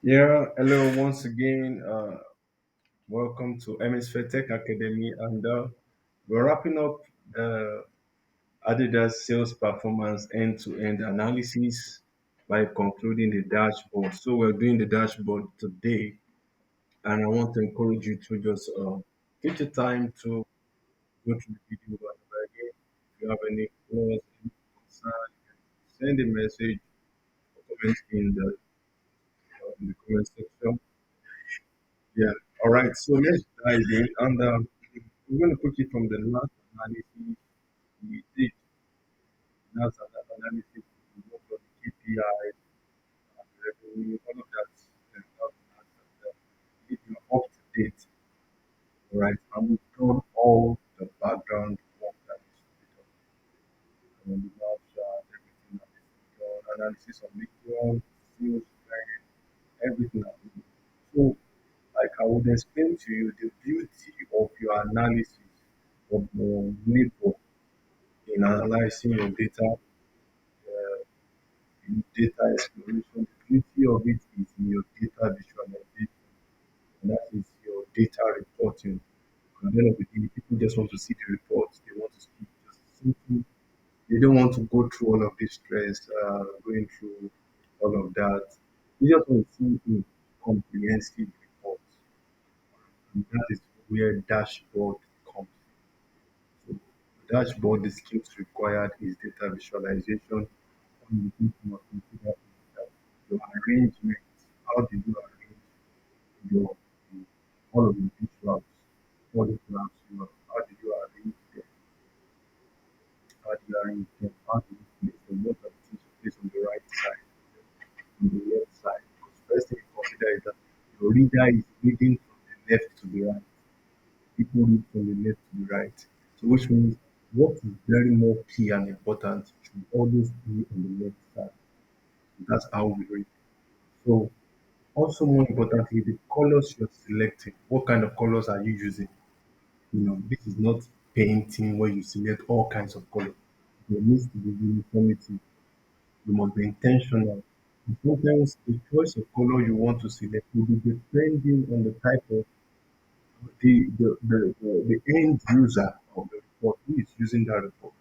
Yeah, hello once again. Welcome to Hemisphere Tech Academy, and we're wrapping up the Adidas sales performance end-to-end analysis by concluding the dashboard. So we're doing the dashboard today, and I want to encourage you to just take your time to go through the video over and over again. If you have any flaws, any concern, send a message or comment in the comment section. Yeah. All right. So let's dive in. And we're going to put it from the last analysis we did. Last analysis, we worked on the KPIs and revenue, all of that. If you're up to date, all right, and we've done all the background work that is to be done. And the lab chart, everything that is to be done, analysis of liquid, sales, trend, everything that we do. So, like I would explain to you, the beauty of your analysis of your labor in analyzing your data, in data exploration. The beauty of it is in your data visualization, and that is your data reporting. At the end of the day, people just want to see the reports. They want to see just simple. They don't want to go through all of this stress, going through all of that. They just want to see a comprehensive report, and that is where dashboard comes. So dashboard, the skills required is data visualization. One of the things you must consider is that your arrangement. How do you arrange your all of the visuals, all the graphs you have? How do you arrange them? How do you arrange them? How do you place them? What are the things you place on the right side, on the left side? Because first thing you consider is that your reader is reading from the left to the right. People read from the left to the right. So which means what is very more key and important should always be on the left side. That's how we read. So also more importantly, the colors you're selecting. What kind of colors are you using? This is not painting where you select all kinds of colors. There needs to be uniformity. You must be intentional. And sometimes the choice of color you want to select will be depending on the type of the end user of the report who is using that report.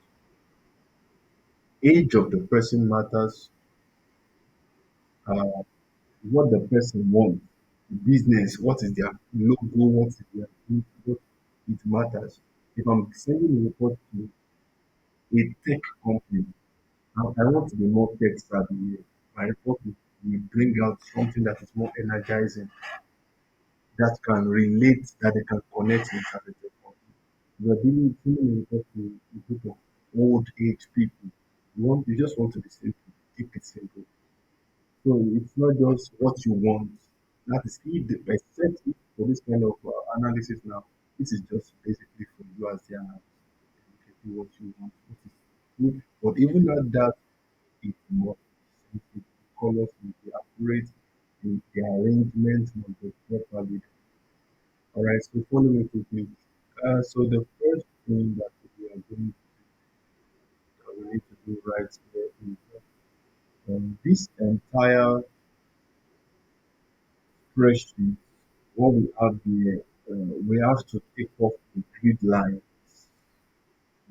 Age of the person matters. Uh, what the person wants, business, what is their logo, what is their what it matters. If I'm sending a report to a tech company, I want to be more tech savvy here. My report will bring out something that is more energizing, that can relate, that they can connect with as a tech company. We are dealing a report to a group of old age people. You just want to be simple, keep it simple. So it's not just what you want. That is if the except if for this kind of analysis now, this is just basically for you as the analyst. You can do what you want, what is good. But even at that, it must be sensitive. The colors must be accurate, the arrangement must be properly. All right, so follow me quickly. So the first thing that we are going that we need to do right here is this entire spreadsheet, what we have here, we have to take off the grid lines.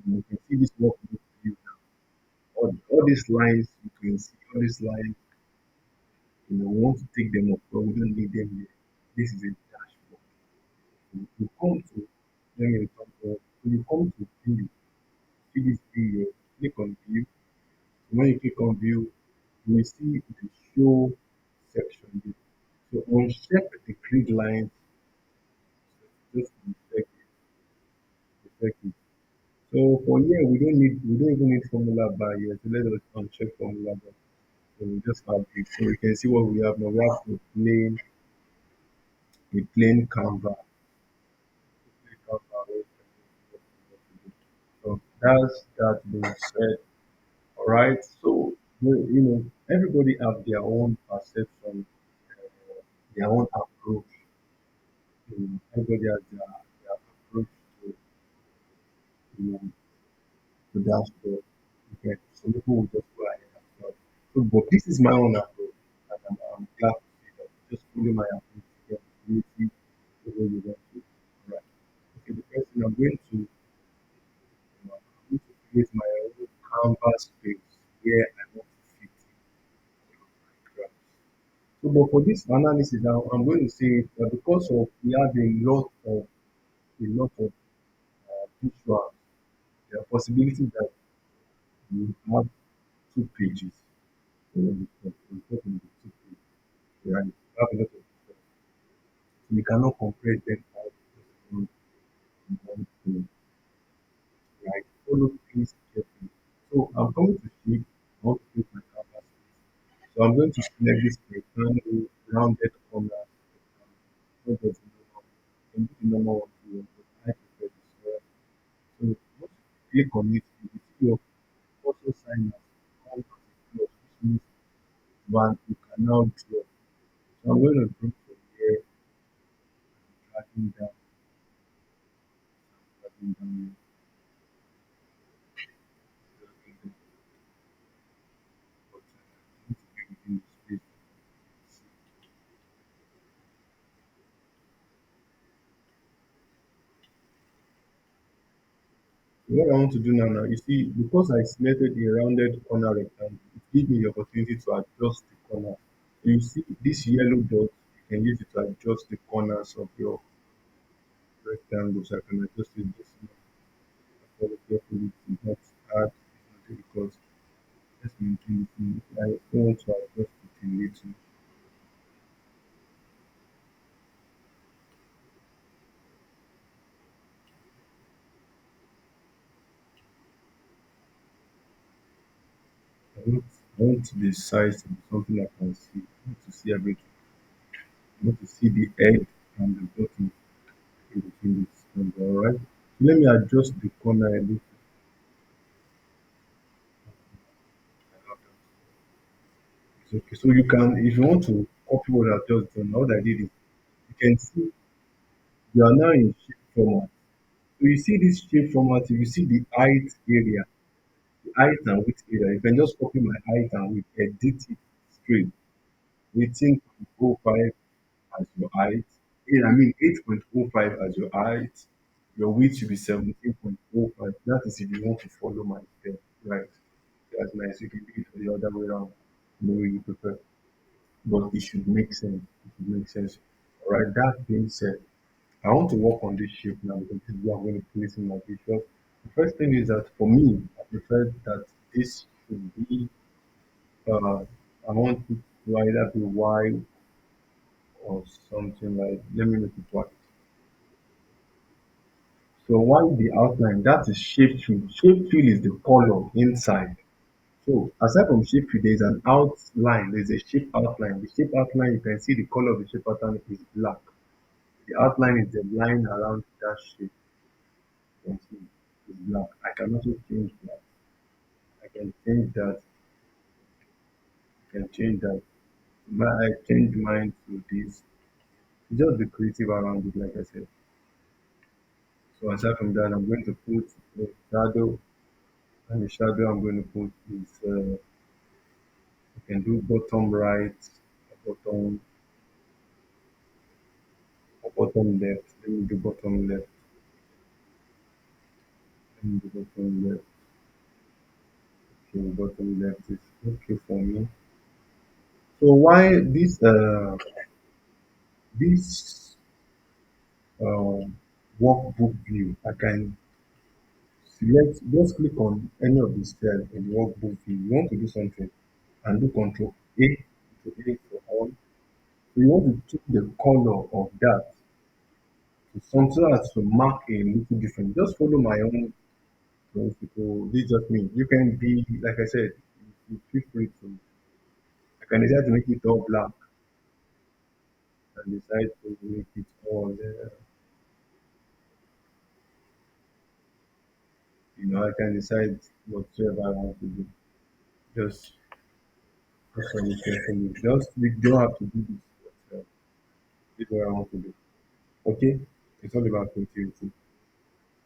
You can see this work with you now. All these lines, you can see all these lines, we want to take them off, but we don't need them here. This is a dashboard. You come to, let me return to, when you come to view, see this view here, click on view. When you click on view, you will see the show section here. So uncheck the grid lines, just uncheck it. So for here, we don't even need formula bar here. So let us uncheck formula bar. So we just have it. So we can see what we have now. We have a plain Canva. So that's that being said. All right. So everybody have their own perception, their own approach. Everybody has their approach to you know, to dashboard. Okay. Some people will just go ahead and start. So, but this is my own approach, and I'm glad to see that. Just follow my ability the way you want to. Right. Okay, the first thing I'm going to create my own canvas space where I want to fit in my craft. So, but for this analysis, I'm going to say that because of we have a lot of visuals, there are possibilities that we have two pages. So we're talking about two pages, right? We have a lot of visuals. So we cannot compress them all in one page, right? Follow things carefully. So I'm coming to shape. I want to create my canvas space. So I'm going to select this rectangle, rounded corner. Not just the normal. Can be the normal one too, but I prefer this. Right? So once you click on it, you will see your also sign as come as a plus, which means one you can now draw. So I'm going to draw from here, dragging down, dragging down, dragging down, but I need to be within the space. So what I want to do now, you see, because I selected a rounded corner rectangle, it gives me the opportunity to adjust the corner. So you see this yellow dot, you can use it to adjust the corners of your rectangle. So I can adjust it this way. Follow carefully to not add anything because let's maintain it. I don't want to adjust it a little. I want the size to be something I can see. I want to see everything. I want to see the head and the bottom in between this number, alright? So let me adjust the corner a little. It's okay. So you can, if you want to copy what I've just done, what I did is you can see you are now in shape format. So you see this shape format, if you see the height area, the height and width area, you can just copy my height and width, edit it straight. 18.05 as your height. I mean 8.05 as your height. Your width should be 17.05. That is if you want to follow my step, right? That's nice. You can do it the other way around, the way you prefer. But it should make sense. It should make sense. All right. That being said, I want to work on this shape now because this is what I'm going to place in my visual. The first thing is that for me, I prefer that this should be. Uh, I want it to either be white or something like. Let me make it white. So while the outline, that is shape fill. Shape fill is the color inside. So aside from shape fill, there is an outline. There's a shape outline. The shape outline, you can see the color of the shape outline is black. The outline is the line around that shape. You can see it's black. I can also change that. I can change that. I can change that. I change mine to this. Just be creative around it, like I said. So aside from that, I'm going to put a shadow, and the shadow I'm going to put is you can do bottom right, bottom or bottom left. Let me do bottom left. Let me do bottom left. Okay, bottom left is okay for me. So why this workbook view? I can select, just click on any of the cell in the workbook view. You want to do something and do Control A to A for all. So you want to change the color of that to something as to mark a little different. Just follow my own principle. This just me. You can be, like I said, you feel free to. I can decide to make it all black and decide to make it all, I can decide whatever I want to do. Just, just for me carefully. Just, you don't have to do this, but this is what I want to do. Okay? It's all about creativity.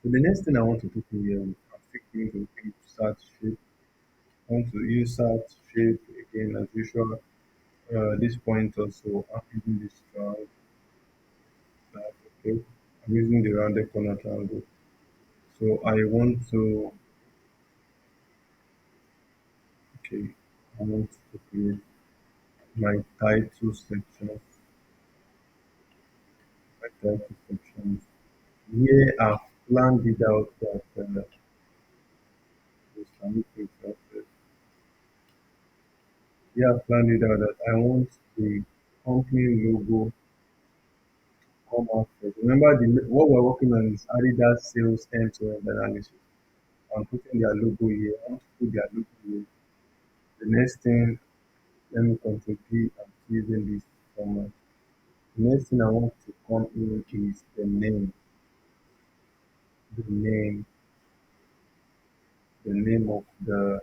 So the next thing I want to do here, I'm thinking to insert shape. I want to insert shape again as usual. this point also. I'm using this okay. I'm using the rounded corner triangle. So I want to, okay, I want to create my title section, my title sections. Here I've planned it out that, just let me think about it. Here I've planned it out that I want the company logo come out first. Remember what we're working on is Adidas sales end-to-end analysis. I'm putting their logo here. I want to put their logo here. The next thing, let me control D. I'm using this format. The next thing I want to come in is the name, the name of the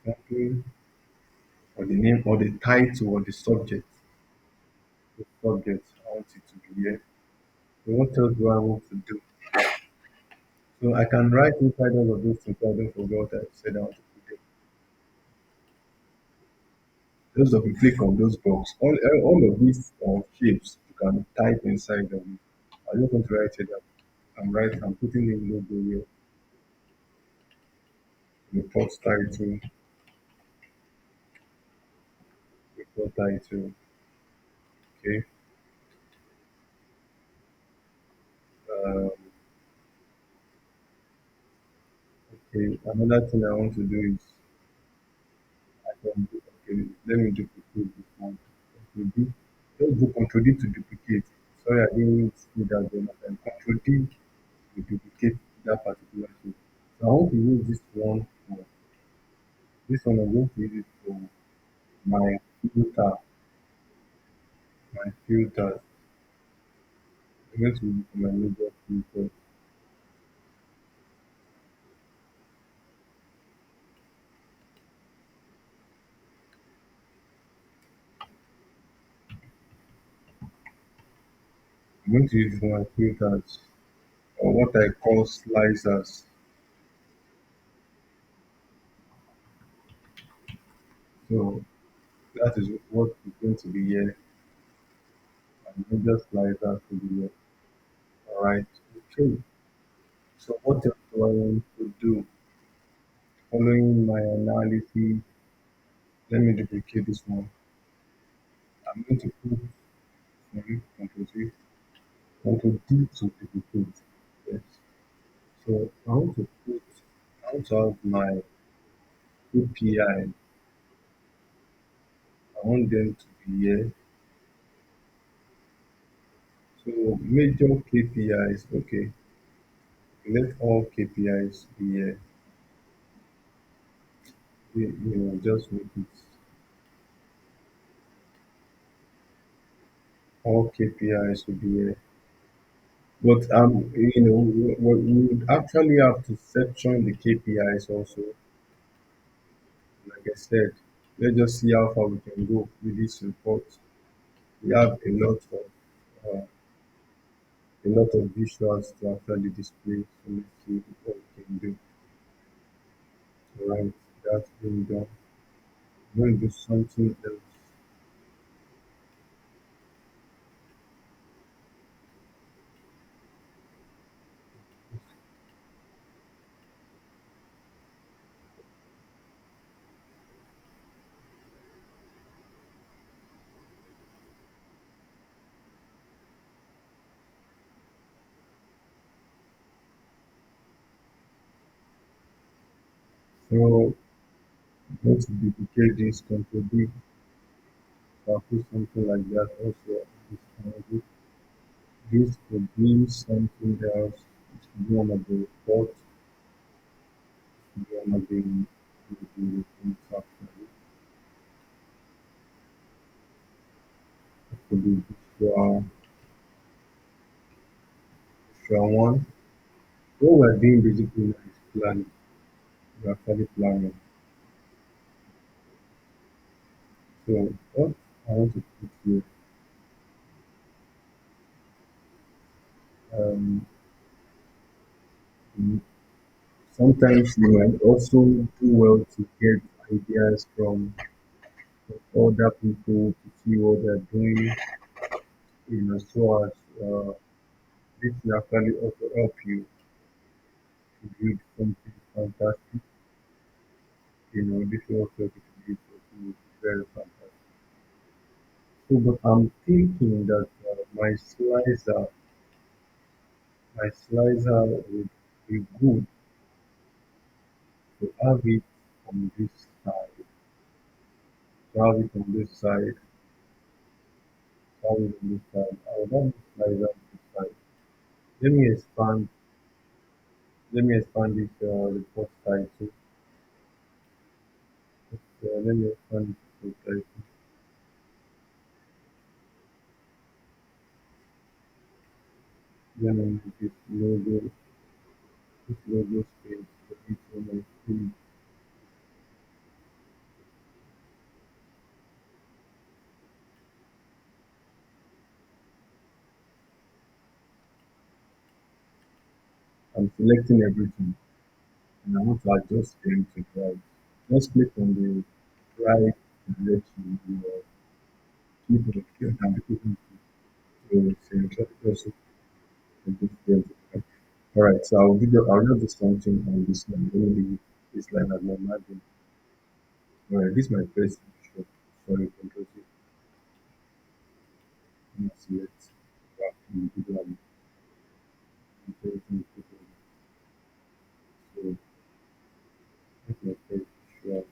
company, or the name or the title or the subject. The subject I want it to be here. So what else do I want to do? So I can write inside all of those things. So I don't forget what I said I want to put there. Just if you click on those box, all of these shapes you can type inside them. I just want to write it down. I'm putting in logo here, report title, report title. Okay. Um, okay. Another thing I want to do is I can do, okay, let me duplicate this one. Control D. Just do Control D to duplicate. Sorry, I didn't see that then. Control D to duplicate that particular shape. So I want to use this one for this one. I'm going to use it for my filter, my filters. I'm going to use it for my major filter. I'm going to use it for my filters or what I call slicers. So that is what is going to be here. My major slicer to be here. All right. Okay. So what else do I want to do? Following my analysis, let me duplicate this one. I'm going to put sorry, Control C, Control D to duplicate. Yes. So I want to have my KPI. I want them to be here. So major KPIs, okay. Let all KPIs be here. Just make it all KPIs will be here. But we would actually have to section the KPIs also. Like I said, let's just see how far we can go with this report. We have a lot of visuals to actually display. So let's see what we can do. Alright, that's been done. I'm going to do something else. So I'm going to duplicate this control B. I'll put something like that also. This could be something else. It could be one of the reports, it could be one of the reports actually. It could be visual one. What we're doing basically now is planning. We're actually planning. So what I want to put here, um, mm, sometimes you might also do well to get ideas from other people to see what they're doing, so as this will actually also help you to build something fantastic. This will also help you to build something very fantastic. So, but I'm thinking that my slicer would be good to have it on this side, to have it on this side, to have it on this side. I would have the slicer on this side. Let me expand, let me expand this report title. Let me expand this report title. Then I make this logo space for each one of the I'm selecting everything and I want to adjust them to the right. Just click on the right direction in your keyboard here and be able to select also adjust them to the right. Alright, so I'll just do something on this line. Let me leave this line as my margin. Alright, this is my first shot. Sorry, control C. Let me select back individually. Everything is different. So that's my first shot.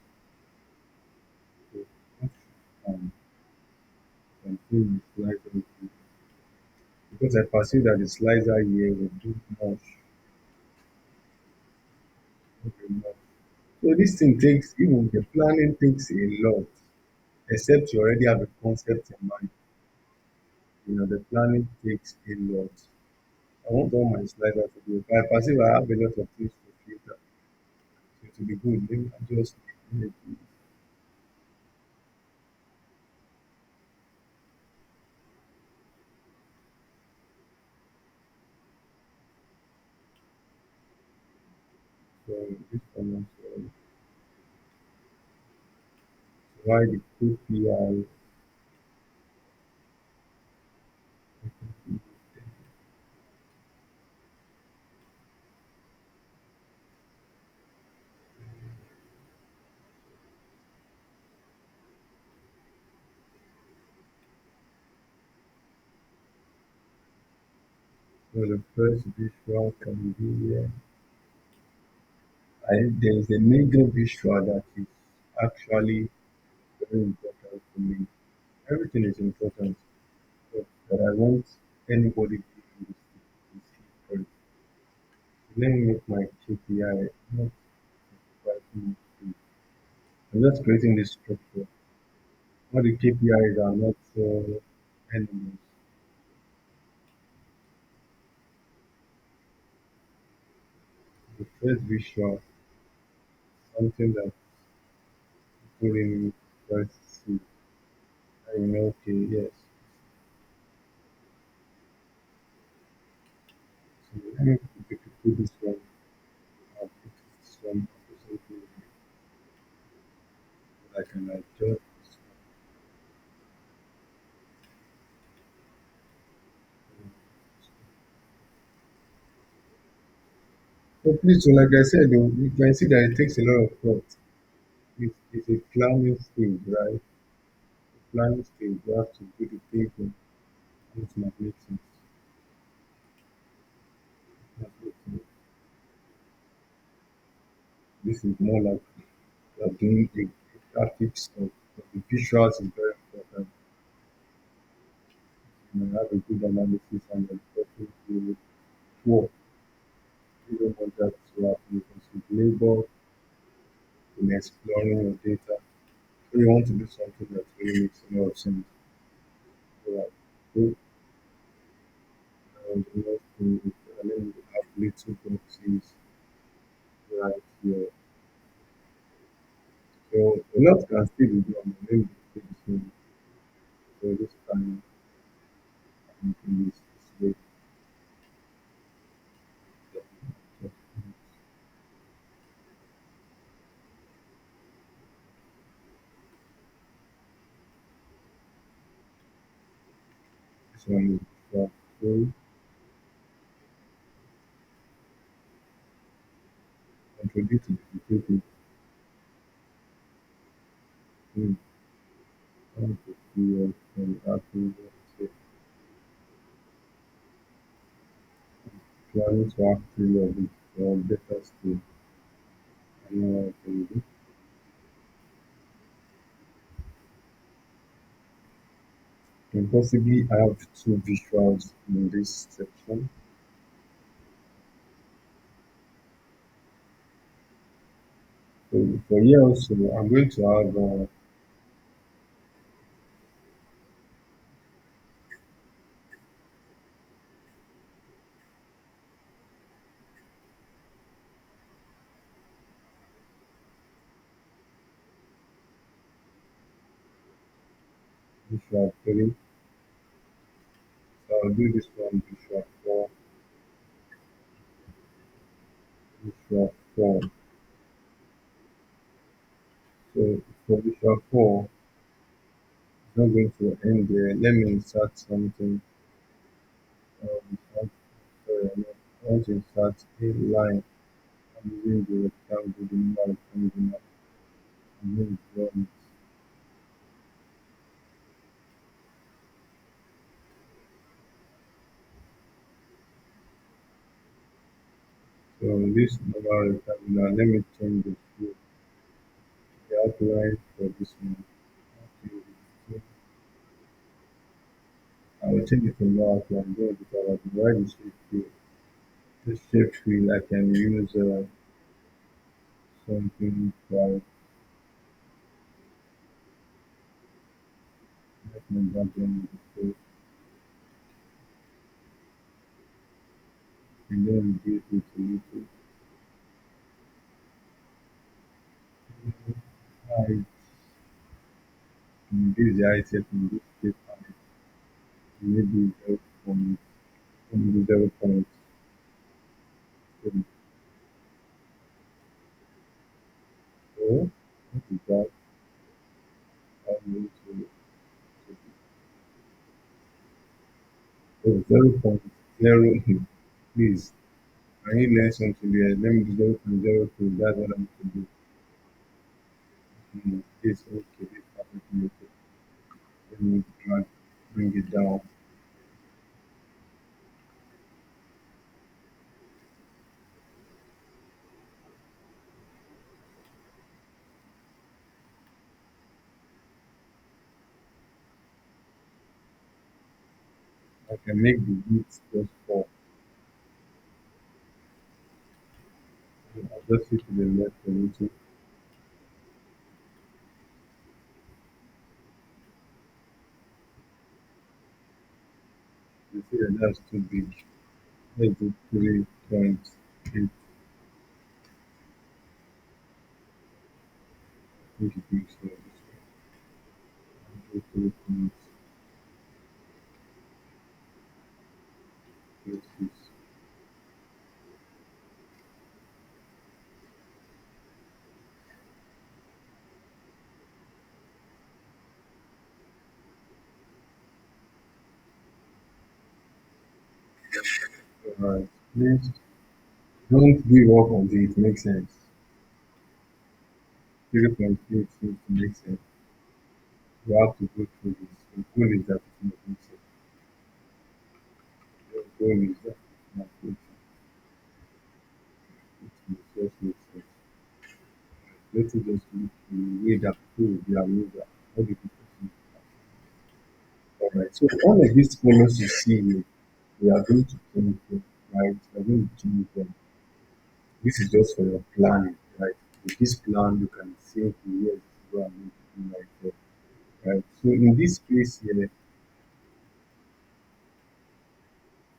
So that's can see the slicer because I perceive that the slicer here will do much. Okay, much. So this thing takes even the planning takes a lot, except you already have a concept in mind. The planning takes a lot. I want all my slider to be okay. I perceive I have a lot of things to filter. So to be good, let me just make it from this one. So why the KPI so the first visual can be here. There is a major visual that is actually very important for me. Everything is important, but I want anybody to see first. Let me make my KPI not writing it. I'm just creating this structure. All the KPIs are not enemies. The first visual, something that people really first see. Okay, yes. So let me put this one, I'll put this one, I'll put something that I can adjust this one. So please, so like I said, you can see that it takes a lot of thought. It's a planning stage, right? The planning stage, you have to do the thinking. And it might make sense. It might make sense. This is more like you're doing the graphic stuff, but the visuals is very important. Have a good analysis and then talking to poor. You don't want that to happen. You can see labor in exploring your data. So you want to do something that really makes a lot of sense. Right. So, the next thing is let me have little boxes right here. So a lot can still be done. Let me do this one. So this time I'm making this way. one is visual three, contribute to difficulty. Hmm. One to three years from acting planning to act three of it for better skill. I know what I can do. Can possibly have two visuals in this section. So for here also, I'm going to have visual three. So I'll do this one visual four, visual four. So for visual four, it's not going to end there. Let me insert something. Um, sorry, I want to insert a line. I'm using the rectangle, the number rectangle now. I'm going to draw it. So this number rectangle now, let me change the outline for this one. Okay, so I will change it to no outline, then because I can write the shape tree. This shape tree, I can use something like let me back in the shape, and then reduce it to little. I reduce the height here from this shape and maybe 0.4. So what is that? I'm going to 0.0. Please, can you learn something there? Let me do 0.02. That's what I'm going to do. This okay, this perfectly okay. Let me drag, bring it down. I can make the width just 4. I'll just sit to the left a little. You see that that's too big. Let's do 3.8. Make it big so this way. Do 3.86. Alright, please don't give up until it makes sense. 3.8 seems to make sense. You have to go through this. The goal is that it makes sense. Your goal is that it makes sense. It will just make sense. Let me just look the way that people will be aware that all the people see. Alright, so all of these colors you see here, we are going to change them, right? We are going to change them. This is just for your planning, right? With this plan, you can say, okay, yes, this is what I'm going to do right there, right? So in this place here,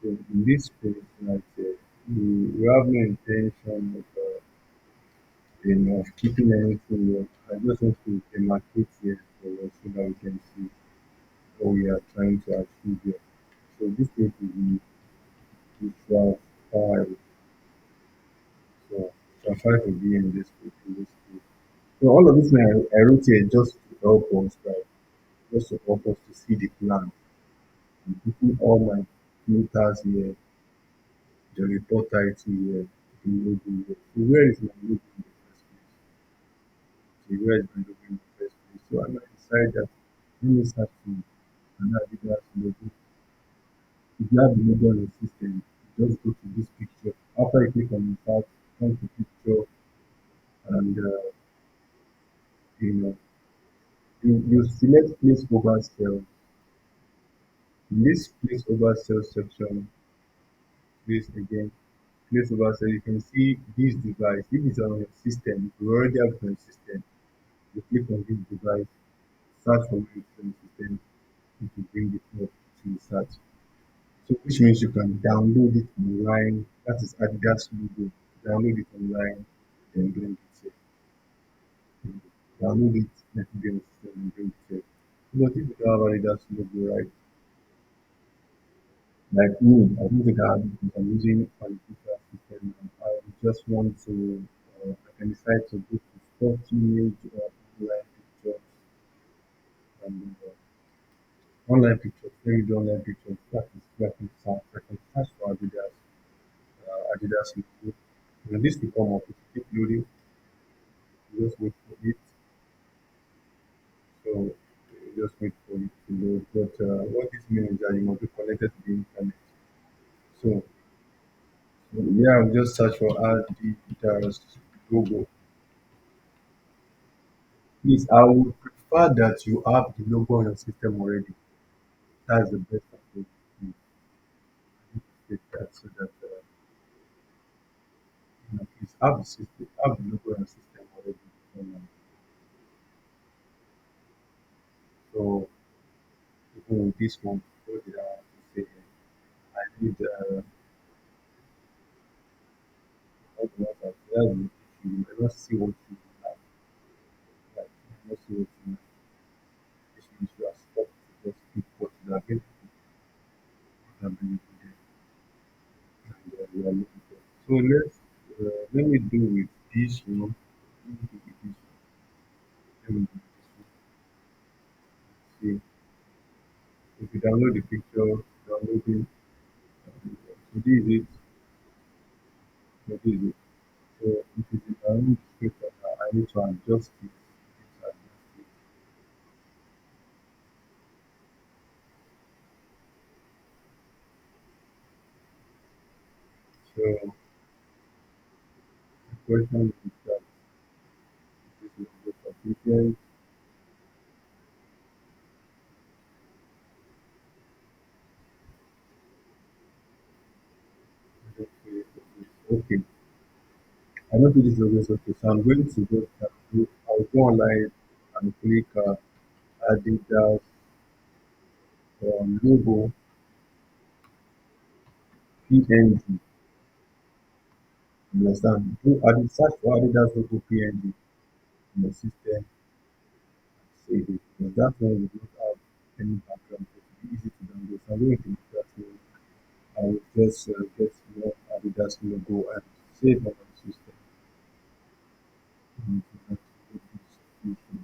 so in this place right there, you have no intention of keeping anything here. I just want to demarcate here for us so that we can see what we are trying to achieve here. So this thing is the visual five. So visual five will be in this place, in this place. So all of this I wrote here just to help us, right? Just to help us to see the plan. I'm putting all my filters here, the report title here, the logo here. So where is my logo in the first place? So where is my logo in the first place? So I might decide that let me start from an Adidas logo. If you have the logo on your system, just go to this picture. After you click on insert, come to picture and you know you select place over cell. In this place over cell section, place again, place over cell, you can see this device. If it's on your system, if you already have it on your system, you click on this device, search for it on your system, it will bring it up to the search. So which means you can download it online. That is Adidas logo. Download it online, then bring it here. Download it, let it be on the system and bring it here. But if you don't have Adidas logo, right? Like me, I don't think I have it because I'm using artificial system and I just want to, I can decide to go to stock image or online pictures and online pictures. Let me do online pictures. That is where I can search for Adidas logo. When this will come up, it will keep loading. You just wait for it. So you just wait for it to load. But what this means is that you must be connected to the internet. So yeah, I'll just search for Adidas logo. Please, I would prefer that you have the logo on your system already. That's the best approach. Please take that so that please have the system, have the logo on your system already. So even with this one, what did I have to say? I need what do I have? That's the issue. You might not see what you have. Like you might not see what you have. This means you are stuck to just pick what is available and bring it there. And we are looking for. So let me do with this one. Let me do with this one. Let me do with this one. See, if you download the picture, downloading, so this is it. So this is it. So if it is download the picture, I need to adjust it. So the question is that this is the sufficient. Okay, I don't think this is always okay. So I'm going to go. I'll go online and click Adidas logo PNG. You understand? Do search for Adidas logo PNG in the system. Save it. Because that one will not have any background. So it will be easy to download. So I'm going to use that one. I will just get one Adidas logo and save on my system. And that will be sufficient.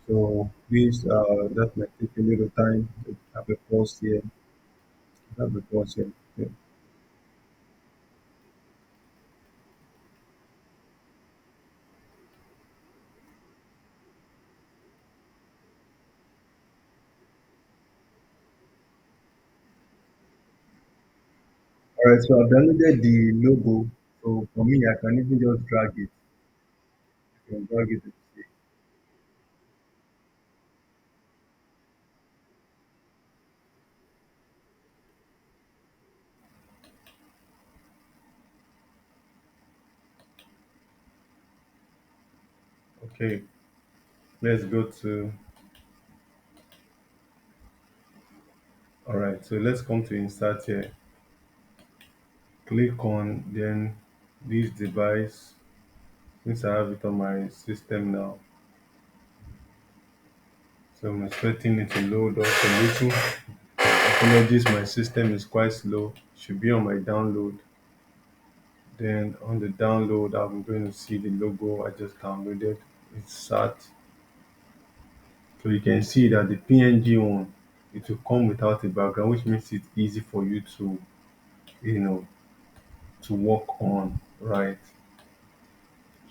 So please, that might take a little time to have a pause here. Have a pause here. Yeah. All right, so I've downloaded the logo. So for me, I can even just drag it. I can drag it and see. Okay, let's go to. All right, so let's come to insert here. Click on then this device. Since I have it on my system now, so I'm expecting it to load up a little. Apologies, my system is quite slow. Should be on my download. Then on the download, I'm going to see the logo I just downloaded. It's sat. So you can see that the PNG one, it will come without a background, which makes it easy for you to, you know, to work on, right?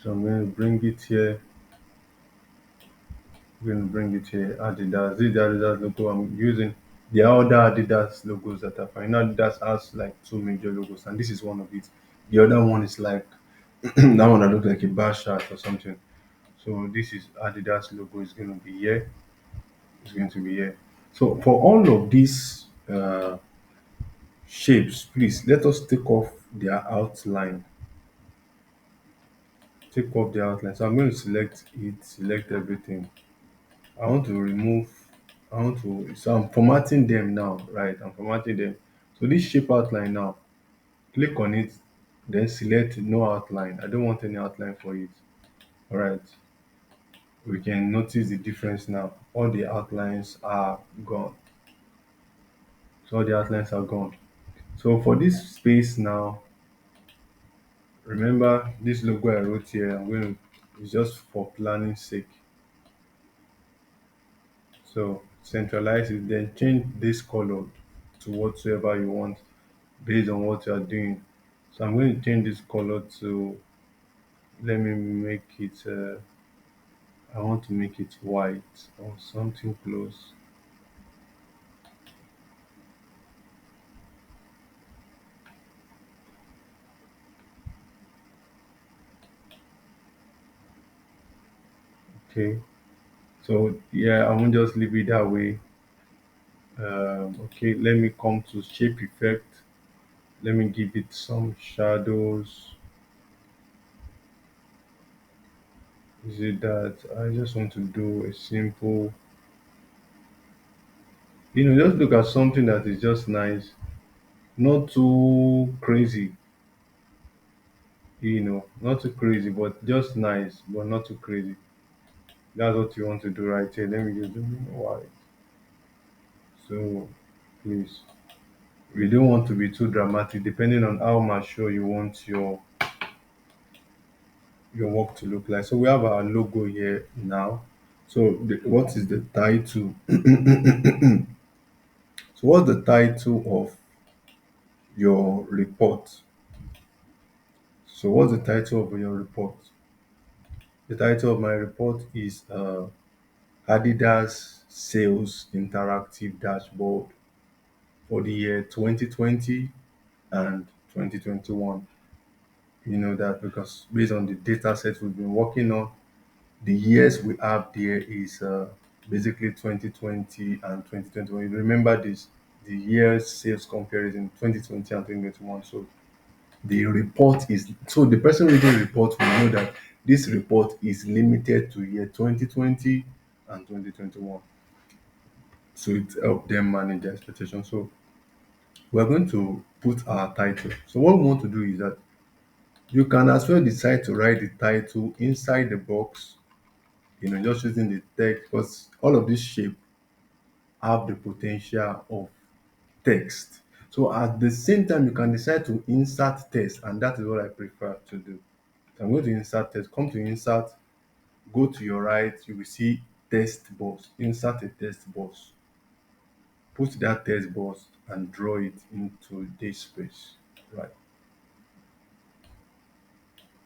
So I'm going to bring it here. I'm going to bring it here. Adidas. This is the Adidas logo I'm using. The other Adidas logos that I find. Adidas has like two major logos, and this is one of it. The other one is like that one that looks like a bar chart or something. So this is Adidas logo is going to be here. It's going to be here. So for all of these shapes, please let us take off their outline. Take off the outline. So I'm going to select it, select everything. I want to remove, I want to, so I'm formatting them now, right? I'm formatting them. So this shape outline now, click on it, then select no outline. I don't want any outline for it. All right. We can notice the difference now. All the outlines are gone. So all the outlines are gone. So for this space now, remember this logo I wrote here, I'm going to, it's just for planning sake. So centralize it, then change this color to whatsoever you want based on what you are doing. So I'm going to change this color to, let me make it, I want to make it white or something close. Okay. So yeah, I won't just leave it that way. Okay, let me come to shape effect. Let me give it some shadows. Is it that I just want to do a simple, just look at something that is just nice, not too crazy, not too crazy, but just nice, but not too crazy. That's what you want to do right here. Let me just do white. So please, we don't want to be too dramatic, depending on how mature you want your work to look like. So we have our logo here now. So what is the title? So what's the title of your report? So what's the title of your report? The title of my report is Adidas Sales Interactive Dashboard for the year 2020 and 2021. You know that because based on the data sets we've been working on, the years we have there is basically 2020 and 2021. You remember this, the years sales comparison 2020 and 2021. So the report is, so the person reading the report will know that this report is limited to year 2020 and 2021. So it help them manage their expectation. So we're going to put our title. So what we want to do is that you can as well decide to write the title inside the box, just using the text, because all of this shape have the potential of text. So at the same time, you can decide to insert text, and that is what I prefer to do. So I'm going to insert text. Come to insert, go to your right, you will see text box. Insert a text box. Put that text box and draw it into this space. Right.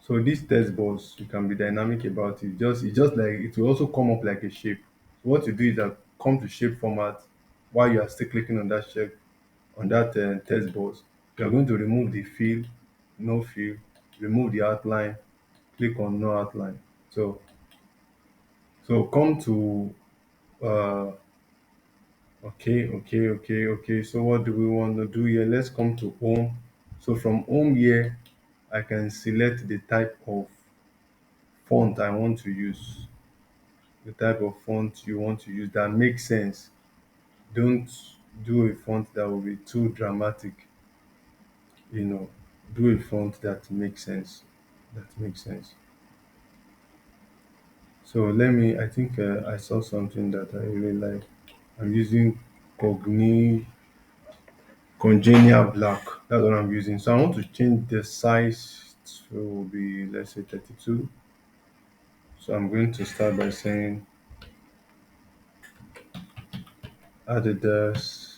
So this text box, you can be dynamic about it. It's just like it will also come up like a shape. So what you do is that come to shape format while you are still clicking on that shape on that text box. You are going to remove the fill, no fill, remove the outline, click on no outline. So come to okay. So what do we want to do here? Let's come to home. So from home here, I can select the type of font I want to use. The type of font you want to use that makes sense. Don't do a font that will be too dramatic, you know. Do a font that makes sense. That makes sense. So I think I saw something that I really like. I'm using Congenial Black. That's what I'm using. So I want to change the size will be, let's say, 32. So I'm going to start by saying Adidas.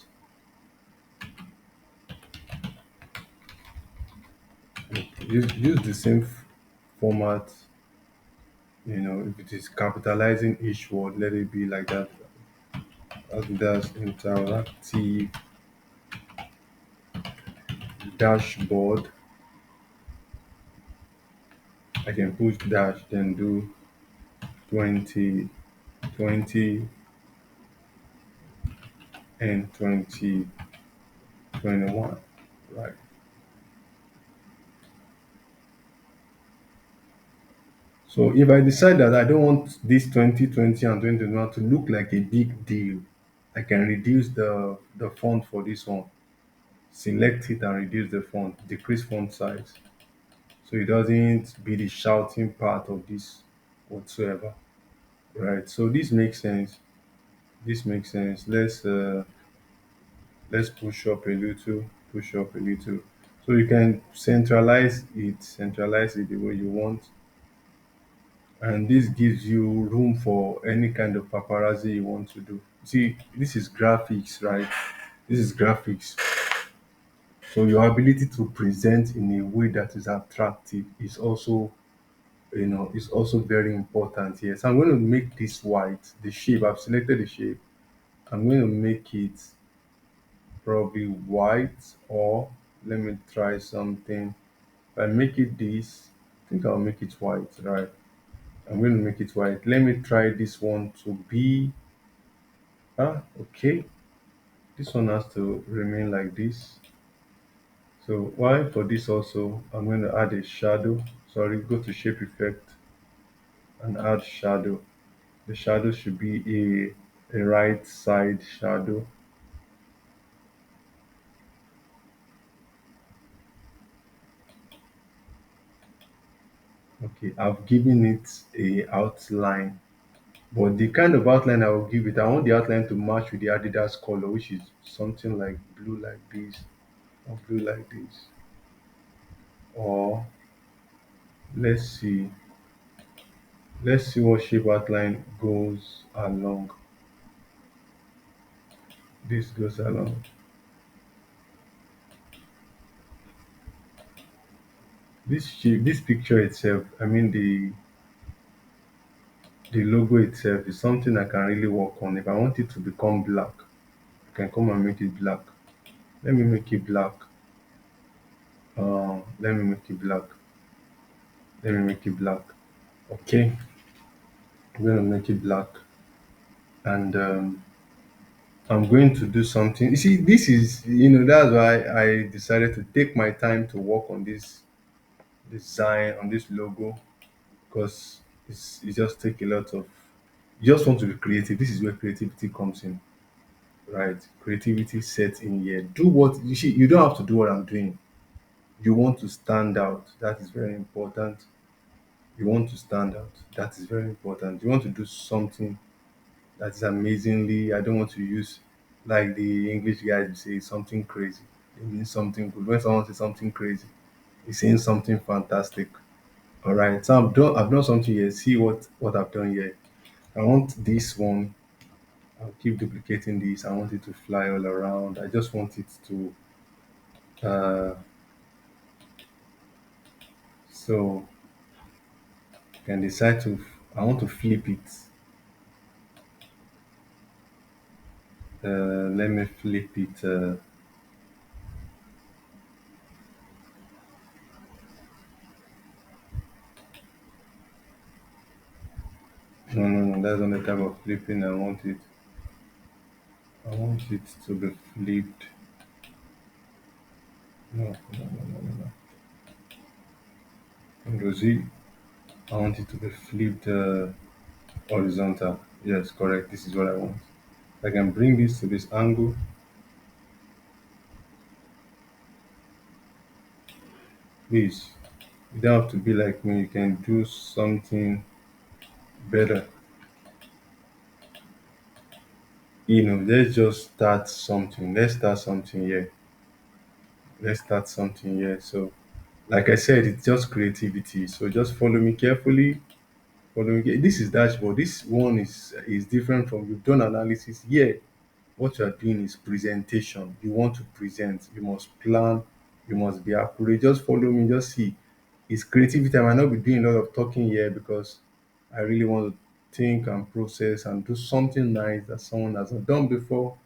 Use the same format. If it is capitalizing each word, let it be like that. Adidas Interactive Dashboard. I can push dash, then do 20, 20, and 2021. Right. So if I decide that I don't want this 2020 and 2021 to look like a big deal, I can reduce the font for this one. Select it and reduce the font, decrease font size. So it doesn't be the shouting part of this whatsoever. Right. So this makes sense. This makes sense. Let's push up a little. So you can centralize it the way you want, and this gives you room for any kind of paparazzi you want to do. See, this is graphics, right? This is graphics. So your ability to present in a way that is attractive is also very important here. So I'm going to make this white. The shape, I've selected the shape. I'm going to make it probably white, or let me try something. If I make it this, I think I'll make it white, right? I'm going to make it white. Let me try this one to be, okay. This one has to remain like this. So why for this also, I'm going to add a shadow. Sorry, go to shape effect and add shadow. The shadow should be a right side shadow. Okay, I've given it a outline. But the kind of outline I will give it, I want the outline to match with the Adidas color, which is something like blue like this, or blue like this. Or let's see, let's see what shape outline goes along. This goes along. This shape, this picture itself, I mean the logo itself is something I can really work on. If I want it to become black, I can come and make it black. Let me make it black. Let me make it black. Let me make it black. Okay, I'm gonna make it black, and I'm going to do something. You see, this is, that's why I decided to take my time to work on this design, on this logo, because it just take a lot of. You just want to be creative. This is where creativity comes in, right? Creativity sets in here. Do what you see. You don't have to do what I'm doing. You want to stand out. That is very important. You want to stand out. That is very important. You want to do something that is amazingly. I don't want to use, like the English guys say, something crazy. It means something good. When someone says something crazy, he's saying something fantastic. All right. So I've done something here. See what I've done here. I want this one. I'll keep duplicating this. I want it to fly all around. I just want it to. Uh, so I can decide to. I want to flip it. Let me flip it. No, no, no. That's not the type of flipping I want it. I want it to be flipped. No, no, no, no, no, no. Control Z. I want it to be flipped horizontal. Yes, correct. This is what I want. I can bring this to this angle. Please, you don't have to be like me. You can do something better. Let's just start something. Let's start something here. Let's start something here. So Like I said, it's just creativity. So just follow me carefully. Follow me. This is dashboard. This one is different from you've done analysis. Yeah, what you are doing is presentation. You want to present. You must plan. You must be accurate. Just follow me. Just see. It's creativity. I might not be doing a lot of talking here because I really want to think and process and do something nice that someone has not done before.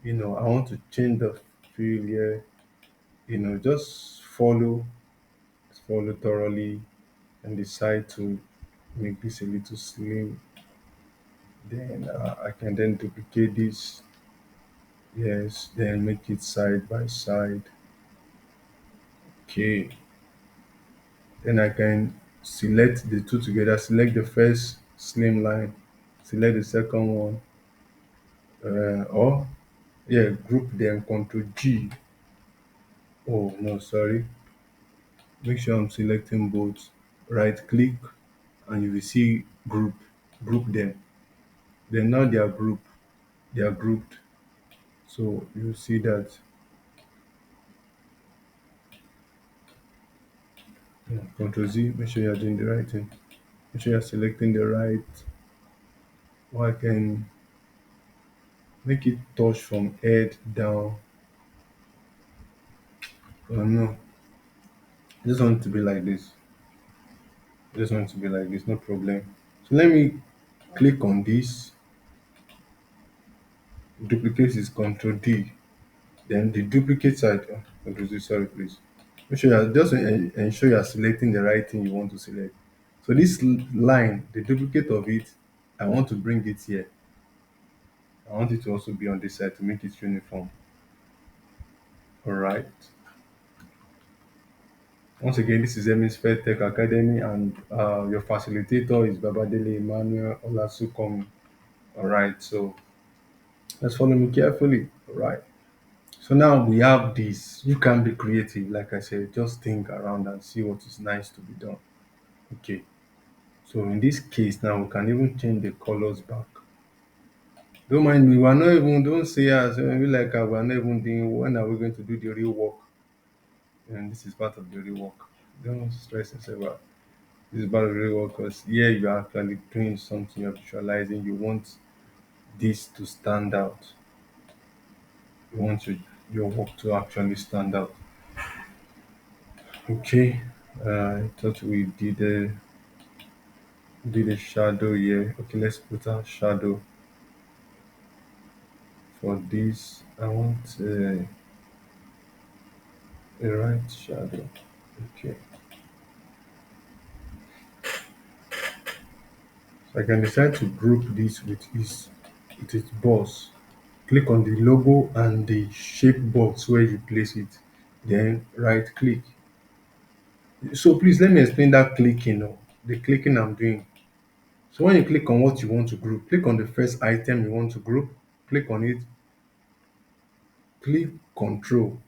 I want to change the feel here. Just follow thoroughly and decide to make this a little slim. Then I can then duplicate this. Yes, then make it side by side. Okay. Then I can select the two together. Select the first slim line. Select the second one. Or yeah, group them. Control G. Oh no, sorry. Make sure I'm selecting both. Right click and you will see group. Group them. Then now they are grouped. They are grouped. So you see that. Control Z. Make sure you're doing the right thing. Make sure you're selecting the right. Or I can make it touch from head down. Oh no, I just want it to be like this. I just want it to be like this, no problem. So let me click on this. Duplicate is Control D. Then the duplicate side, Control Z, sorry, please. Make sure you're just ensure you're selecting the right thing you want to select. So this line, the duplicate of it, I want to bring it here. I want it to also be on this side to make it uniform. All right. Once again, this is Hemisphere Tech Academy, and your facilitator is Babadele Emmanuel Olasukomi. All right, so let's follow me carefully. All right, so now we have this. You can be creative, like I said, just think around and see what is nice to be done. Okay, so in this case, now we can even change the colors back. Don't mind me, we're not even, don't say us, we like we're not even doing, when are we going to do the real work? And this is part of the real work. Don't stress yourself. This is part of the real work because here you are actually doing something, you're visualizing, you want this to stand out. You want your work to actually stand out. Okay. I thought we did a shadow here. Okay, let's put a shadow for this. I want a right shadow. Okay. So I can decide to group this with its boss. Click on the logo and the shape box where you place it. Then right click. So please let me explain that clicking, the clicking I'm doing. So when you click on what you want to group, click on the first item you want to group, click on it, click Control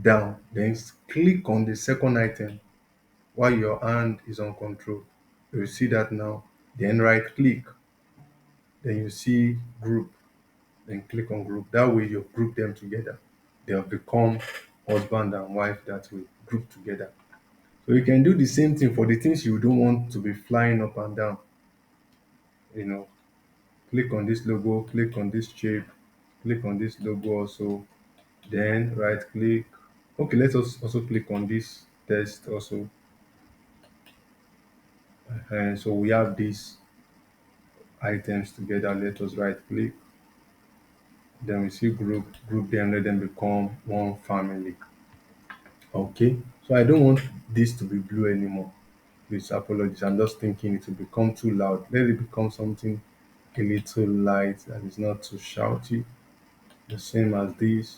down, then click on the second item while your hand is on Control. You see that now. Then right click, then you see group, then click on group. That way you group them together. They have become husband and wife that will group together. So you can do the same thing for the things you don't want to be flying up and down. You know, click on this logo, click on this shape, click on this logo also, then right click. Okay, let us also click on this text also. And so we have these items together. Let us right click. Then we see group them, let them become one family. Okay, so I don't want this to be blue anymore. Please apologies. I'm just thinking it will become too loud. Let it become something a little light that is not too shouty. The same as this.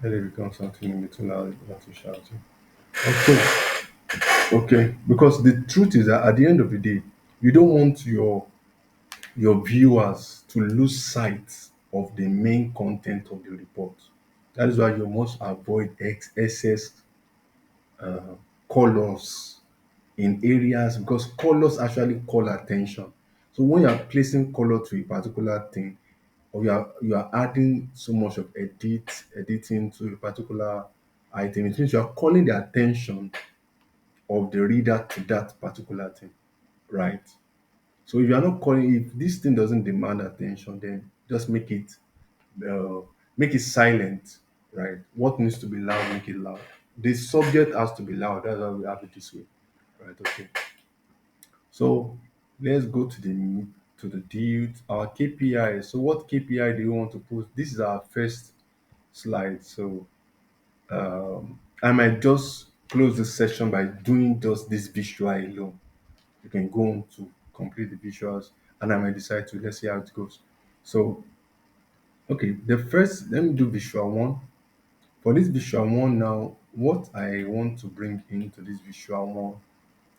Let it become something a little loud, not too shouty. Okay, okay. Because the truth is that at the end of the day, you don't want your viewers to lose sight of the main content of the report. That is why you must avoid excess uh, colors in areas because colors actually call attention. So when you are placing color to a particular thing, or you are adding so much of editing to a particular item, it means you are calling the attention of the reader to that particular thing, right? So if you are not calling, if this thing doesn't demand attention, then just uh, make it silent, right? What needs to be loud, make it loud. The subject has to be loud. That's why we have it this way, right? Okay. So let's go to the deal. Our KPI. So what KPI do you want to put? This is our first slide. So I might just close this session by doing just this visual alone. You can go on to complete the visuals, and I might decide to let's see how it goes. So okay, the first let me do visual one. For this visual one now, what I want to bring into this visual one,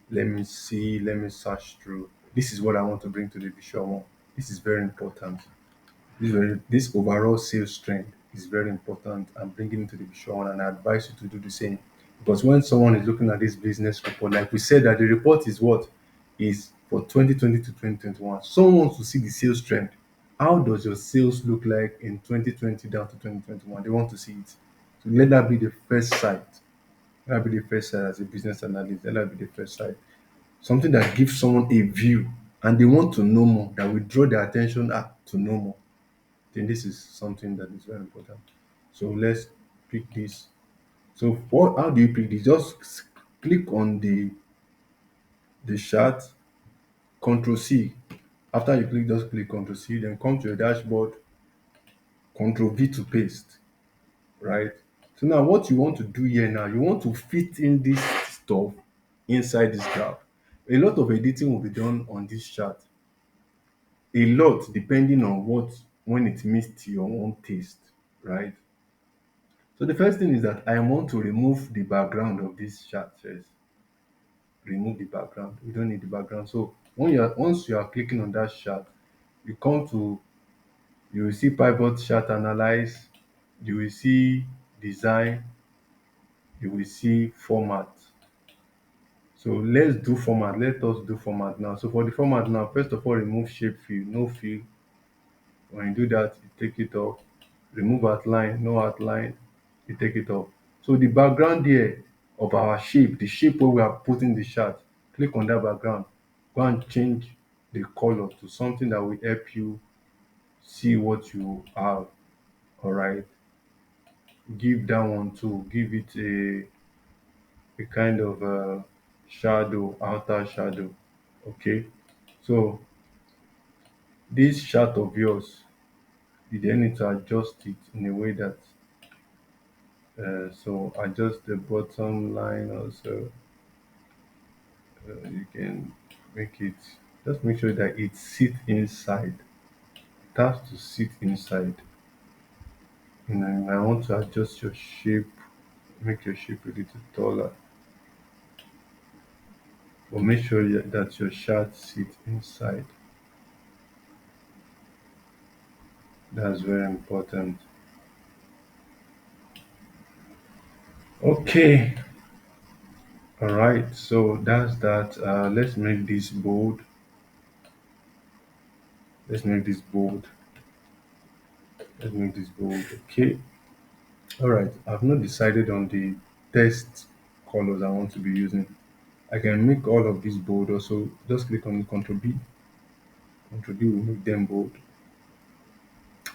let me see, let me search through. This is what I want to bring to the visual one. This is very important. This overall sales trend is very important and bringing it to the visual one, and I advise you to do the same. Because when someone is looking at this business report, like we said that the report is what is for 2020 to 2021. Someone wants to see the sales trend. How does your sales look like in 2020 down to 2021? They want to see it. So let that be the first sight. Let that be the first sight as a business analyst. Let that be the first sight. Something that gives someone a view and they want to know more, that will draw their attention up to know more. Then this is something that is very important. So let's pick this. So what? How do you pick this? Just click on the chart, Control C. After you click, just click Control C, then come to your dashboard, Control V to paste. Right. So now what you want to do here now, you want to fit in this stuff inside this graph. A lot of editing will be done on this chart. A lot depending on what when it meets to your own taste, right? So the first thing is that I want to remove the background of this chart first. Remove the background. We don't need the background. So once you are clicking on that chart, you come to you will see pivot chart analyze, you will see design, you will see format. So let's do format. Let us do format now. So for the format now, first of all, remove shape fill, no fill. When you do that, you take it off. Remove outline, no outline, you take it off. So the background there of our shape, the shape where we are putting the chart, click on that background. Go and change the color to something that will help you see what you have. All right. Give that one too. Give it a kind of shadow, outer shadow. Okay. So this chart of yours, you then need to adjust it in a way that so adjust the bottom line also. You can make it just make sure that it sits inside. It has to sit inside. And I want to adjust your shape, make your shape a little taller. But make sure that your chart sits inside. That's very important. Okay, all right. So that's that. Let's make this bold. Let's make this bold. Let's make this bold. Okay. All right. I've not decided on the text colors I want to be using. I can make all of these bold also. Just click on Ctrl B. Ctrl B will make them bold.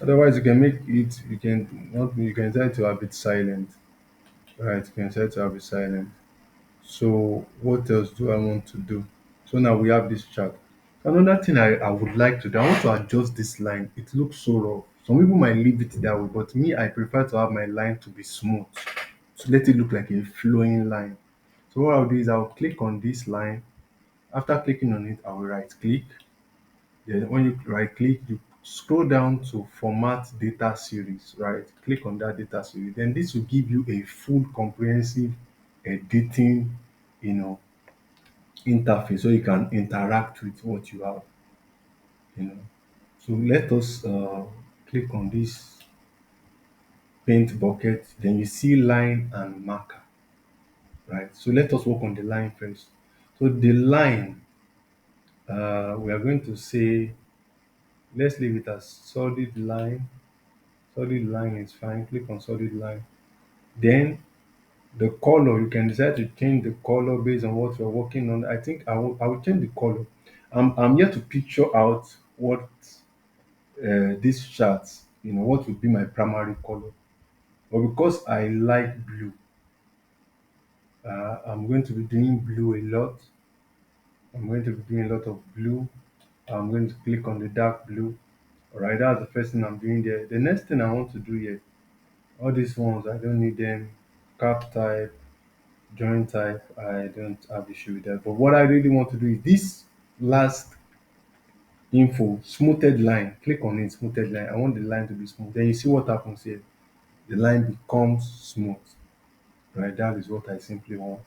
Otherwise, you can make it. You can not. You can try to have it silent. Right. You can try to have it silent. So what else do I want to do? So now we have this chart. Another thing I would like to do, I want to adjust this line. It looks so rough. Some people might leave it that way, but me, I prefer to have my line to be smooth, to let it look like a flowing line. So what I'll do is I'll click on this line. After clicking on it, I will right click. Then when you right click, you scroll down to format data series, right? Click on that data series. Then this will give you a full comprehensive editing, you know, interface so you can interact with what you have, you know. So let us click on this paint bucket. Then you see line and marker, right? So let us work on the line first. So the line, we are going to say, let's leave it as solid line. Solid line is fine. Click on solid line. Then The color, you can decide to change the color based on what you're working on. I think I will change the color. I'm yet to picture out what this chart, what would be my primary color. But because I like blue, I'm going to be doing blue a lot. I'm going to be doing a lot of blue. I'm going to click on the dark blue. All right, that's the first thing I'm doing there. The next thing I want to do here, all these ones, I don't need them. Cap type, joint type, I don't have issue with that. But what I really want to do is this last info, smoothed line. Click on it, smoothed line. I want the line to be smooth. Then you see what happens here. The line becomes smooth. Right, that is what I simply want.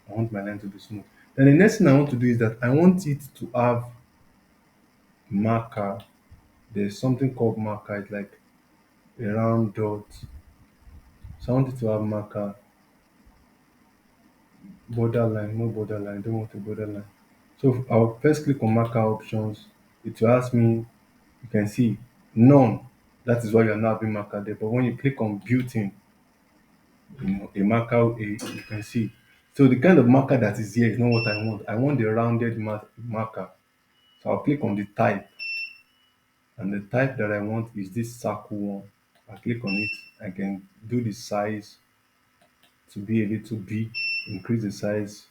I want my line to be smooth. Then the next thing I want to do is that I want it to have marker. There's something called marker. It's like a round dot. So I want it to have marker, borderline, no borderline. I don't want a borderline. So I'll first click on marker options. It will ask me, you can see none. That is why you're not having marker there. But when you click on built-in, a marker, you can see. So the kind of marker that is here is not what I want. I want the rounded marker. So I'll click on the type, and the type that I want is this circle one. I click on it. I can do the size to be a little big, increase the size.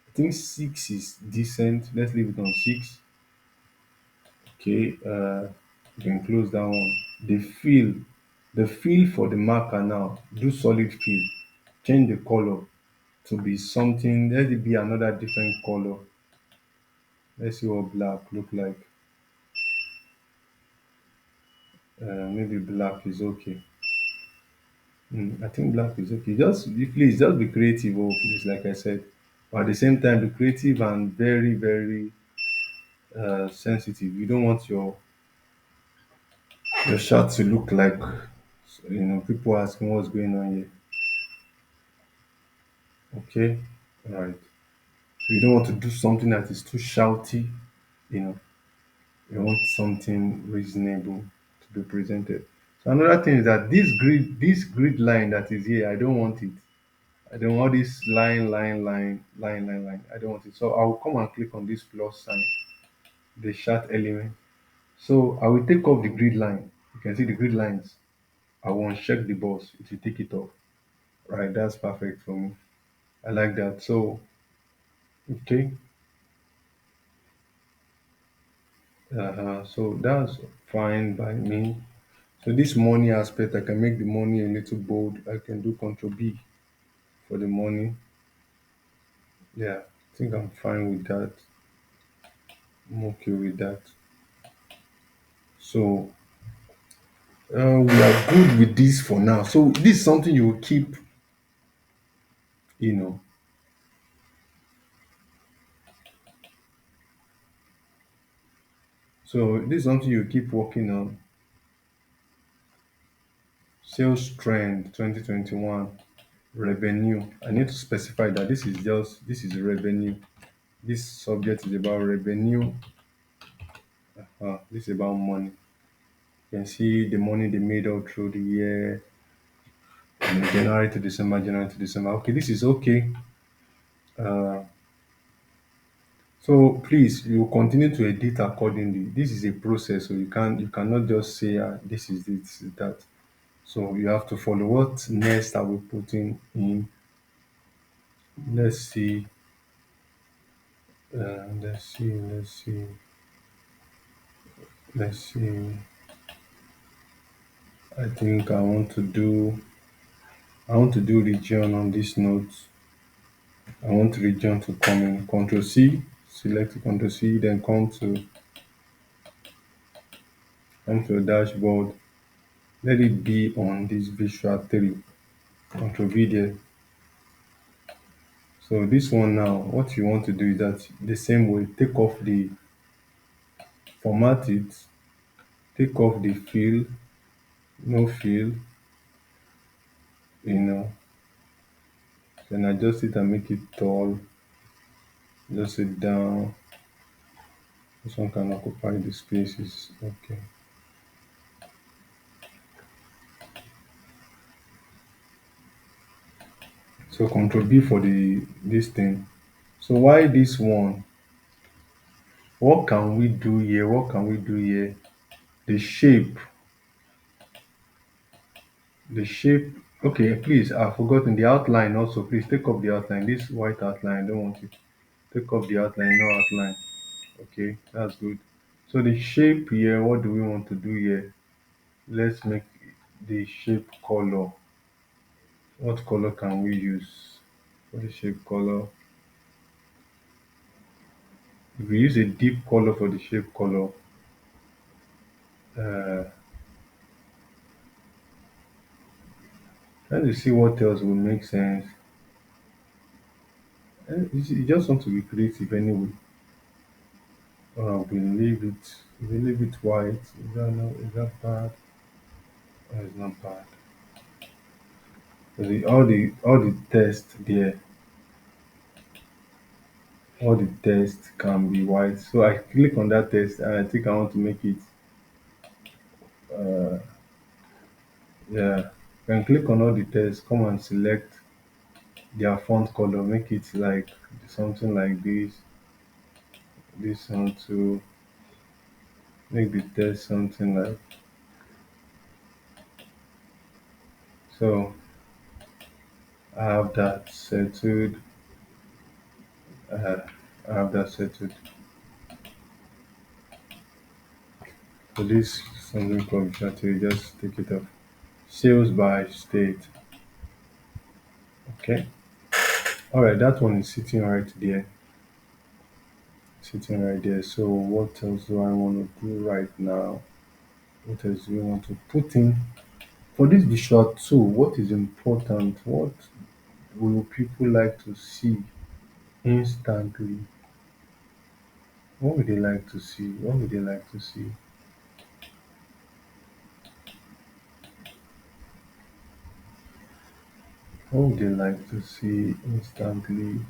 I think 6 is decent. Let's leave it on 6. Okay, you can close that one. The feel for the marker now, do solid fill. Change the color to be something, let it be another different color. Let's see what black look like. Maybe black is okay. I think black is okay. Please just be creative, oh please, like I said. But at the same time, be creative and very, very sensitive. You don't want your shot to look like, people asking what's going on here. Okay, all right. You don't want to do something that is too shouty. You know, you want something reasonable to be presented. So another thing is that this grid line that is here, I don't want it. I don't want this line. I don't want it. So I will come and click on this plus sign, the chart element. So I will take off the grid line. You can see the grid lines. I will uncheck the box. It will take it off. Right, that's perfect for me. I like that. So okay, so that's fine by me. So this money aspect, I can make the money a little bold. I can do Control B for the money. Yeah, I think I'm fine with that. I'm okay with that. So we are good with this for now. So this is something you will keep, you know. So this is something you keep working on. Sales trend 2021 revenue. I need to specify that this is revenue. This subject is about revenue. This is about money. You can see the money they made all through the year, January to December, January to December. Okay, this is okay. Uh, so please, you continue to edit accordingly. This is a process, so you cannot just say this is this is that. So you have to follow. What next are we putting in? Let's see. Let's see. Let's see. Let's see. I think I want to do region on this note. I want region to come in. Control C, select Control C, then come to a dashboard. Let it be on this visual 3. Control V there. So this one now, what you want to do is that the same way, format it, take off the fill, no fill, you know, then adjust it and make it tall, adjust it down. This one can occupy the spaces. Okay. So control B for the this thing. So why this one? What can we do here? What can we do here? The shape, the shape. Okay, please, I've forgotten the outline also. Please take up the outline. This white outline, I don't want it. Take up the outline, no outline. Okay, that's good. So the shape here, what do we want to do here? Let's make the shape color. What color can we use for the shape color? If we use a deep color for the shape color, uh, trying to see what else would make sense. You just want to be creative anyway. We leave it white. Is that no? Is that bad? Or it's not bad. All the text there, all the text can be white. So I click on that text and I think I want to make it. Uh, yeah, you can click on all the text. Come and select their font color. Make it like something like this. This one to make the text something like so. I have that settled. Uh, I have that settled. So this something called strategy, just take it off. Sales by state. Okay. Alright, that one is sitting right there. Sitting right there. So what else do I want to do right now? What else do we want to put in? For this visual tool, what is important? What will people like to see instantly? What would they like to see? What would they like to see? What would they like to see instantly?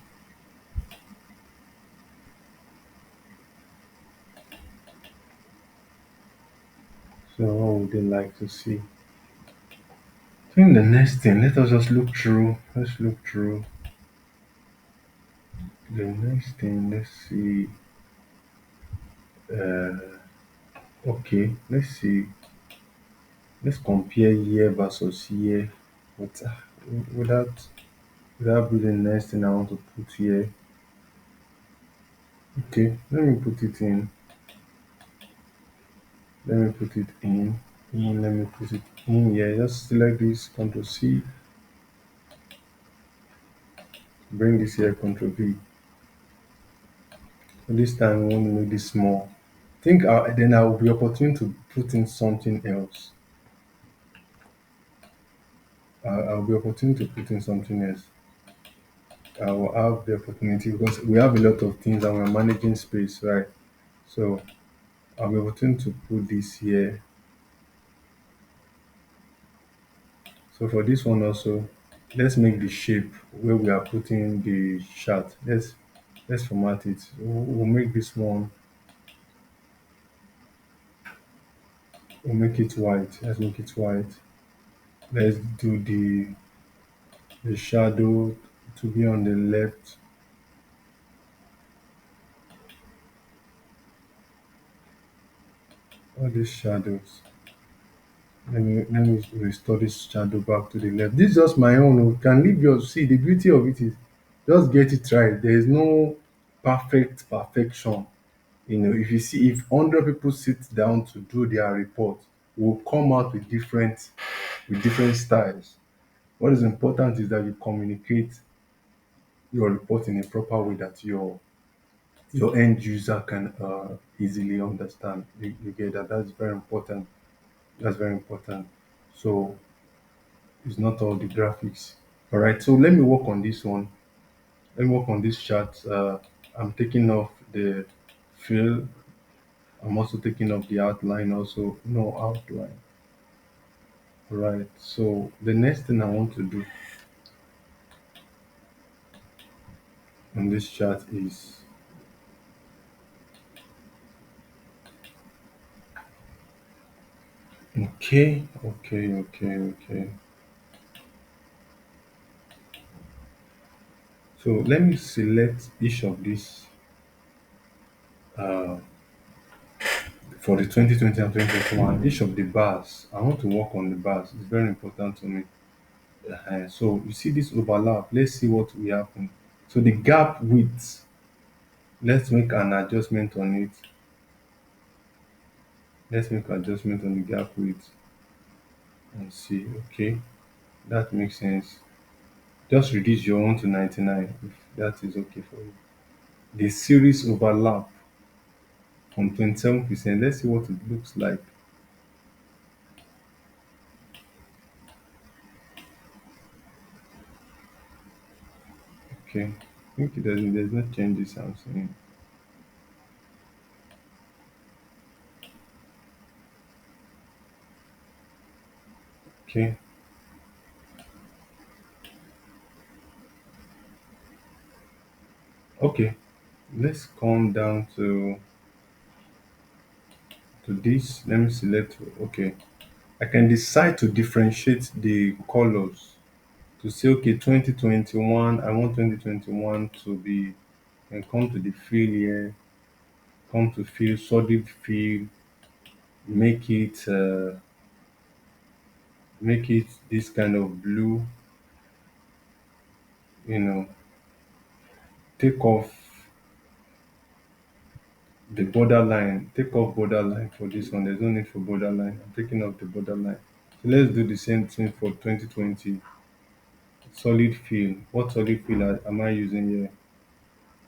So what would they like to see? I think the next thing, let us just look through. Let's look through the next thing. Let's see. Uh, okay, let's see. Let's compare year versus year. But without without being the next thing I want to put here. Okay, let me put it in. Let me put it in. Let me put it in here. Just select this, Control C, bring this here, Control V. So this time we want to make this small. Think then I will be opportune to put in something else. I'll be opportune to put in something else. I will have the opportunity because we have a lot of things and we're managing space, right? So I'll be opportune to put this here. So for this one also, let's make the shape where we are putting the chart. Let's format it. We'll make this one. We'll make it white. Let's make it white. Let's do the shadow to be on the left. All these shadows. Let me restore this shadow back to the left. This is just my own. You can leave yours. See, the beauty of it is just get it right. There is no perfection. You know, if you see if 100 people sit down to do their report, will come out with different styles. What is important is that you communicate your report in a proper way that your end user can easily understand. You get that? That's very important. That's very important. So it's not all the graphics. All right. So let me work on this one. Let me work on this chart. I'm taking off the fill. I'm also taking off the outline. Also, no outline. All right. So the next thing I want to do on this chart is okay. So let me select each of these uh, for the 2020 and 2021. Each of the bars, I want to work on the bars. It's very important to me. So you see this overlap. Let's see what will happen. So the gap width, let's make an adjustment on it. Let's make adjustment on the gap width and see. Okay, that makes sense. Just reduce your own to 99 if that is okay for you. The series overlap from 27%. Let's see what it looks like. Okay, I think there's no changes I'm seeing. Okay, okay. Let's come down to this. Let me select. Okay, I can decide to differentiate the colors to say, okay, 2021. I want 2021 to be, and come to the fill here. Come to fill solid fill. Make it make it this kind of blue. You know, take off the borderline. Take off borderline for this one. There's no need for borderline. I'm taking off the borderline. So let's do the same thing for 2020. Solid fill. What solid fill am I using here?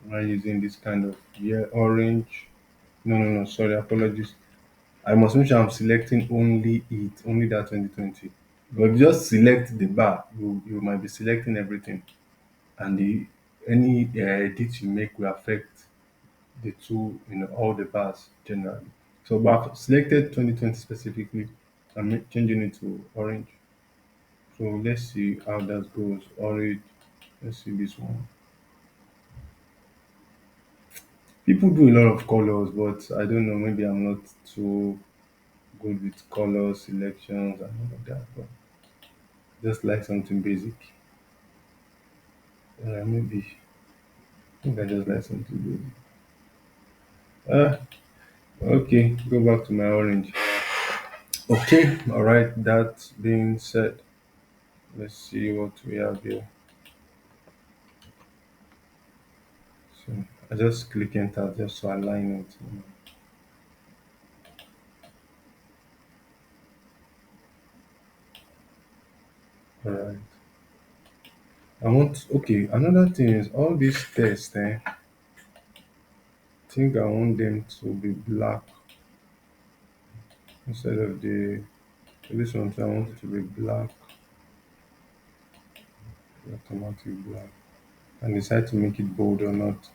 Am I using this kind of, yeah, orange? No, no, no. Sorry, apologies. I must make sure I'm selecting only it, only that 2020. But if you just select the bar, you might be selecting everything, and the any edit you make will affect the two, all the bars generally. So, but I've selected 2020 specifically. I'm changing it to orange. So let's see how that goes. Orange. Let's see this one. People do a lot of colors, but I don't know. Maybe I'm not too good with color selections and all of that. But just like something basic. Maybe I think I just like something basic. Ah, okay. Go back to my orange. Okay. All right. That being said, let's see what we have here. So I just click enter just to align it. All right. I want. Okay. Another thing is all these tests. Think I want them to be black instead of the. This one, I want it to be black, automatic black. And decide to make it bold or not.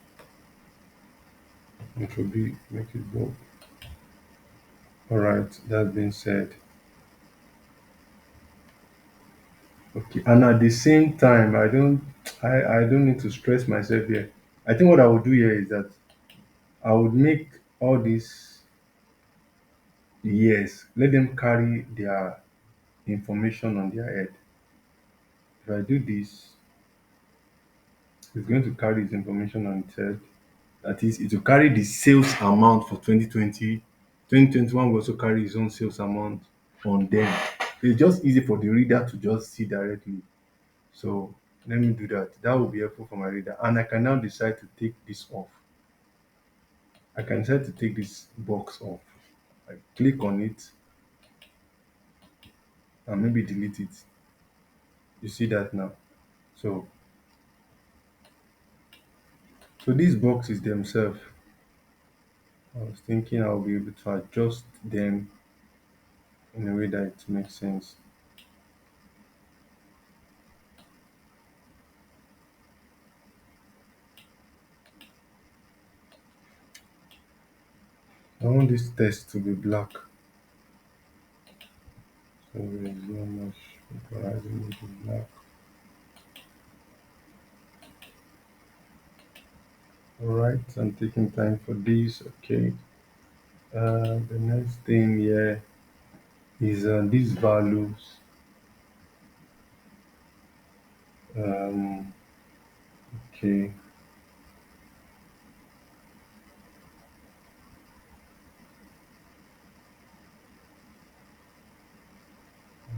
It will be make it bold. All right. That being said, okay. And at the same time, I don't need to stress myself here. I think what I would do here is that I would make all these years, let them carry their information on their head. If I do this, it's going to carry its information on its head. That is, it will carry the sales amount for 2020. 2021 will also carry its own sales amount on them. It's just easy for the reader to just see directly. So let me do that. That will be helpful for my reader. And I can now decide to take this off. I can decide to take this box off. I click on it and maybe delete it. You see that now. So so these boxes themselves, I was thinking I'll be able to adjust them in a way that it makes sense. I want this text to be black. So there is not much horizon with the black. Alright, I'm taking time for this. Okay. The next thing here is these values. Okay,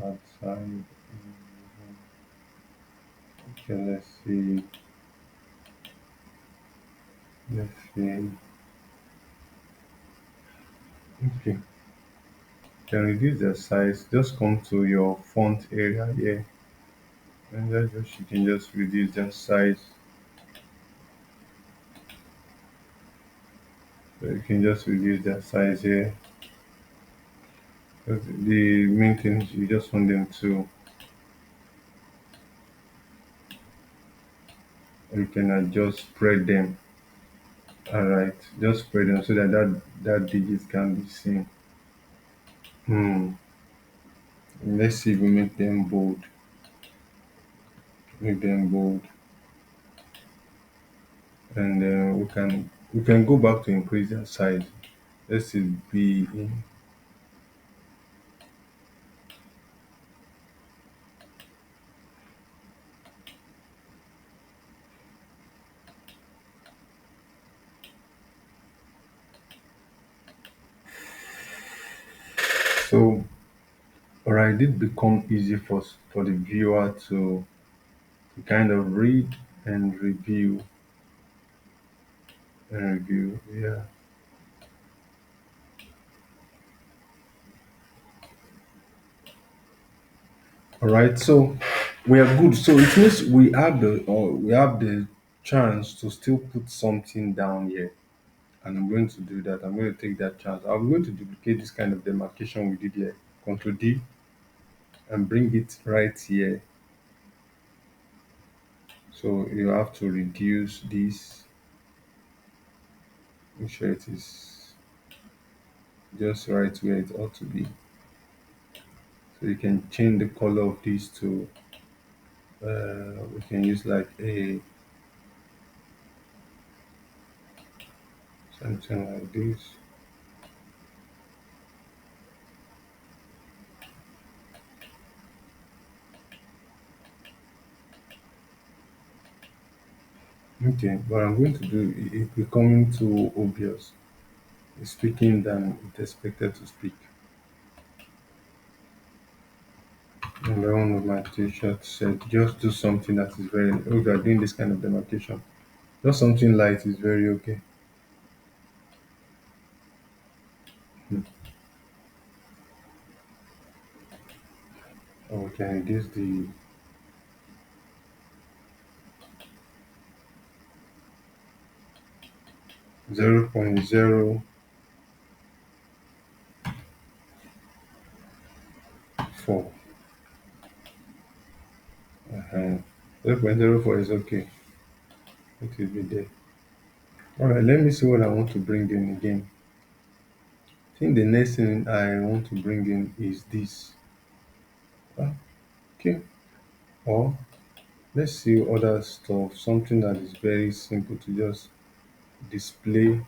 outside. Okay, let's see. Let's see. Okay, can reduce the size. Just come to your font area here, and you can just reduce the size. So you can just reduce the size here. But the main thing is you just want them to, you can just spread them. All right, just spread them so that that digit can be seen. Hmm. Let's see if we make them bold. Make them bold, and we can go back to increase their size. Let's see be in. So, alright, it become easy for the viewer to kind of read and review. Yeah. All right, so we are good. So it means we have the chance to still put something down here, and I'm going to do that. I'm going to take that chance. I'm going to duplicate this kind of demarcation we did here. Control D and bring it right here. So you have to reduce this. Make sure it is just right where it ought to be. So you can change the color of these to. We can use like a something like this. Okay, what I'm going to do it becoming too obvious speaking than it expected to speak. Number one of my t-shirt said just do something that is very if you are doing this kind of demarcation. Just something light is very okay. Hmm. Okay, this the 0.04. Uh-huh. 0.04 is okay. It will be there. Alright, let me see what I want to bring in again. I think the next thing I want to bring in is this. Ah, okay. Or let's see other stuff, something that is very simple to just display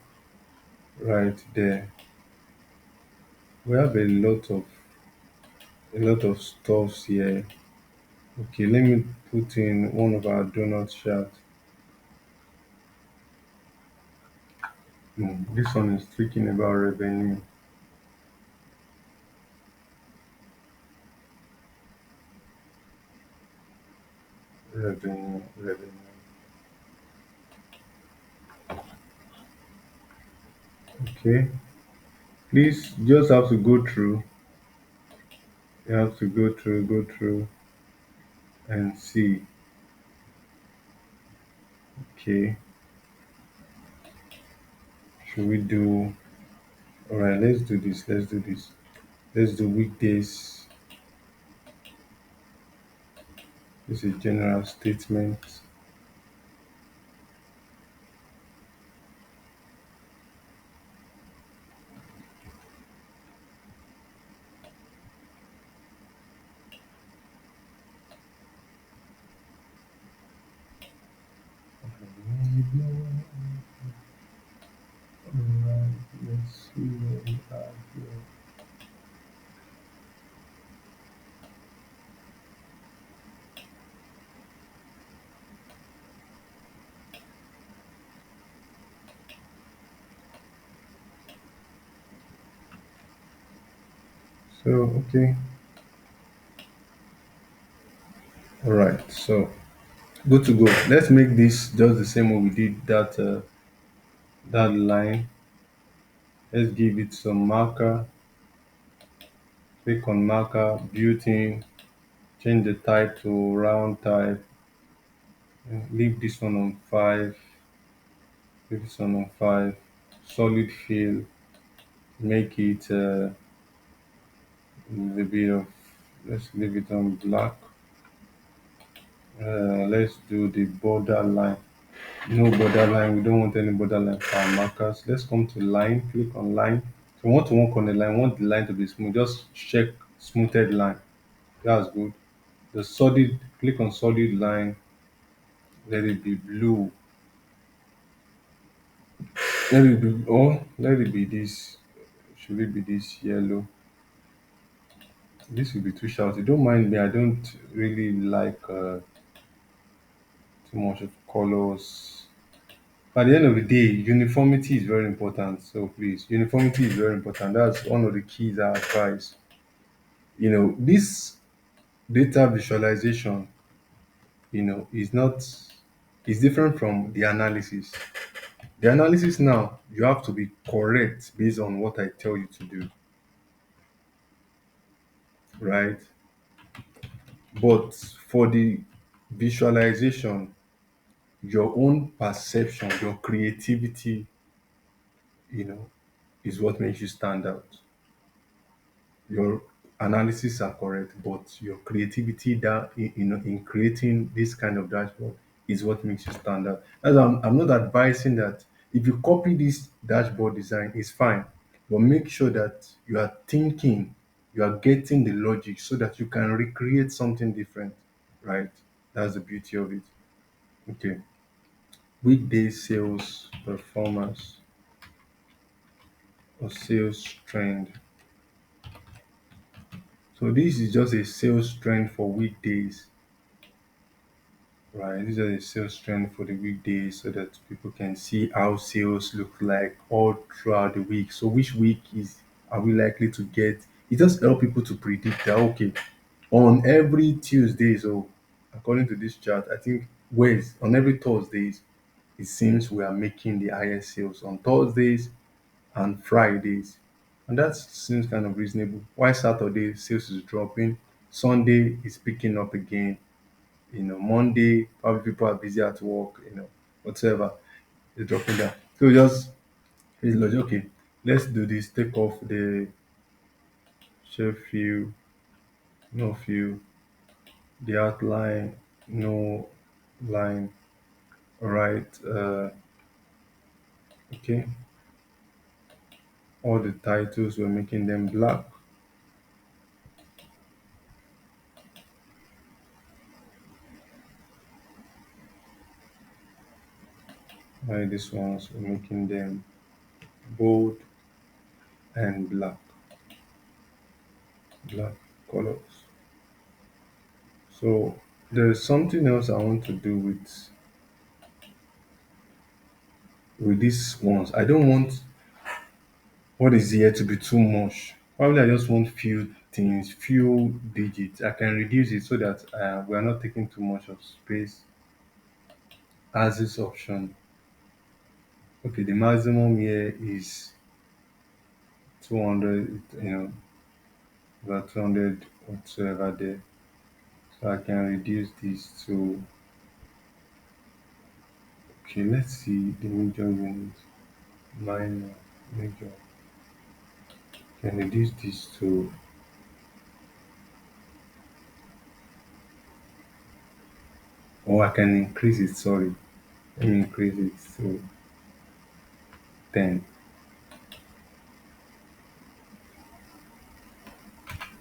right there. We have a lot of stuffs here. Okay, let me put in one of our donut chart. This one is speaking about revenue. Okay, please just have to go through. You have to go through and see. Okay, should we do? All right, let's do this. Let's do this. Let's do weekdays. This is general statement. Alright, let's see what we have here. So, okay, all right. So, good to go. Let's make this just the same way we did that line. Let's give it some marker. Click on marker, built-in. Change the type to round type. Leave this one on 5. Leave this one on 5. Solid fill. Make it a bit of. Let's leave it on black. Let's do the border line. No borderline. We don't want any borderline for our markers. Let's come to line. Click on line. So we want to work on the line. We want the line to be smooth. Just check smoothed line. That's good. The solid. Click on solid line. Let it be blue. Let it be. Oh, let it be this. Should it be this yellow? This will be too shouty. Don't mind me. I don't really like too much of colors. At the end of the day, uniformity is very important. So please, uniformity is very important. That's one of the keys I advise. This data visualization, is not is different from the analysis. The analysis now, you have to be correct based on what I tell you to do, right? But for the visualization, your own perception, your creativity, you know, is what makes you stand out. Your analysis are correct, but your creativity that in creating this kind of dashboard is what makes you stand out. As I'm not advising that if you copy this dashboard design, it's fine, but make sure that you are thinking, you are getting the logic so that you can recreate something different, right? That's the beauty of it. Okay. Weekday sales performance or sales trend. So this is just a sales trend for weekdays. Right, these are the sales trend for the weekdays so that people can see how sales look like all throughout the week. So which week is are we likely to get? It just help people to predict that okay, on every Tuesday, so according to this chart, I think West on every Thursdays, it seems we are making the highest sales on Thursdays and Fridays. And that seems kind of reasonable. Why Saturday sales is dropping, Sunday is picking up again, Monday, probably people are busy at work, whatever, they're dropping down. So just it's like, okay, let's do this. Take off the share view, no view, the outline, no line. All right. Okay. All the titles we're making them black. Right, these ones we're making them bold and black, black colors. So there's something else I want to do with these ones. I don't want what is here to be too much. Probably I just want few things, few digits. I can reduce it so that we are not taking too much of space as this option. Okay, the maximum here is 200, about 200 whatsoever there. So I can reduce this to, okay, let's see the major unit, minor, major. Can reduce this to, or I can increase it, sorry. Let me increase it to 10.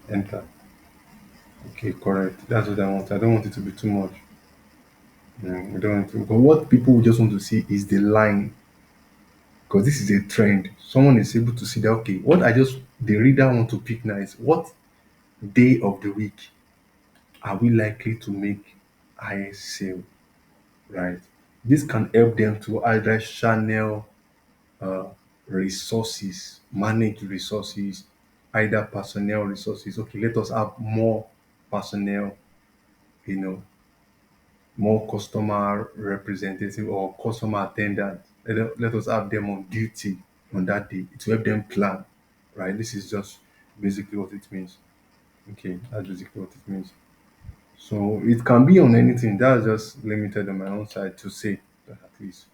Enter. Okay, correct. That's what I want. I don't want it to be too much. I don't want to. But what people just want to see is the line, because this is a trend. Someone is able to see that. Okay, what I just the reader want to pick now is what day of the week are we likely to make highest sale, right? This can help them to either channel uh, resources, manage resources, either personnel resources. Okay, let us have more personnel, you know, more customer representative or customer attendant. Let us have them on duty on that day. It will help them plan, right? This is just basically what it means. Okay, that's basically what it means. So it can be on anything. That's just limited on my own side to say that at least.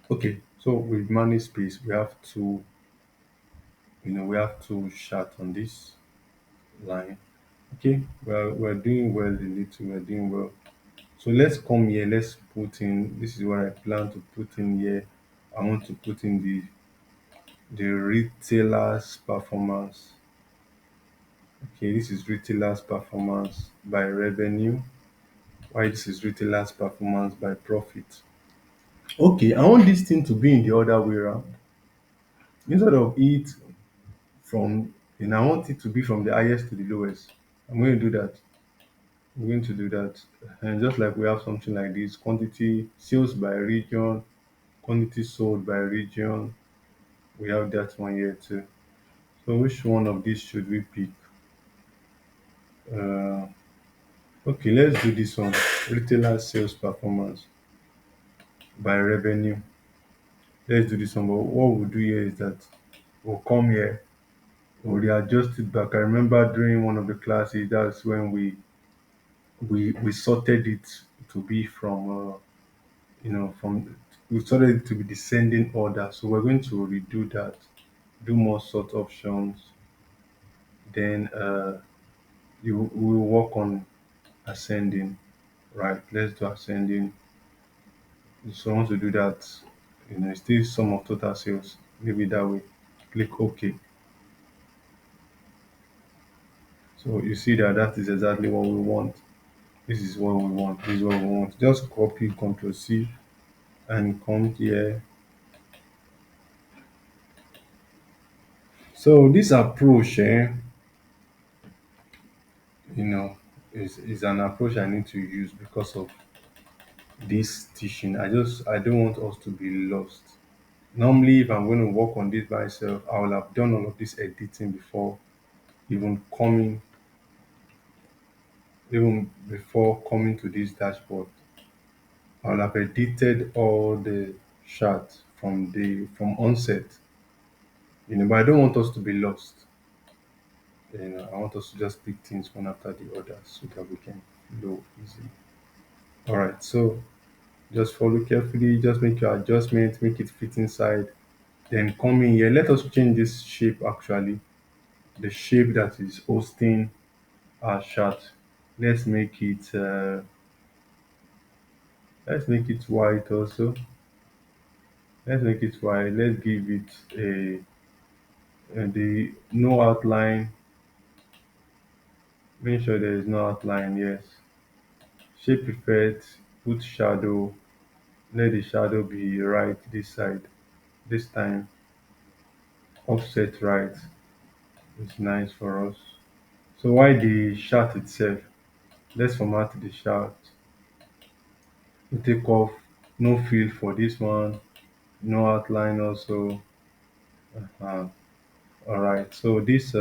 Okay, so with manage space, we have to, we have to chat on this line. Okay, we're doing well a little, we're doing well. So let's come here, let's put in, this is what I plan to put in here. I want to put in the retailer's performance. Okay, this is retailer's performance by revenue. Why this is retailer's performance by profit. Okay, I want this thing to be in the other way around. Instead of it from, I want it to be from the highest to the lowest. I'm going to do that. I'm going to do that. And just like we have something like this, quantity sales by region, quantity sold by region, we have that one here too. So which one of these should we pick? Uh, okay, let's do this one. Retailer sales performance by revenue. Let's do this one. But what we'll do here is that we'll come here, we'll readjust it back. I remember during one of the classes, that's when we sorted it to be from from we sorted it to be descending order. So we're going to redo that, do more sort options, then you we will work on ascending. Right, let's do ascending. So once we do that, it's still sum of total sales. Leave it that way. Click OK. So you see that that is exactly what we want. This is what we want. This is what we want. Just copy Control C and come here. So this approach, you know, is an approach I need to use because of this teaching. I don't want us to be lost. Normally, if I'm going to work on this by myself, I will have done all of this editing before even coming, even before coming to this dashboard. I will have edited all the charts from onset. But I don't want us to be lost. I want us to just pick things one after the other so that we can flow easily. All right, so just follow carefully, just make your adjustment, make it fit inside. Then come in here. Let us change this shape actually. The shape that is hosting our chart. Let's make it white also. Let's make it white. Let's give it the no outline. Make sure there is no outline. Yes. Shape effect. Put shadow. Let the shadow be right this side. This time offset right. It's nice for us. So why the chart itself? Let's format the chart. We take off no fill for this one, no outline also. Uh, all right. So this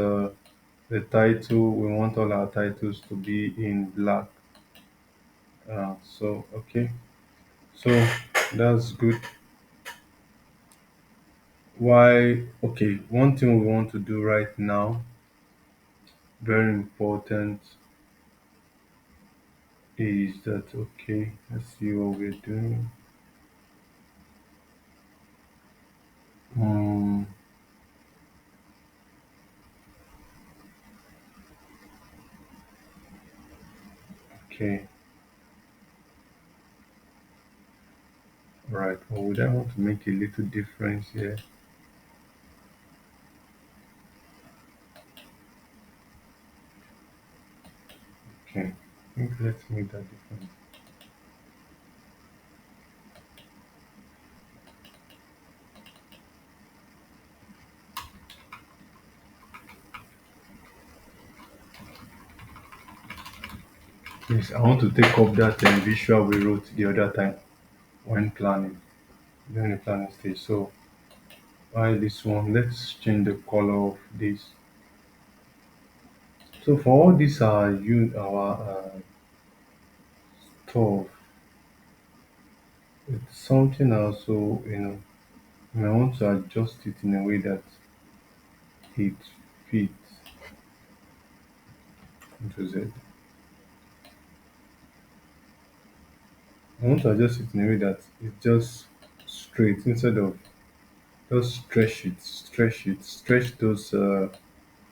the title, we want all our titles to be in black. So okay. So that's good. Why? Okay. One thing we want to do right now, very important, is that okay? Let's see what we're doing. Um, okay. Right. Well, would I want to make a little difference here? Okay. I think let's make that difference. Yes, I want to take up that visual we wrote the other time when planning, during the planning stage. So why this one? Let's change the color of this. So for all these our stuff, it's something also, I want to adjust it in a way that it fits into Z. I want to adjust it in a way that it's just straight instead of just stretch those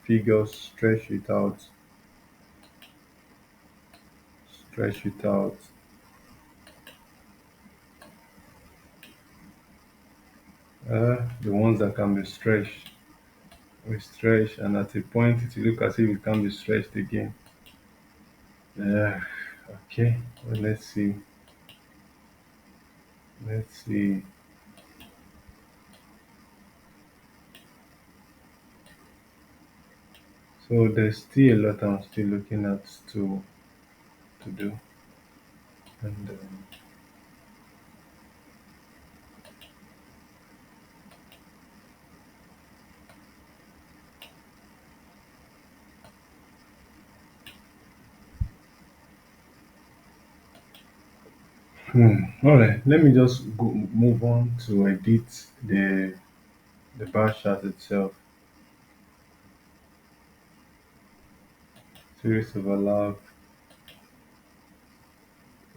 figures, stretch it out. The ones that can be stretched, we stretch, and at a point it will look as if it can be stretched again. Yeah, okay. Well, let's see. Let's see. So there's still a lot I'm still looking at to do, and all right. Let me just move on to edit the bar chart itself. Series overlap,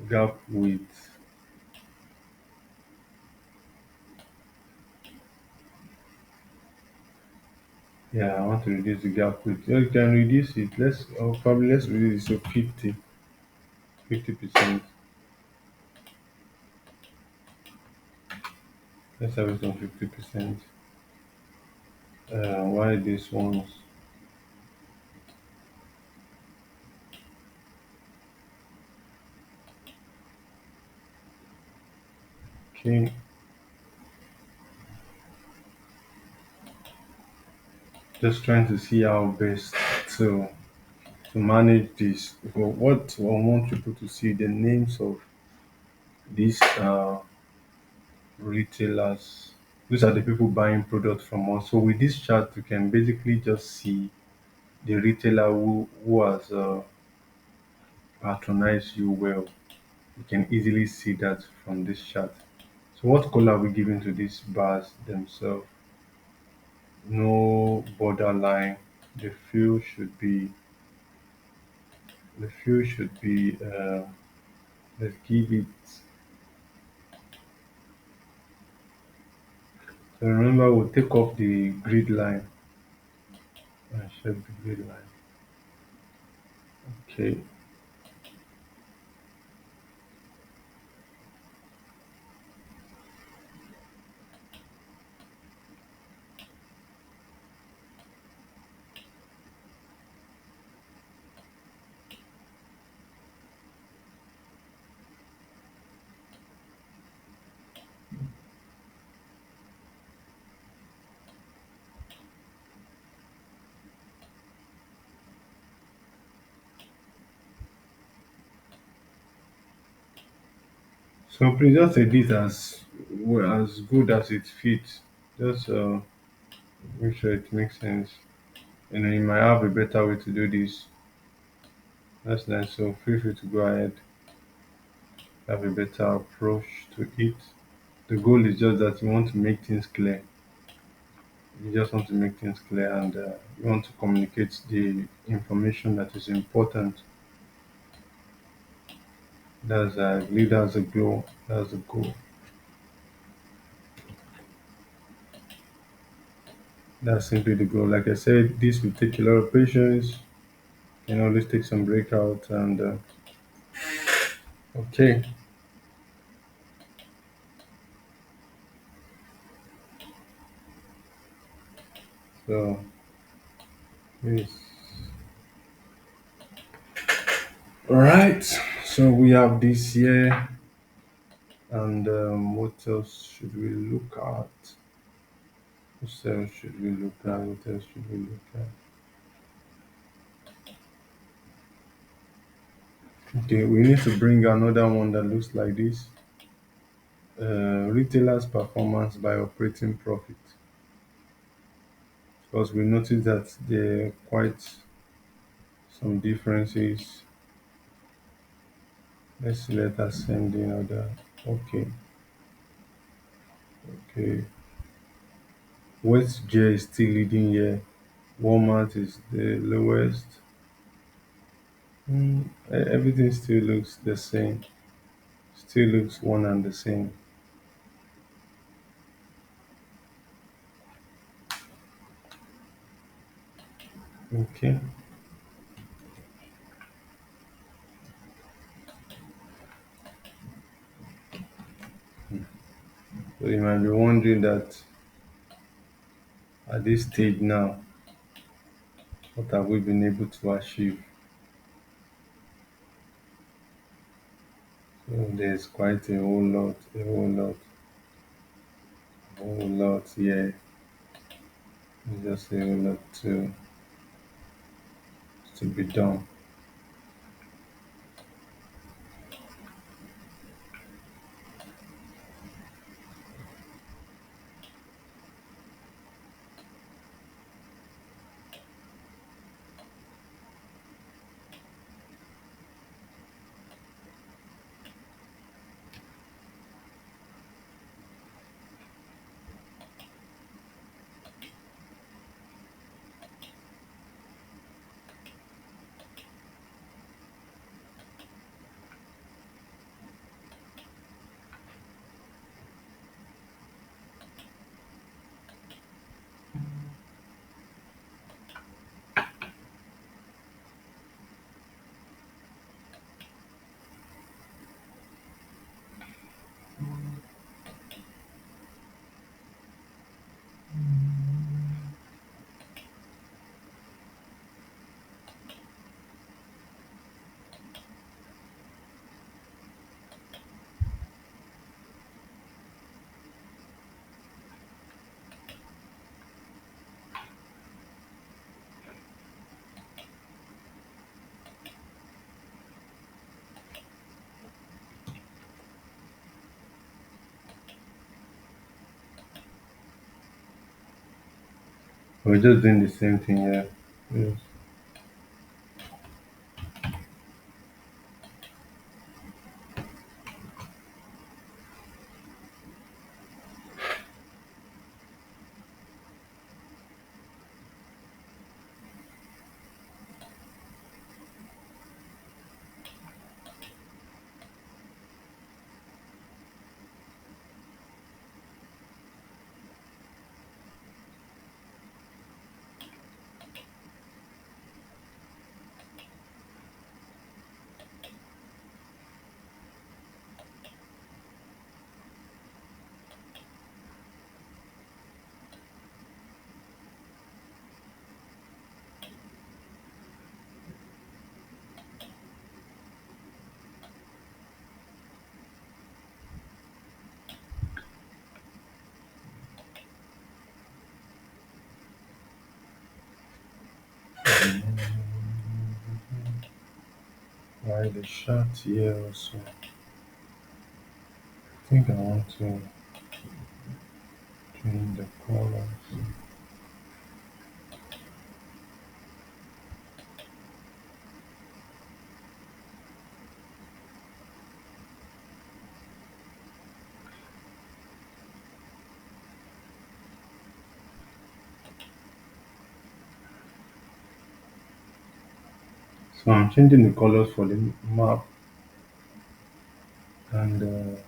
gap width. Yeah, I want to reduce the gap width. Yeah, you can reduce it. Probably let's reduce it to 50%. Let's have it on 50%. Why these ones? Okay, just trying to see how best to to manage this. But what I want people to see the names of these retailers. These are the people buying products from us. So with this chart, you can basically just see the retailer who has patronized you well. You can easily see that from this chart. So what color are we giving to these bars themselves? No borderline. The fill should be the fill should be let's give it. So remember, we'll take off the grid line and shape the grid line. Okay. So please just edit as good as it fits. Just make sure it makes sense. You might have a better way to do this. That's nice. So feel free to go ahead, have a better approach to it. The goal is just that you want to make things clear. You just want to make things clear, and you want to communicate the information that is important. I believe that's the goal. That's the goal. That's simply the goal. Like I said, this will take a lot of patience. Let's take some breakout and okay. So yes. All right. So we have this here, and what else should we look at? What else should we look at? What else should we look at? Okay, we need to bring another one that looks like this. Retailers' performance by operating profit, because we noticed that they're quite some differences. Let's see, let us send in order. Okay, okay. West J is still leading here. Walmart is the lowest. Everything still looks the same. Still looks one and the same. Okay. So you might be wondering that at this stage now, what have we been able to achieve? So there's quite a whole lot here. Just a whole lot to be done. We're just doing the same thing here. Yes. Why the shot here also? I think I want to change the colors. So I'm changing the colors for the map and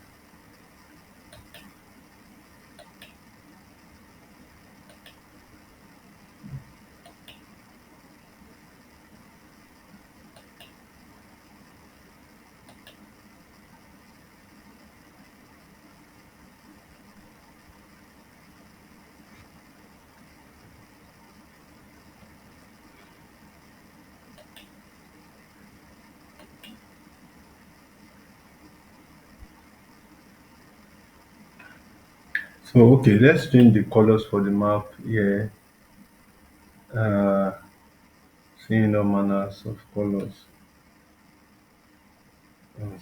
so okay, let's change the colors for the map here. Uh, seeing all manners of colors.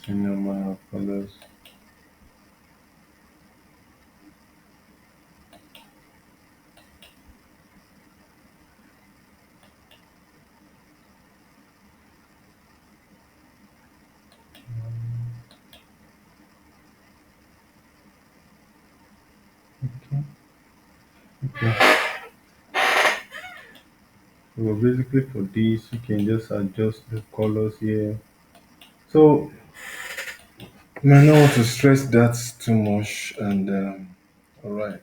Seeing all manner of colors. Okay. Okay. So basically for this, you can just adjust the colors here. So you might not want to stress that too much. And all right.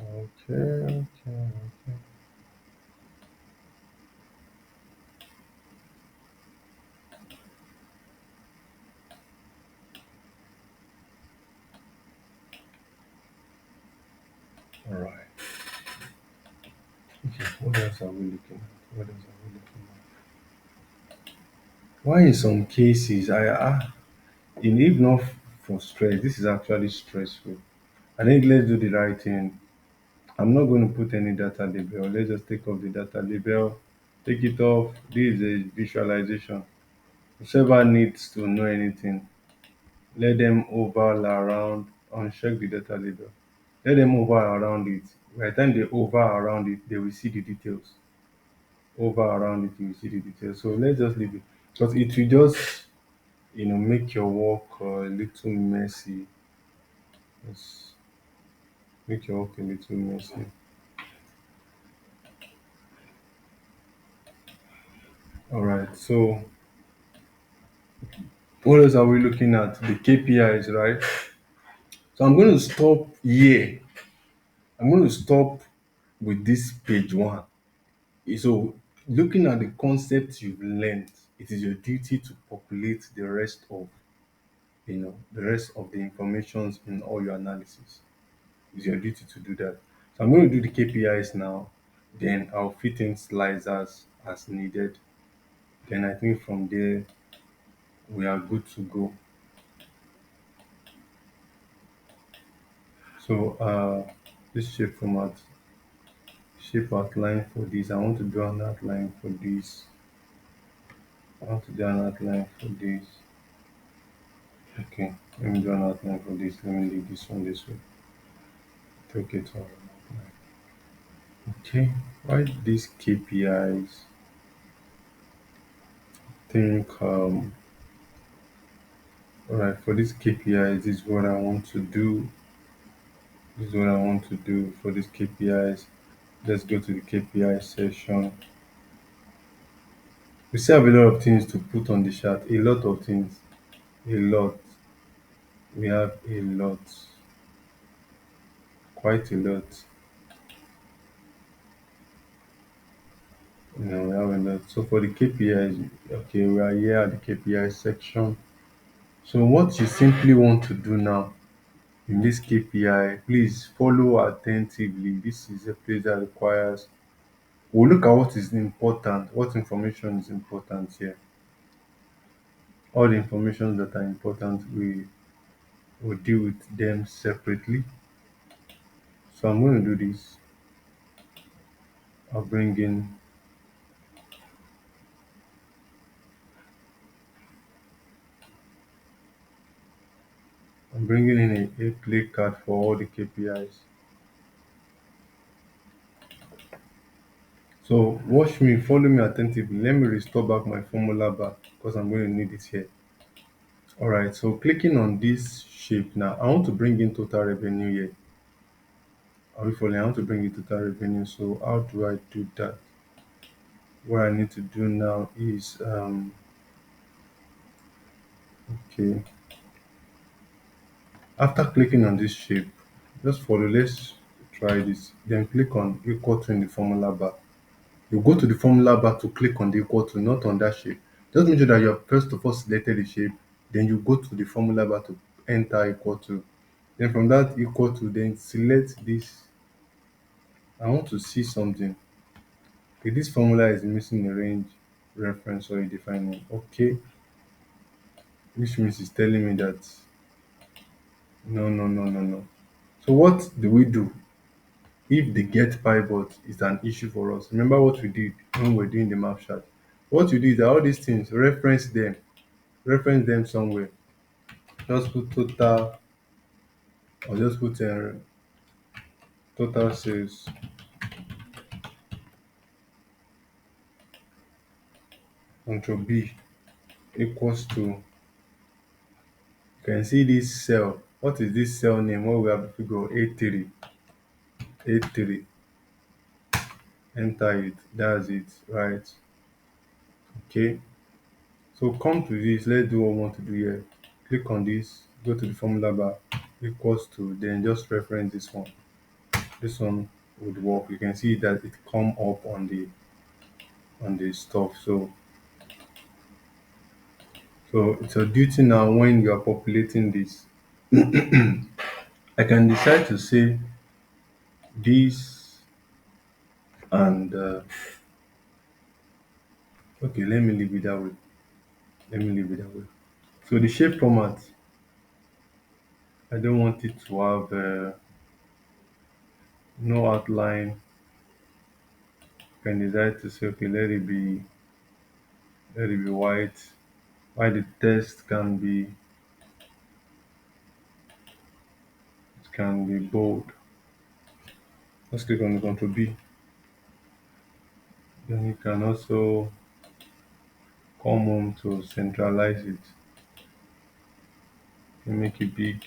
Okay. Okay. Okay. All right. Okay. What else are we looking at? What else are we looking at? Why in some cases if not for stress, this is actually stressful. I think let's do the right thing. I'm not going to put any data label. Let's just take off the data label. Take it off. This is a visualization. Whoever needs to know anything, let them hover around, uncheck the data label. Let them hover around it. By the time they hover around it, they will see the details. Hover around it, you will see the details. So let's just leave it. Because it will just, make your work a little messy. Just make your work a little messy. All right. So what else are we looking at? The KPIs, right? So I'm going to stop here. I'm going to stop with this page one. So looking at the concepts you've learned, it is your duty to populate the rest of the informations in all your analysis. It's your duty to do that. So I'm going to do the KPIs now. Then I'll fit in slides as needed. Then I think from there we are good to go. So this shape outline for this. I want to draw an outline for this. I want to draw an outline for this. Okay, let me draw an outline for this. Let me leave this one this way. Take it all. Okay, why these KPIs? Think all right, for this KPIs, this is what I want to do. This is what I want to do for these KPIs. Let's go to the KPI section. We still have a lot of things to put on the chart. A lot of things. A lot. We have a lot. Quite a lot. We have a lot. So for the KPIs, okay, we are here at the KPI section. So what you simply want to do now in this KPI, please follow attentively. This is a place that requires. We'll look at what is important, what information is important here. All the information that are important, we will deal with them separately. So I'm going to do this. I'll bring in I'm bringing in a play card for all the KPIs. So watch me, follow me attentively. Let me restore back my formula bar because I'm going to need it here. All right, so clicking on this shape now, I want to bring in total revenue here. Are we following? I want to bring in total revenue. So how do I do that? What I need to do now is okay. After clicking on this shape, just follow. Let's try this. Then click on equal to in the formula bar. You go to the formula bar to click on the equal to, not on that shape. Just make sure that you have first of all selected the shape, Then you go to the formula bar to enter equal to. Then from that equal to, then select this. I want to see something. Okay, this formula is missing a range reference or a defining. Okay, which means it's telling me that no, no, no, no, no. So what do we do if the get pivot is an issue for us? Remember what we did when we are doing the map chart. What you do is that all these things, reference them somewhere. Just put total, or just put total sales, control B equals to, you can see this cell. What is this cell name? What we have figure A3, A3, enter it, that's it, right? Okay, so come to this, let's do what we want to do here. Click on this, go to the formula bar, equals to, then just reference this one. This one would work. You can see that it come up on the stuff. So it's a duty now when you are populating this. I can decide to say this and okay, let me leave it that way. Let me leave it that way. So the shape format, I don't want it to have no outline. You can decide to say okay, let it be white. Why the text can be bold. Let's click on the control B. Then you can also come home to centralize it and make it big.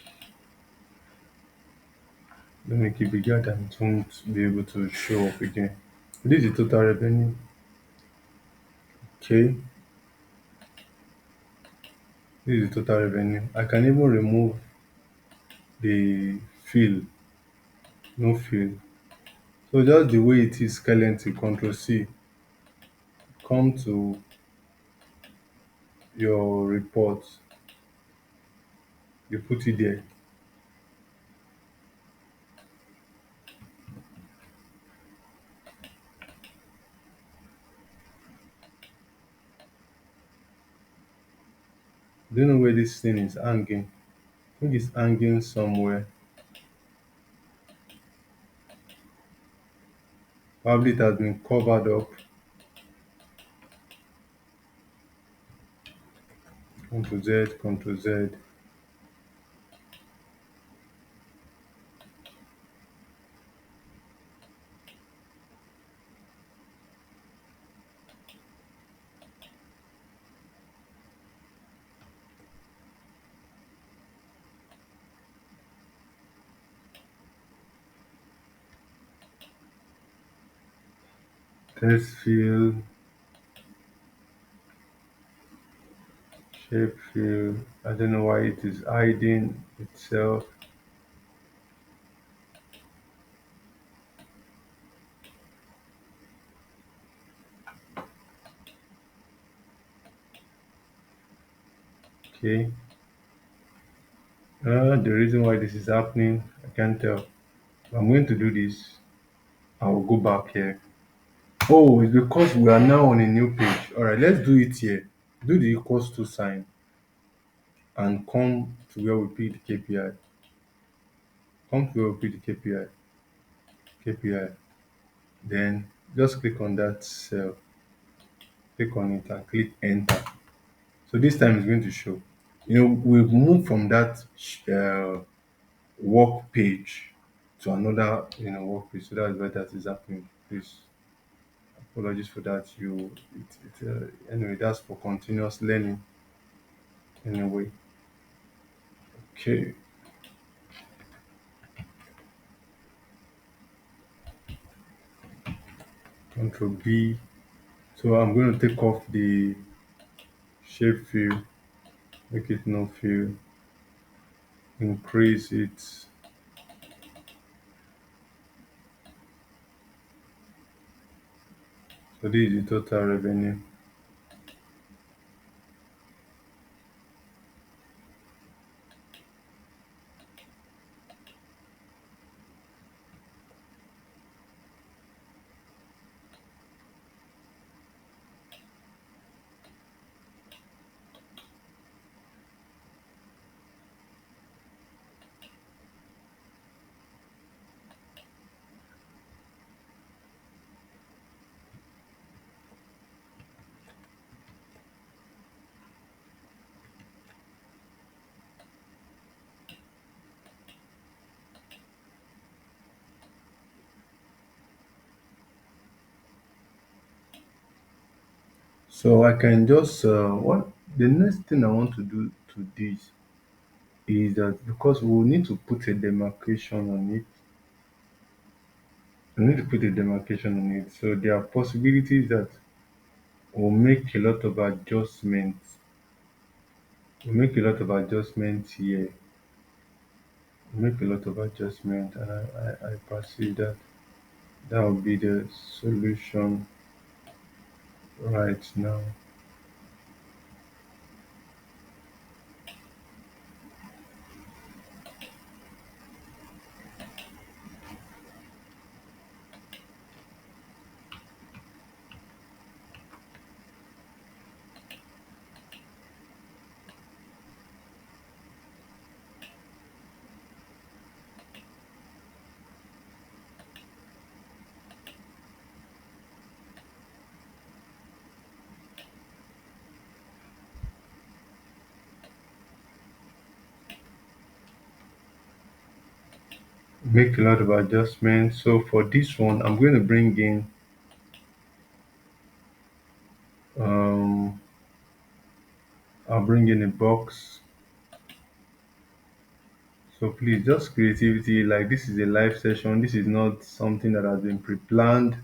Don't make it bigger than it won't be able to show up again. This is the total revenue. Okay, this is the total revenue. I can even remove the fill, no fill. So just the way it is currently, Control C, come to your report, you put it there. I don't know where this thing is hanging. I think it's hanging somewhere. Probably it has been covered up. Control Z, Control Z. Text fill, shape fill. I don't know why it is hiding itself. Okay. The reason why this is happening, I can't tell. I'm going to do this. I will go back here. Oh, it's because we are now on a new page. All right, let's do it here. Do the equals to sign and come to where we pick the KPI. Come to where we pick the KPI. Then just click on that cell. Click on it and click enter. So this time it's going to show. You know, we've moved from that work page to another, work page. So that's why that is happening. Please, apologies for that. Anyway, that's for continuous learning. Anyway, okay, Control B. So I'm going to take off the shape fill, make it no fill, increase it. So this is the total revenue. So I can just what the next thing I want to do to this is that because we will need to put a demarcation on it. We need to put a demarcation on it. So there are possibilities that we'll make a lot of adjustments. We'll make a lot of adjustments here. We'll make a lot of adjustments, and I perceive that that will be the solution right now. Make a lot of adjustments. So for this one, I'm going to bring in um I'll bring in a box. So please, just creativity. Like this is a live session. This is not something that has been pre-planned.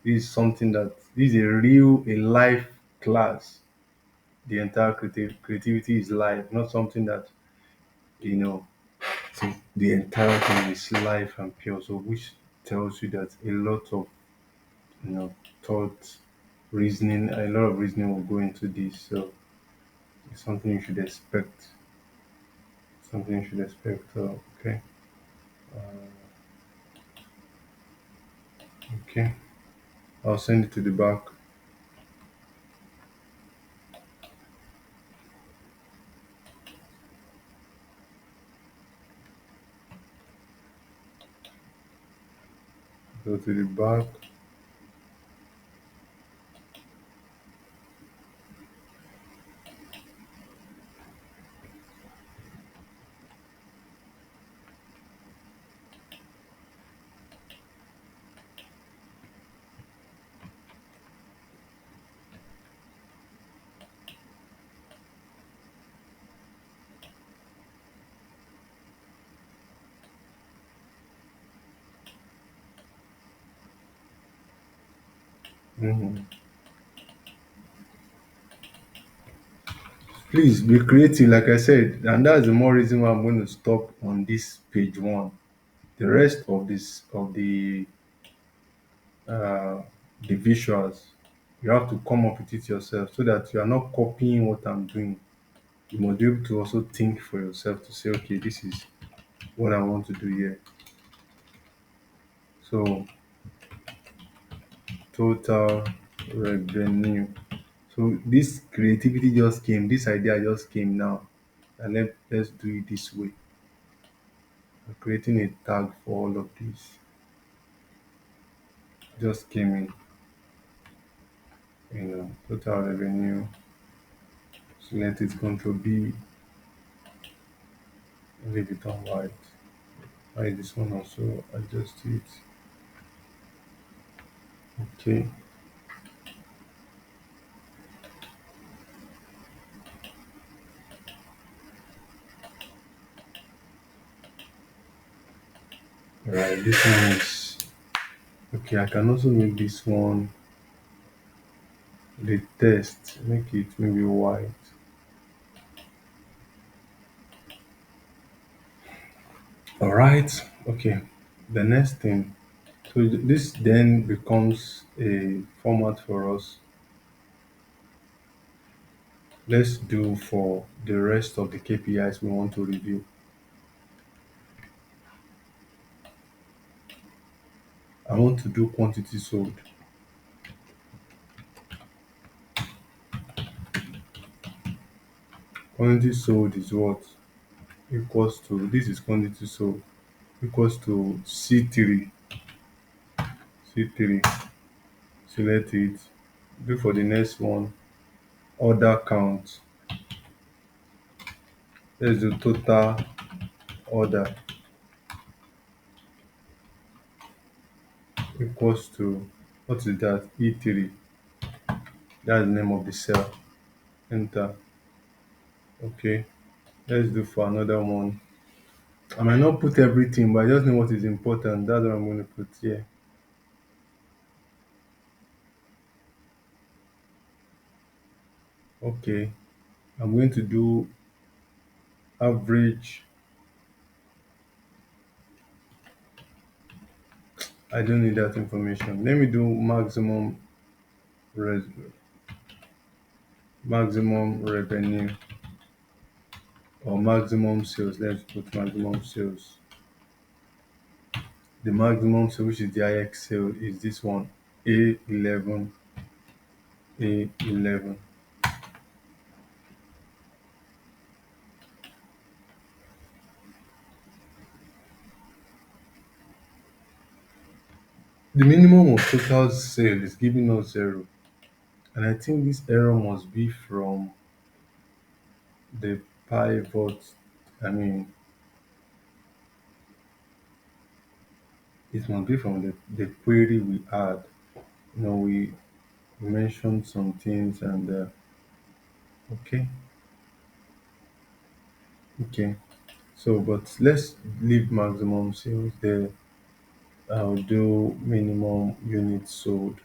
This is something that this is a live class. The entire creativity is live, not something that you know. So the entire thing is live and pure. So which tells you that a lot of thought, reasoning, a lot of reasoning will go into this. So it's something you should expect. Something you should expect. Okay. Okay. I'll send it to the back. Go to the back. Mhm. Please be creative, like I said, and that's the more reason why I'm going to stop on this page one. The rest of this uh, the visuals, you have to come up with it yourself so that you are not copying what I'm doing. You must be able to also think for yourself to say, okay, this is what I want to do here. So total revenue. So this creativity just came, this idea just came now. And let's do it this way. I'm creating a tag for all of this. Just came in, total revenue. Select it, control B, leave it on white. Why this one also adjust it. Okay. Right, this one is okay. I can also make this one the text, make it maybe white. All right. Okay. The next thing. So this then becomes a format for us. Let's do for the rest of the KPIs we want to review. I want to do quantity sold. Quantity sold is what? Equals to, this is quantity sold, equals to C3. C3. Select it. Do for the next one. Order count. Let's do total order equals to, what is that? E3. That's the name of the cell. Enter. Okay. Let's do for another one. I might not put everything, but I just know what is important. That's what I'm going to put here. Okay. I'm going to do average. I don't need that information. Let me do res, maximum revenue or maximum sales. Let's put maximum sales. The maximum sale, which is the IX sale, is this one A11. A11. The minimum of total sale is giving us zero. And I think this error must be from the pivot. I mean, it must be from the query we had. We mentioned some things and okay, okay. So, but let's leave maximum sales there. I'll do minimum units sold.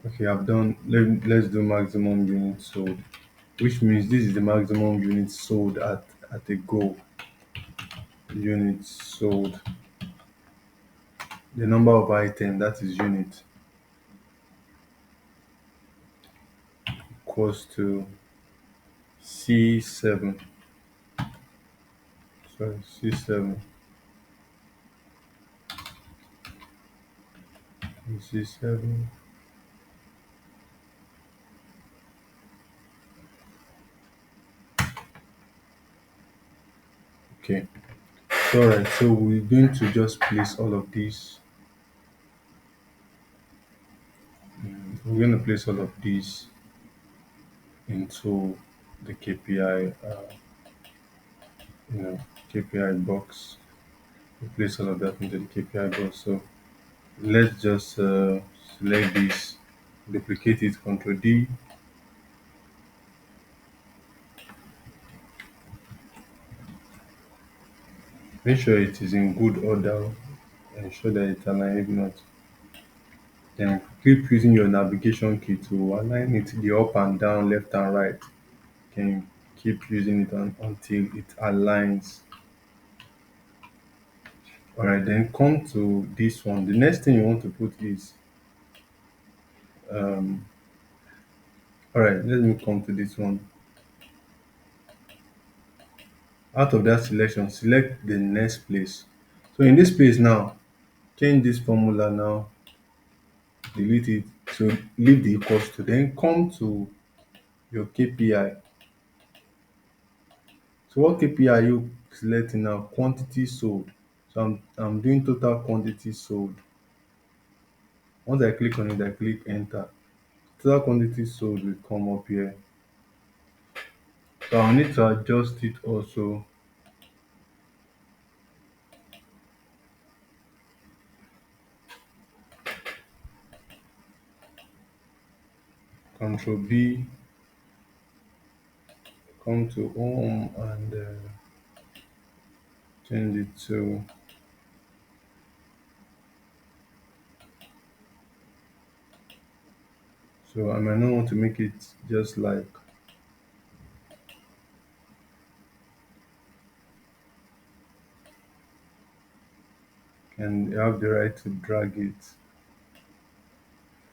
Okay, I've done. Let's do maximum units sold, which means this is the maximum units sold at a go. Units sold. The number of items, that is unit, equals to C7. Sorry, C7. C7. Okay. So, alright, so we're going to just place all of these. We're going to place all of these into the KPI, you know, KPI box. We place all of that into the KPI box. So let's just select this, duplicate it, Control D. Make sure it is in good order. Ensure that it aligns. If not, then keep using your navigation key to align it the up and down, left and right. Can keep using it until it aligns. All right, then come to this one. The next thing you want to put is um, all right. Let me come to this one. Out of that selection, select the next place. So in this place now, change this formula now, delete it. So leave the equals to. Then come to your KPI. So what KPI are you selecting now? Quantity sold. So I'm doing total quantity sold. Once I click on it, I click enter. Total quantity sold will come up here. So I'll need to adjust it also. Control B, come to home and change it to, so I might not want to make it just like, and you have the right to drag it.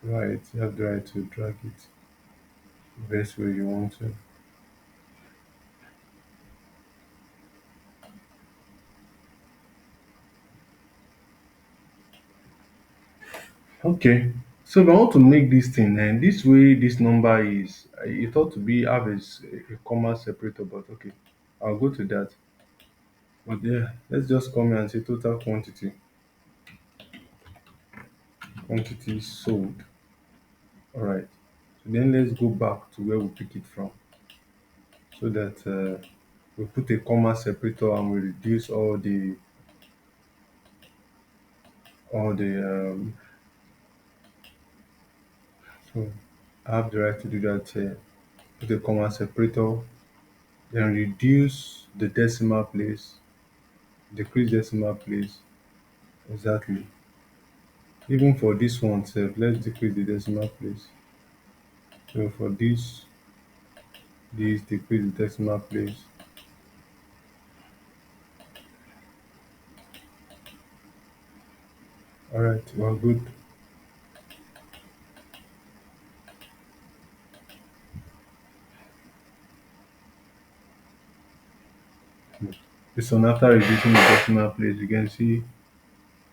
Right, you have the right to drag it the best way you want to. Okay. So if I want to make this thing, and this way this number is, it ought to be have a comma separator, but okay, I'll go to that. But yeah, let's just come here and say total quantity sold. All right. So then let's go back to where we pick it from, so that we put a comma separator and we reduce all the So I have the right to do that. Put a comma separator, then reduce the decimal place, decrease decimal place. Exactly. Even for this one, sef, let's decrease the decimal place. So for this decrease the decimal place. All right, well, good. This one after reducing the decimal place, you can see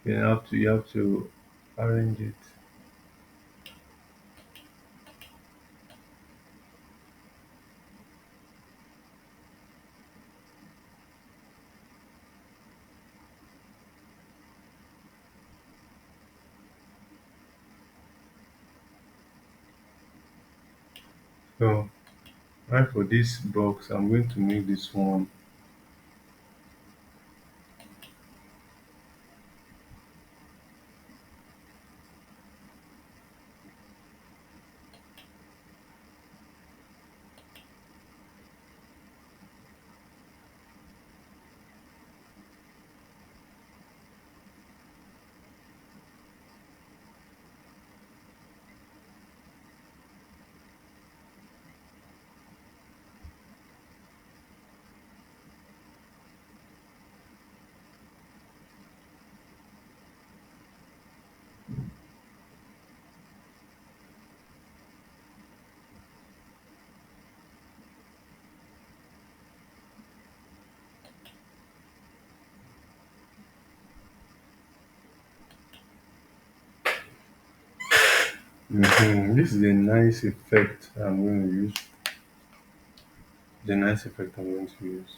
you have to arrange it. So right for this box, I'm going to make this one. This is a nice effect I'm going to use. The nice effect I'm going to use,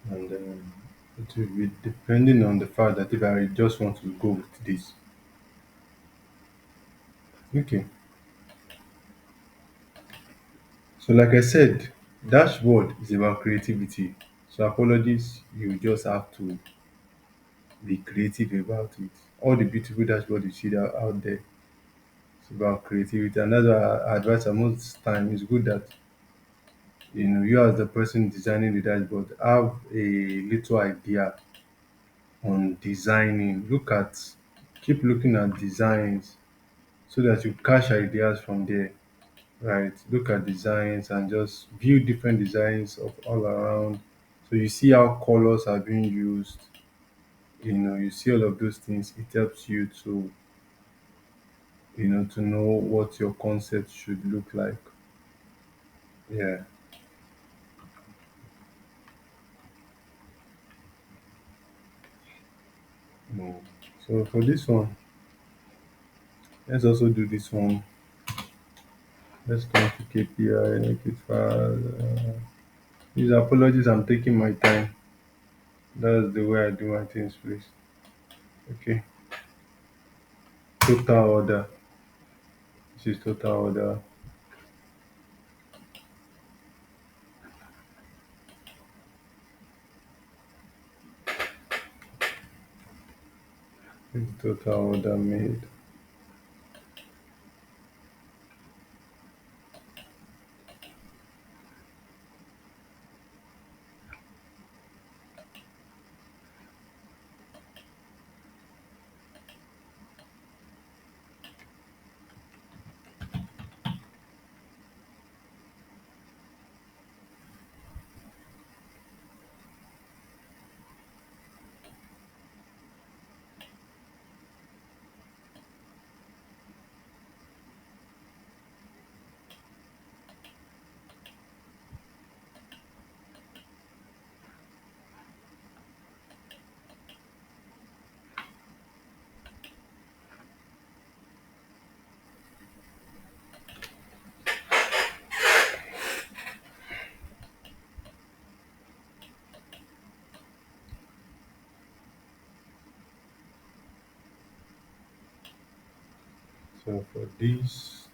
and it will be depending on the fact that if I just want to go with this. Okay. So like I said, dashboard is about creativity. So apologies, you just have to be creative about it. All the beautiful dashboard you see that out there, it's about creativity, and that's why I advise that most time it's good that you as the person designing the dashboard have a little idea on designing. Keep looking at designs so that you catch ideas from there. Right, look at designs and just view different designs of all around, so you see how colors are being used. You see all of those things. It helps you to know what your concept should look like. Yeah. Mm. So for this one, let's also do this one. Let's come to KPI, make it fast. These apologies, I'm taking my time. That's the way I do my things, please. Okay. Total order. This is total order. This is total order made. So for this,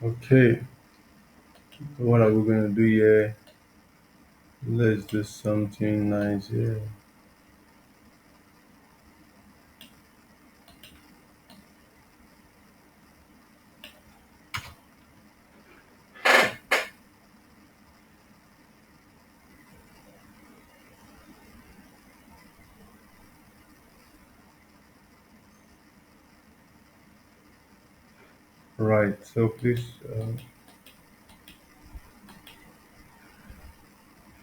Okay, so what are we going to do here? Let's do something nice here. Right, so please,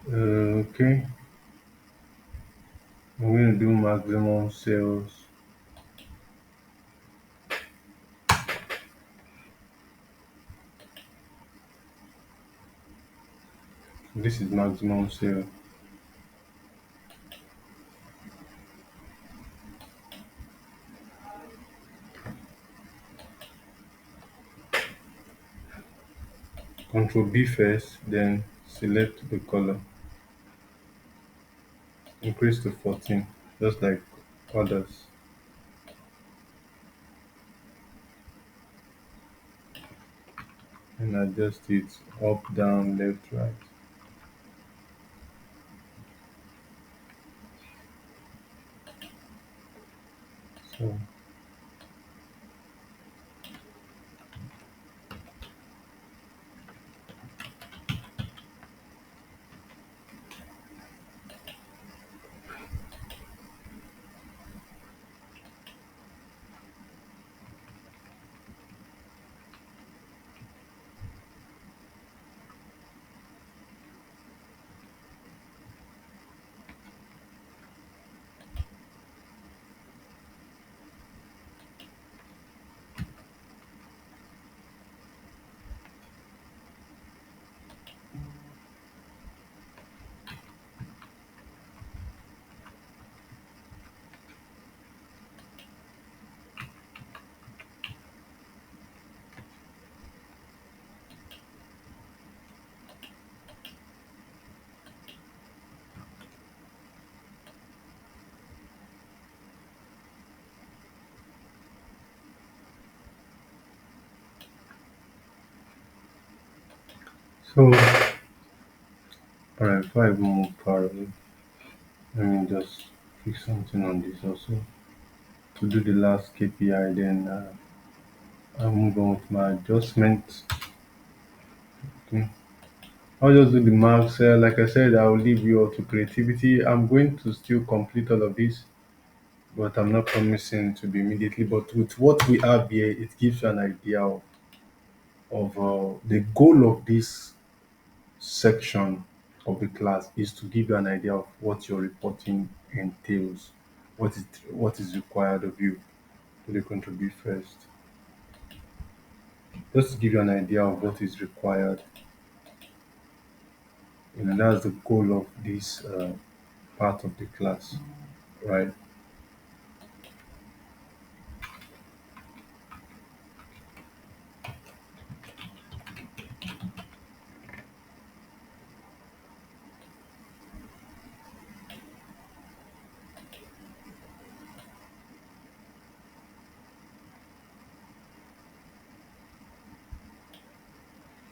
okay, I'm going to do maximum sales. This is maximum sale. Control B first, then select the color. Increase to 14, just like others. And adjust it up, down, left, right. So, so, alright, before I even move forward, let me just fix something on this also. To do the last KPI, then I'll move on with my adjustment. Okay. I'll just do the marks. Like I said, I'll leave you all to creativity. I'm going to still complete all of this, but I'm not promising to be immediately. But with what we have here, it gives you an idea of the goal of this section of the class is to give you an idea of what your reporting entails, what is required of you to contribute first. Just to give you an idea of what is required. That's the goal of this part of the class, right?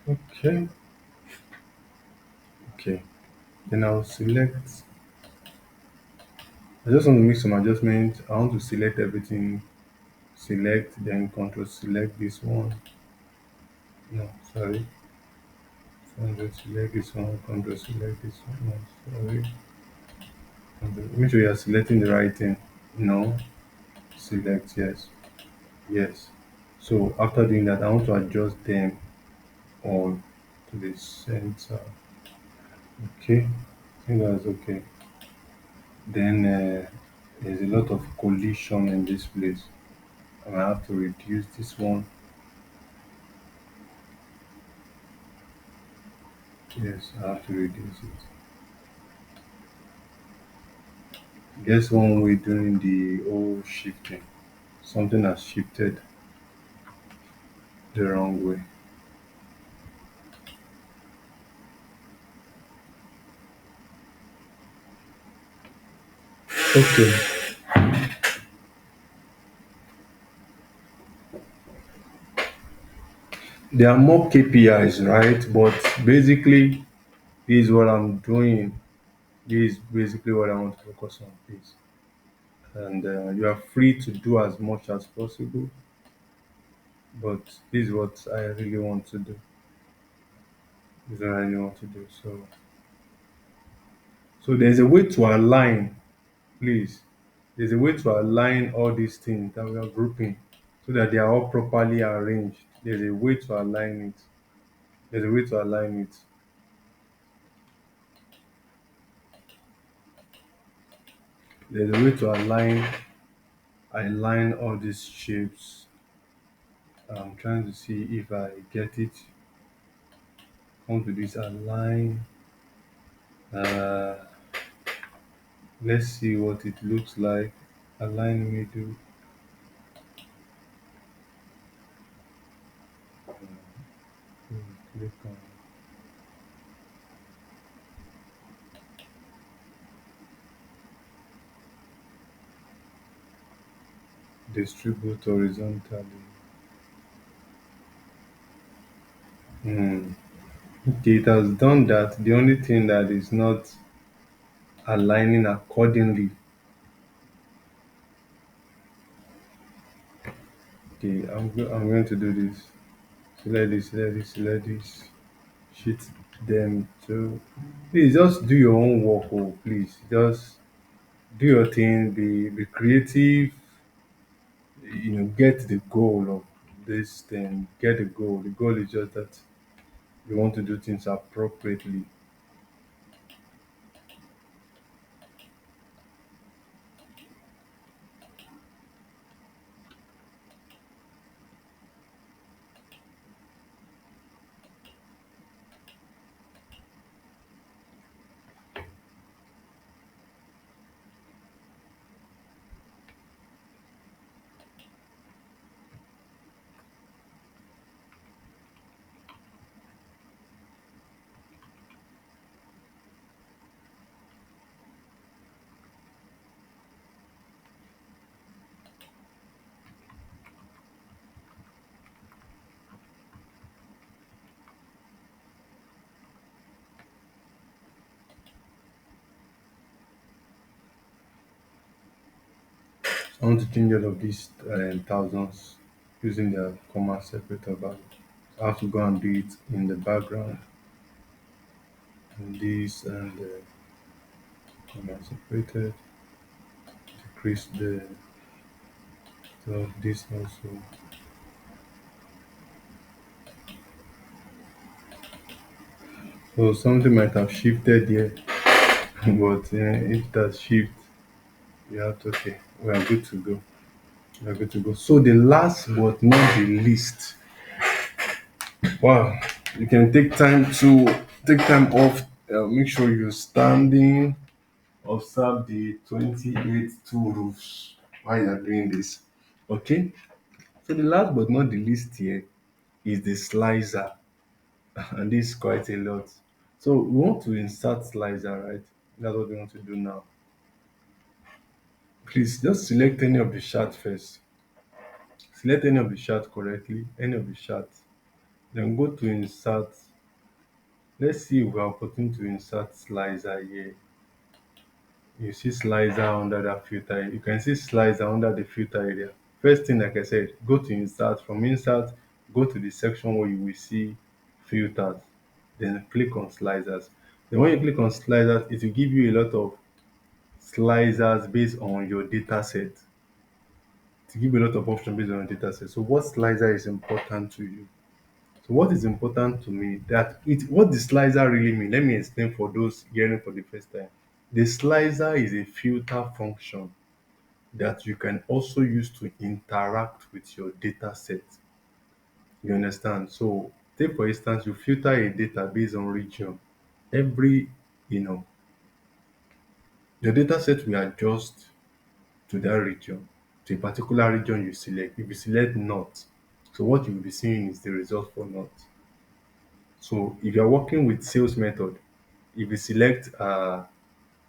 Okay, okay. Then I'll select. I just want to make some adjustments. I want to select everything. Select, then control select this one. No, sorry. Control select this one. Control select this one. No, sorry. Make sure you are selecting the right thing. No, select yes, yes. So after doing that, I want to adjust them all to the center. Okay, I think that's okay. Then there's a lot of collision in this place. I have to reduce this one. Yes, I have to reduce it. Guess one way doing the whole shifting. Something has shifted the wrong way. Okay. there are more KPIs, right? But basically, this is what I'm doing. This is basically what I want to focus on, please. And you are free to do as much as possible, but this is what I really want to do. This is what I really want to do. So there's a way to align, please. There's a way to align all these things that we are grouping so that they are all properly arranged. There's a way to align it. There's a way to align it. There's a way to align all these shapes. I'm trying to see if I get it. Come to this align. Uh, let's see what it looks like. Align middle. Click on distribute horizontally. Hmm. Okay, it has done that. The only thing that is not aligning accordingly. Okay, I'm going to do this. Select this. Shift them to. Please just do your own work. Oh, please just do your thing. Be creative. Get the goal of this thing. Get the goal. The goal is just that you want to do things appropriately. I want to change all of these thousands using the comma separator value. I have to go and do it in the background and this and comma separated. Decrease the so this also. So something might have shifted here, but if that shift, you have to okay. We are good to go. We are good to go. So the last but not the least, wow, you can take time off. Make sure you're standing. Observe the 28 two rules while you are doing this. Okay. So the last but not the least here is the slicer, and this is quite a lot. So we want to insert slicer, right? That's what we want to do now. Please just select any of the chart first. Select any of the chart correctly, any of the chart. Then go to insert. Let's see if we are opportunity to insert slicer here. You see slicer under that filter. You can see slicer under the filter area. First thing, like I said, go to insert. From insert, go to the section where you will see filters. Then click on slicers. Then when you click on slicers, it will give you a lot of slicers based on your data set. To give you a lot of options based on your data set. So what slicer is important to you? So what is important to me that what the slicer really mean? Let me explain for those hearing for the first time. The slicer is a filter function that you can also use to interact with your data set. You understand? So take for instance, you filter a data based on region. Every, you know, your data set will adjust to that region, to a particular region you select. If you select north, so what you will be seeing is the result for north. So if you're working with sales method, if you select a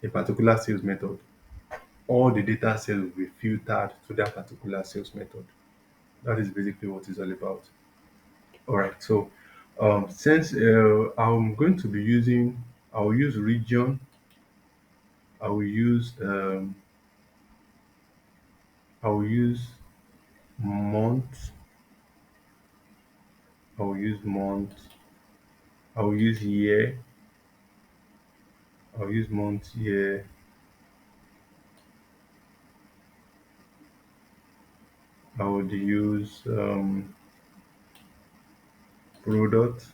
particular sales method, all the data sets will be filtered to that particular sales method. That is basically what it's all about. All right. So since I'm going to be using, I will use region. I will use I will use month. I will use month. I will use year. I will use month, year. I would use product.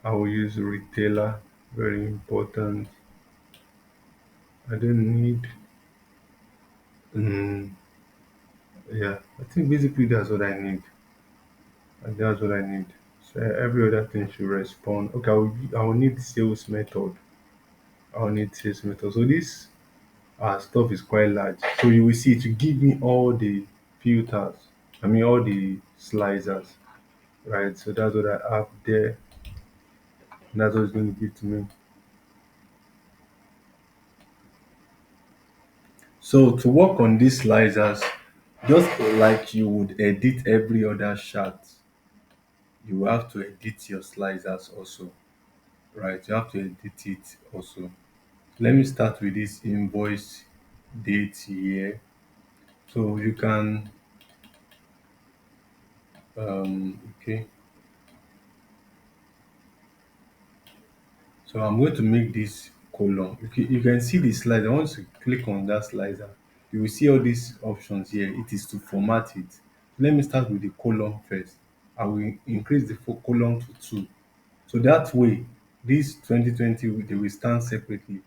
I will use retailer. Very important. I don't need. Um, yeah, I think basically that's what I need. And that's what I need. So every other thing should respond. Okay, I will need sales method. I will need sales method. So this stuff is quite large. So you will see to give me all the filters. I mean all the slicers, right? So that's what I have there. That's what it's going to give to me. So to work on these slicers, just like you would edit every other chart, you have to edit your slicers also, right? You have to edit it also. Let me start with this invoice date here. So you can okay. So I'm going to make this column. You can see the slider. Once you click on that slider, you will see all these options here. It is to format it. Let me start with the column first. I will increase the column to 2. So that way, this 2020 they will stand separately.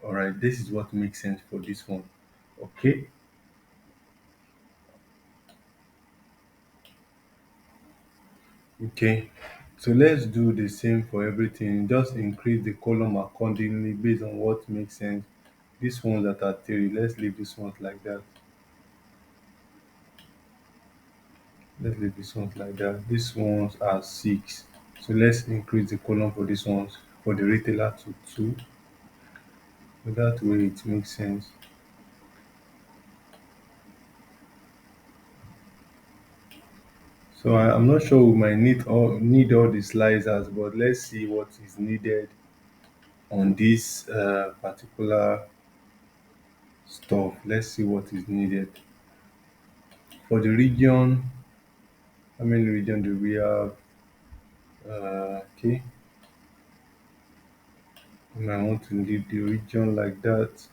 All right, this is what makes sense for this one. Okay, okay. So let's do the same for everything. Just increase the column accordingly based on what makes sense. This ones that are 3, let's leave this ones like that. Let's leave this ones like that. These ones are 6. So let's increase the column for these ones for the retailer to 2. So that way it makes sense. So I'm not sure we might need all the slicers, but let's see what is needed on this particular stuff. Let's see what is needed for the region. How many region do we have? Okay, and I want to leave the region like that.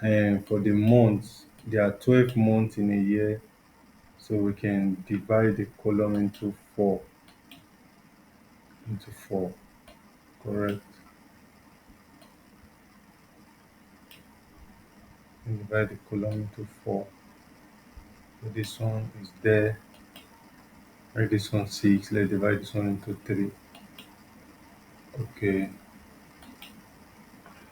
And for the months, there are 12 months in a year, so we can divide the column into four. Into four, correct. And divide the column into four. So this one is there. Right, this one 6. Let's divide this one into 3. Okay,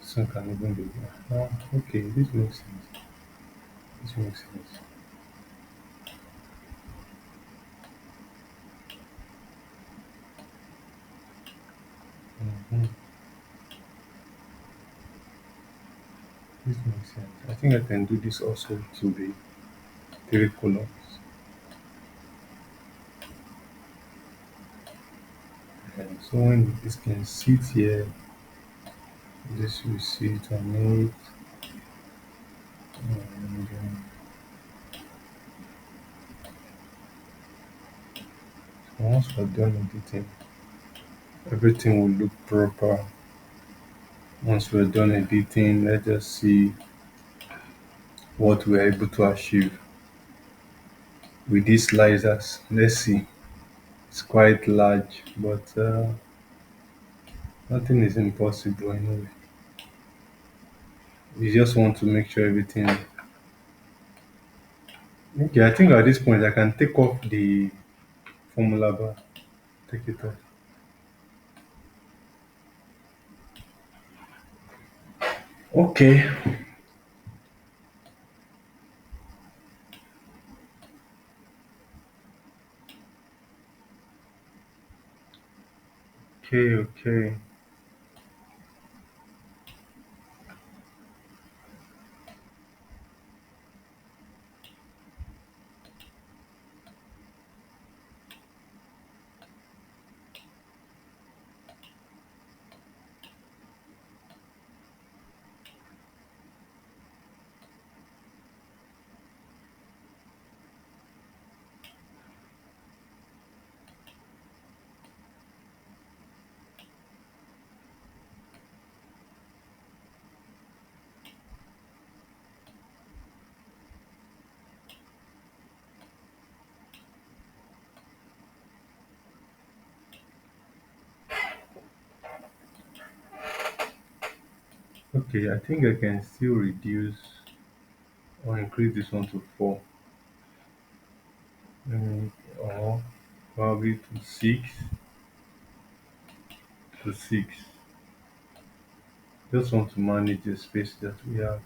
this one can even be there. Okay, this makes sense. This makes sense. Mhm. This makes sense. I think I can do this also to the 3 columns. And so when this can sit here, this will sit on it. And once we're done editing, everything will look proper. Once we're done editing, let's just see what we're able to achieve with these slicers. Let's see. It's quite large, but nothing is impossible anyway. You just want to make sure everything. Okay, I think at this point I can take off the formula bar. Take it off. Okay, okay, okay. Okay, I think I can still reduce or increase this one to 4. Or probably to 6. Just want to manage the space that we have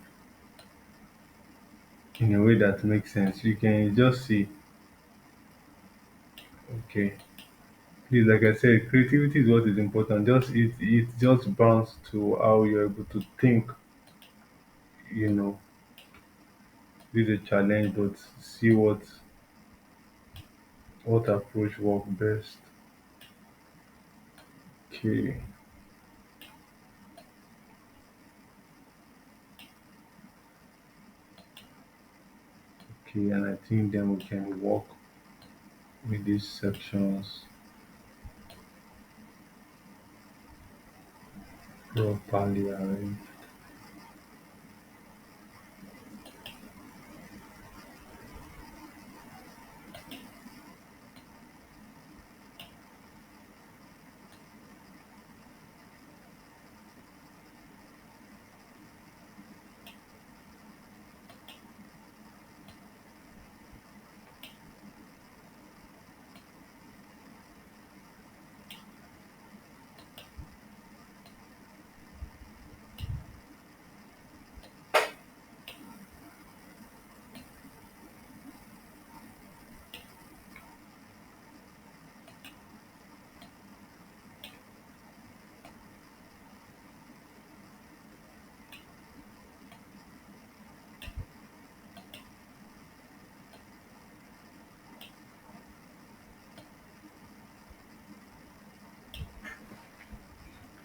in a way that makes sense. You can just see, okay, please, like I said, creativity is what is important. Just it just bounce to how you're able to think, you know, this is a challenge, but see what approach work best. Okay, okay, and I think then we can work with these sections properly arranged.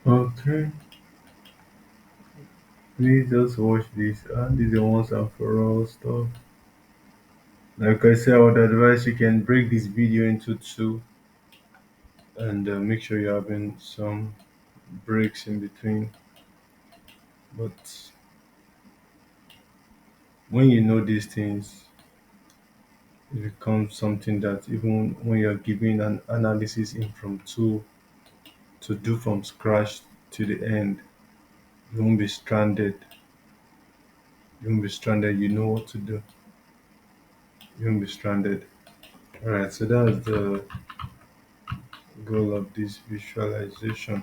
Okay, please just watch this. And this is a once and for all stuff. Like I said, I would advise you can break this video into two and make sure you're having some breaks in between. But when you know these things, it becomes something that even when you're giving an analysis in from two to do from scratch to the end, you won't be stranded. You won't be stranded. You know what to do. You won't be stranded. All right. So that's the goal of this visualization.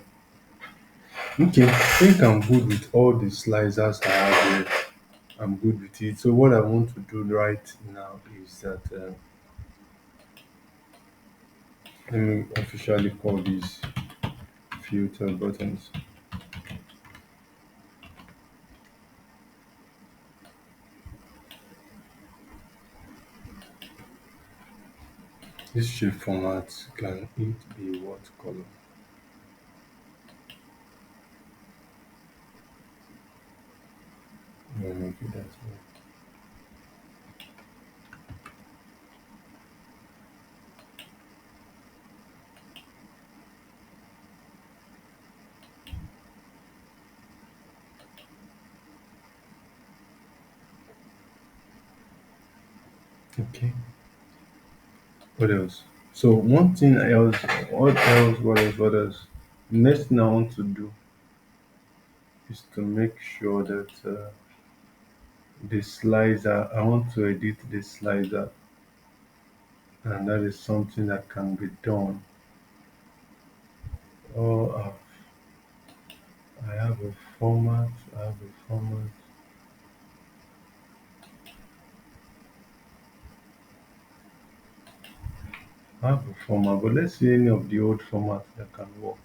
Okay. I think I'm good with all the slicers I have here. I'm good with it. So what I want to do right now is that let me officially call these filter buttons. This shape format can it be what color? Let me make it that way. Okay. What else? So one thing else, what else, what else, what else? Next thing I want to do is to make sure that the slicer, I want to edit the slicer, and that is something that can be done. Oh, I have a format, I have a format. I have a format, but let's see any of the old formats that can work.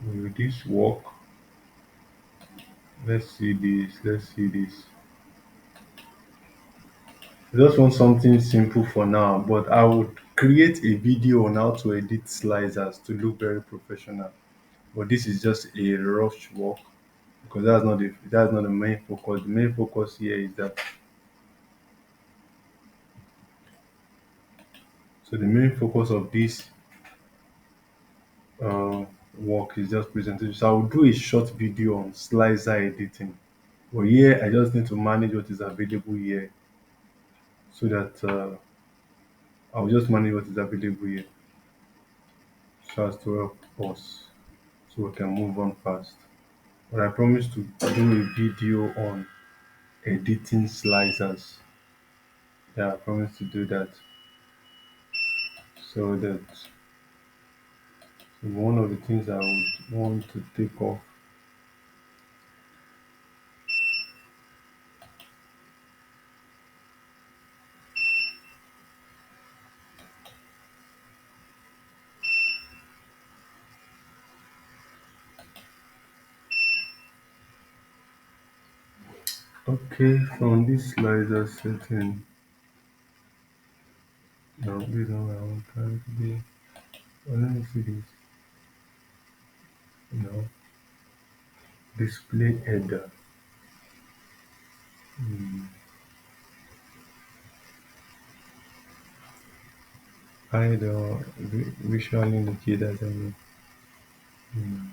Will this work? Let's see this, let's see this. I just want something simple for now, but I would create a video on how to edit slicers to look very professional. But this is just a rush work because that's not the main focus. The main focus here is that so the main focus of this uh, work is just presentation. So I will do a short video on slicer editing. But here I just need to manage what is available here so that I'll just manage what is available here so as to help us. so we can move on fast. But I promise to do a video on editing slicers. Yeah, I promise to do that so that one of the things I would want to take off. Okay, from this slicer setting, now this one I want to be. Well, let me see this. You know, display header. Hmm. Hide or visual indicators. I mean, hmm.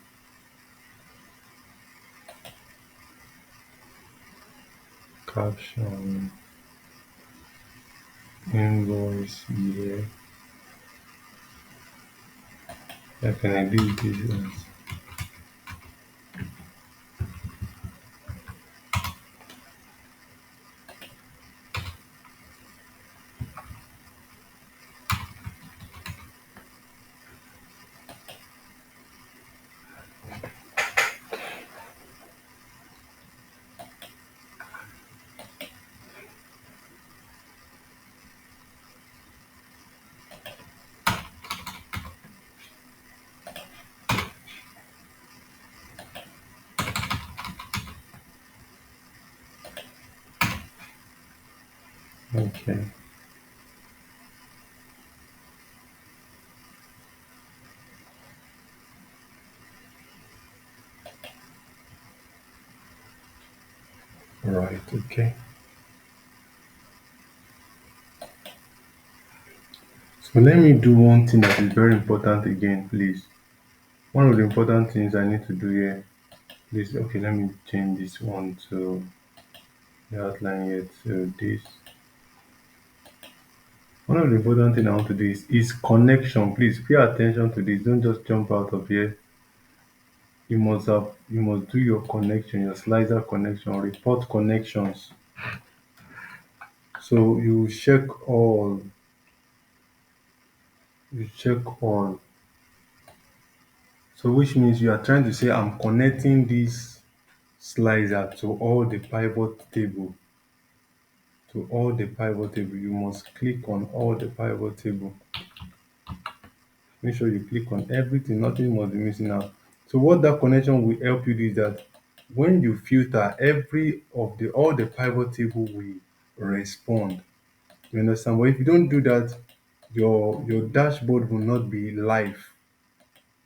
Caption, invoice, yeah. I can edit these ones. Okay, right. Okay. So let me do one thing that is very important again, please. One of the important things I need to do here, please. Okay, let me change this one to the outline here to this. One of the important thing I want to do is connection. Please pay attention to this. Don't just jump out of here. You must do your connection, your slicer connection, report connections. So you check all. So which means you are trying to say I'm connecting this slicer to all the pivot table. To all the pivot table. You must click on all the pivot table. Make sure you click on everything, nothing must be missing out. So what that connection will help you do is that when you filter every of the all the pivot table will respond. You understand? But if you don't do that, your dashboard will not be live.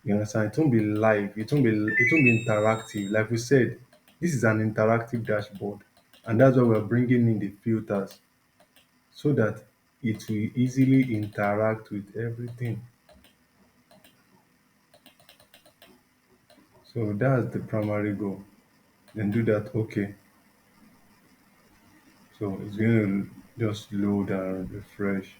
You understand? It won't be live, it won't be interactive. Like we said, this is an interactive dashboard, and that's why we're bringing in the filters so that it will easily interact with everything. So that's the primary goal. Then do that, okay. So it's going to just load and refresh.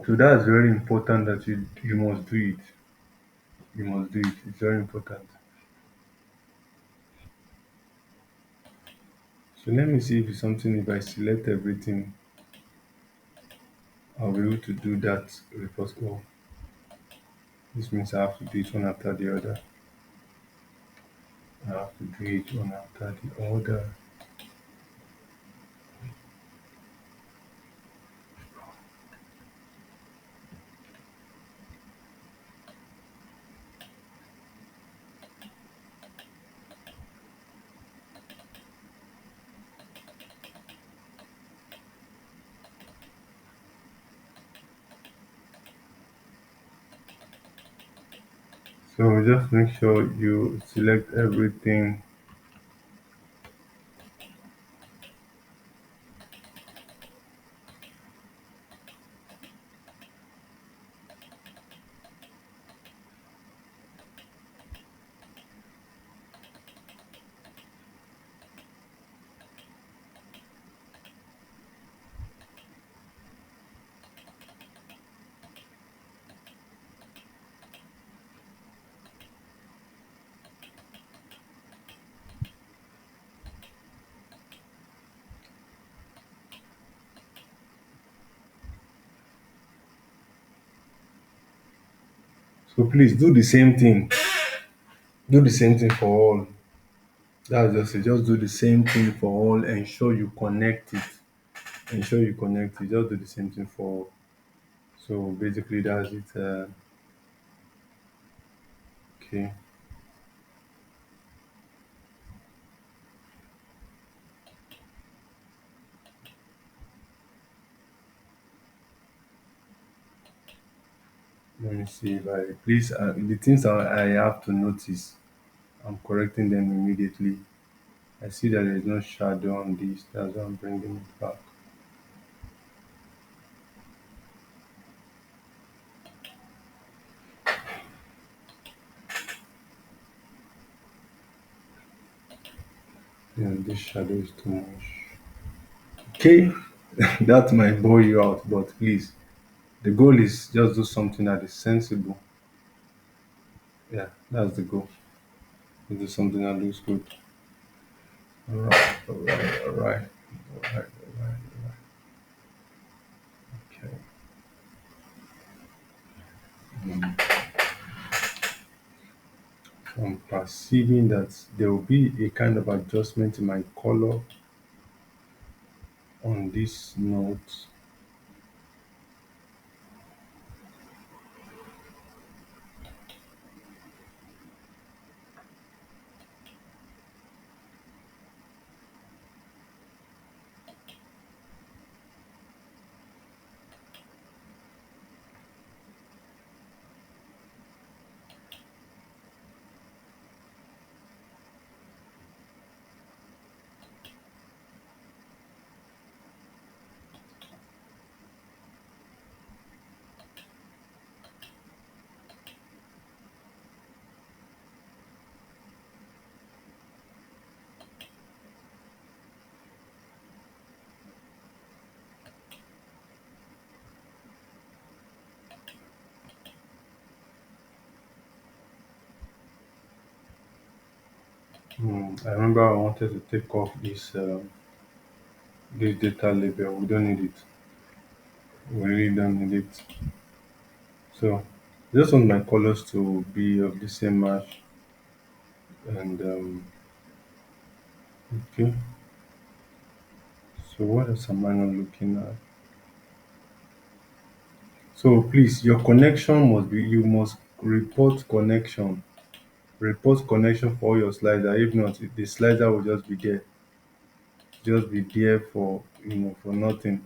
So that's very important that you must do it. You must do it. It's very important. So let me see if it's something, if I select everything, I'll be able to do that report. Oh, this means I have to do it one after the other. I have to do it one after the other. So just make sure you select everything. So please do the same thing. Do the same thing for all. That's just it. Just do the same thing for all. Ensure you connect it. Ensure you connect it. Just do the same thing for all. So basically, that's it. Okay. Let me see if I please. The things I have to notice, I'm correcting them immediately. I see that there is no shadow on this. That's why I'm bringing it back. Yeah, this shadow is too much. Okay, that might bore you out, but please, the goal is just do something that is sensible. Yeah, that's the goal. Do something that looks good. All right, all right, all right, all right, all right. Okay. I'm perceiving that there will be a kind of adjustment in my color on this note. I remember I wanted to take off this data label. We don't need it. We really don't need it. So I just want my colors to be of the same match. And okay. So what else am I not looking at? So please, your connection must be. You must report connection. Report connection for all your slider. If not, the slider will just be there for for nothing.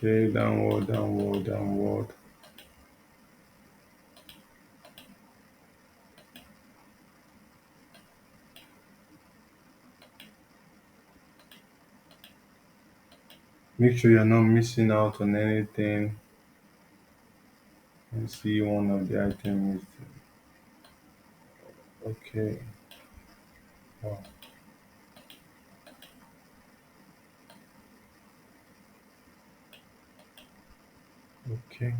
Okay, downward, downward, downward. Make sure you're not missing out on anything. And see one of the items. Okay. Wow. Okay.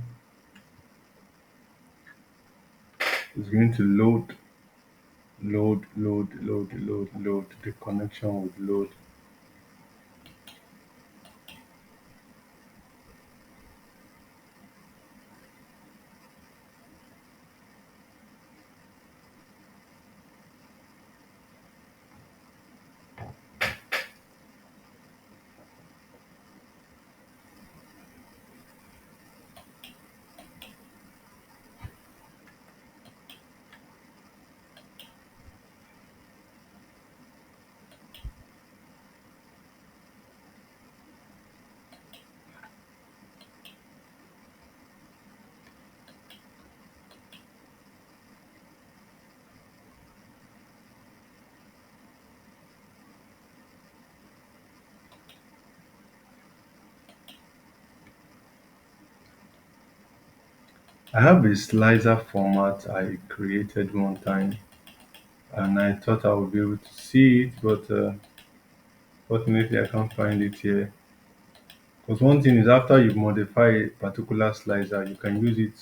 It's going to load, load, load, load, load, load. The connection would load. I have a slicer format I created one time, and I thought I would be able to see it, but Unfortunately, I can't find it here. Because one thing is after you modify a particular slicer, you can use it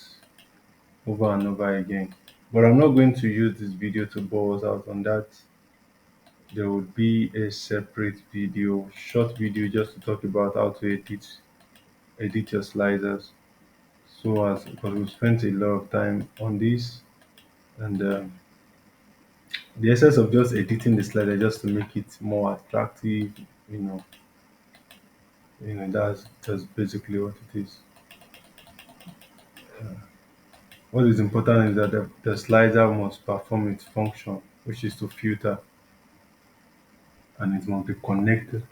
over and over again. But I'm not going to use this video to bore us out on that. There would be a separate video, short video, just to talk about how to edit your sliders. So as because we spent a lot of time on this, and the essence of just editing the slider just to make it more attractive, you know, that's basically what it is. What is important is that the slider must perform its function, which is to filter, and it must be connected.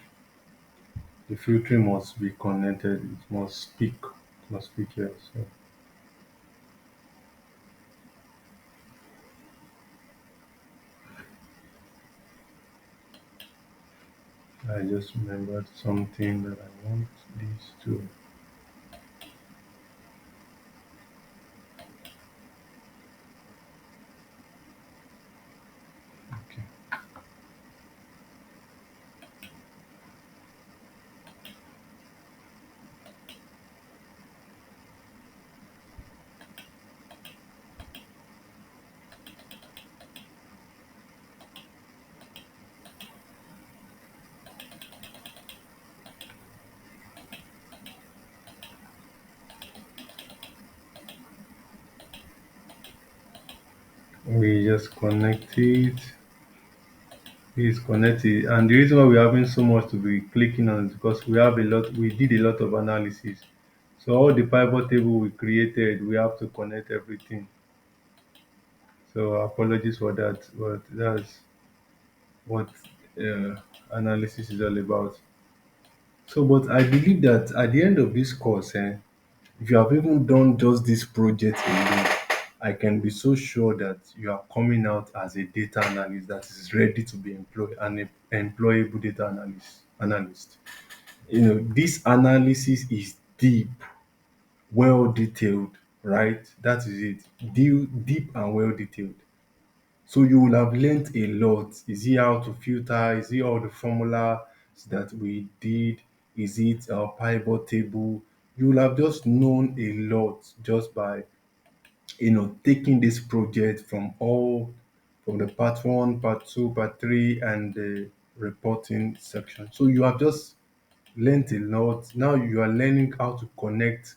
The filtering must be connected. It must speak. It must speak here. So I just remembered something that I want these to. Okay. We just connect it. It's connected, and the reason why we're having so much to be clicking on is because we did a lot of analysis. So all the pivot table we created, we have to connect everything. So apologies for that, but that's what uh, analysis is all about. So, but I believe that at the end of this course, if you have even done just this project alone, I can be so sure that you are coming out as a data analyst that is ready to be employed and employable data analyst. You know, this analysis is deep, well detailed, right? That is it. Deep and well detailed. So you will have learnt a lot. Is it how to filter? Is it all the formula that we did? Is it a pivot table? You will have just known a lot just by taking this project from the part one, part two, part three, and the reporting section. So you have just learnt a lot. Now you are learning how to connect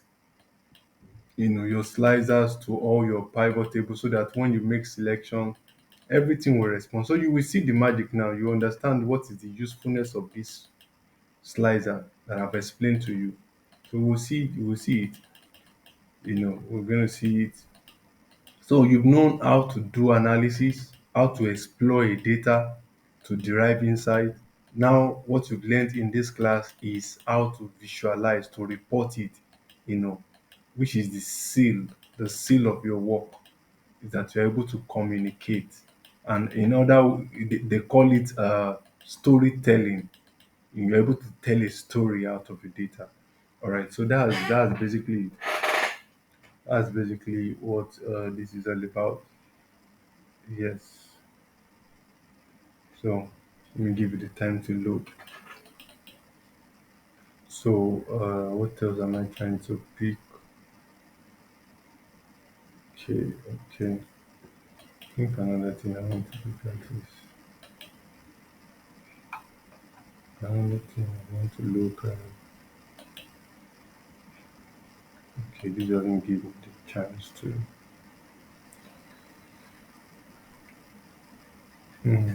your slicers to all your pivot tables so that when you make selection, everything will respond. So you will see the magic now. You understand what is the usefulness of this slicer that I've explained to you. So you will see it. We're going to see it. So you've known how to do analysis, how to explore data to derive insight. Now, what you've learned in this class is how to visualize, to report it, you know, which is the seal of your work, is that you're able to communicate. And in other, they call it storytelling. You're able to tell a story out of the data. All right, so that's basically what this is all about. Yes. So let me give you the time to load. So what else am I trying to pick? Okay, okay. I think another thing I want to look at is another thing I want to look at. Okay, this doesn't give me the chance to. Hmm.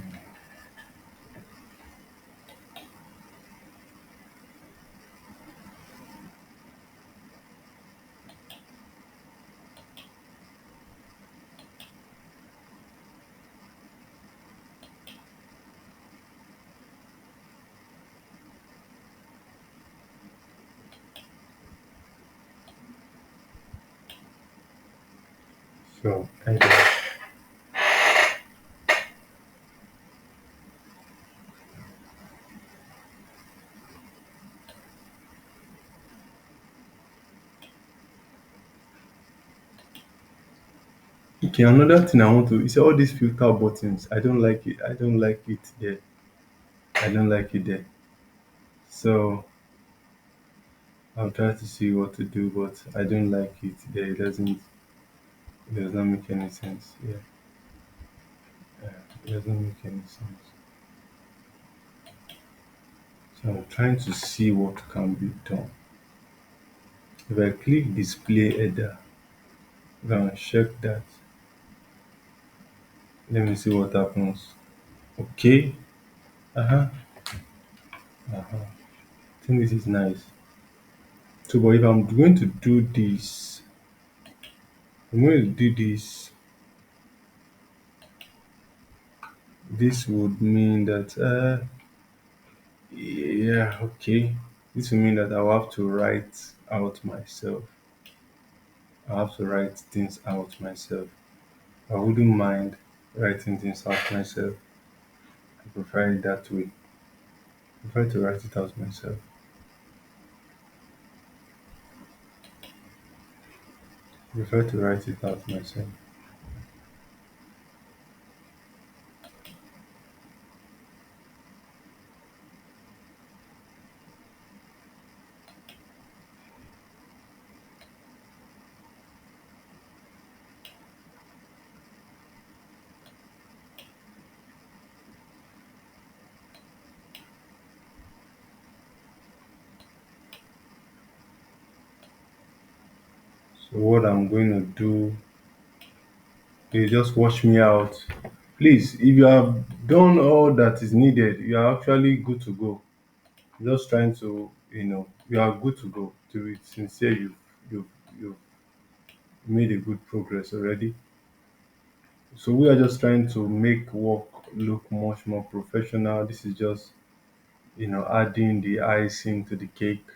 So okay, another thing I want to is all these filter buttons. I don't like it. I don't like it there. I don't like it there. So I'll try to see what to do, but I don't like it. It does not make any sense. Yeah, it doesn't make any sense. So I'm trying to see what can be done. If I click display header, now check that. Let me see what happens. Okay. Uh-huh. Uh-huh. I think this is nice. So but if I'm going to do this, I'm going to do this, this would mean that yeah, okay. This will mean that I'll have to write out myself. I have to write things out myself. I wouldn't mind writing things out myself. I prefer it that way. I prefer to write it out myself. I prefer to write it out myself. So what I'm going to do is just watch me out. Please, if you have done all that is needed, you are actually good to go. Just trying to, you are good to go. To be sincere, you've, you've made a good progress already. So we are just trying to make work look much more professional. This is just, adding the icing to the cake.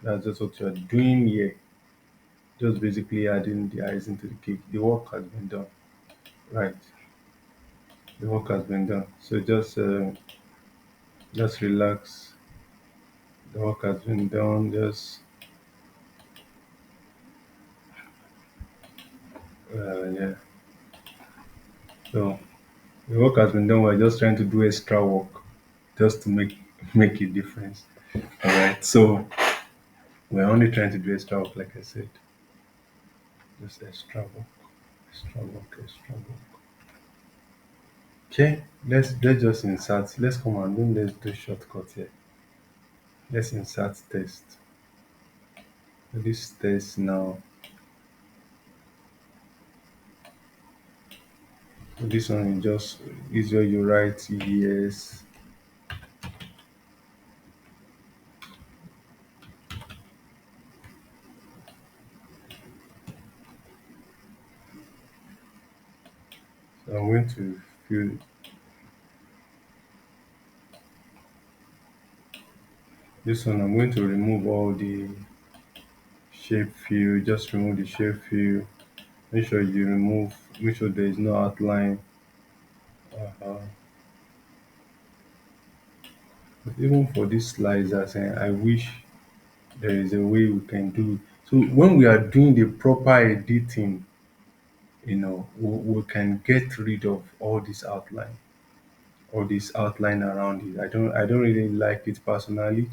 That's just what you're doing here. Just basically adding the icing to the cake. The work has been done. Right. The work has been done. So just relax. The work has been done. Just yeah. So the work has been done. We're just trying to do extra work just to make a difference. All right. So we're only trying to do extra work, like I said. Just extra work, extra work, extra work. Okay. Let's just insert. Let's come and let's do shortcut here. Let's insert test. This test now. This one is where you write yes. So I'm going to fill this one. I'm going to remove all the shape fill. Just remove the shape fill. Make sure you remove. Make sure there is no outline. Uh, but even for these slicers, I wish there is a way we can do. So when we are doing the proper editing, we can get rid of all this outline around it. I don't really like it personally.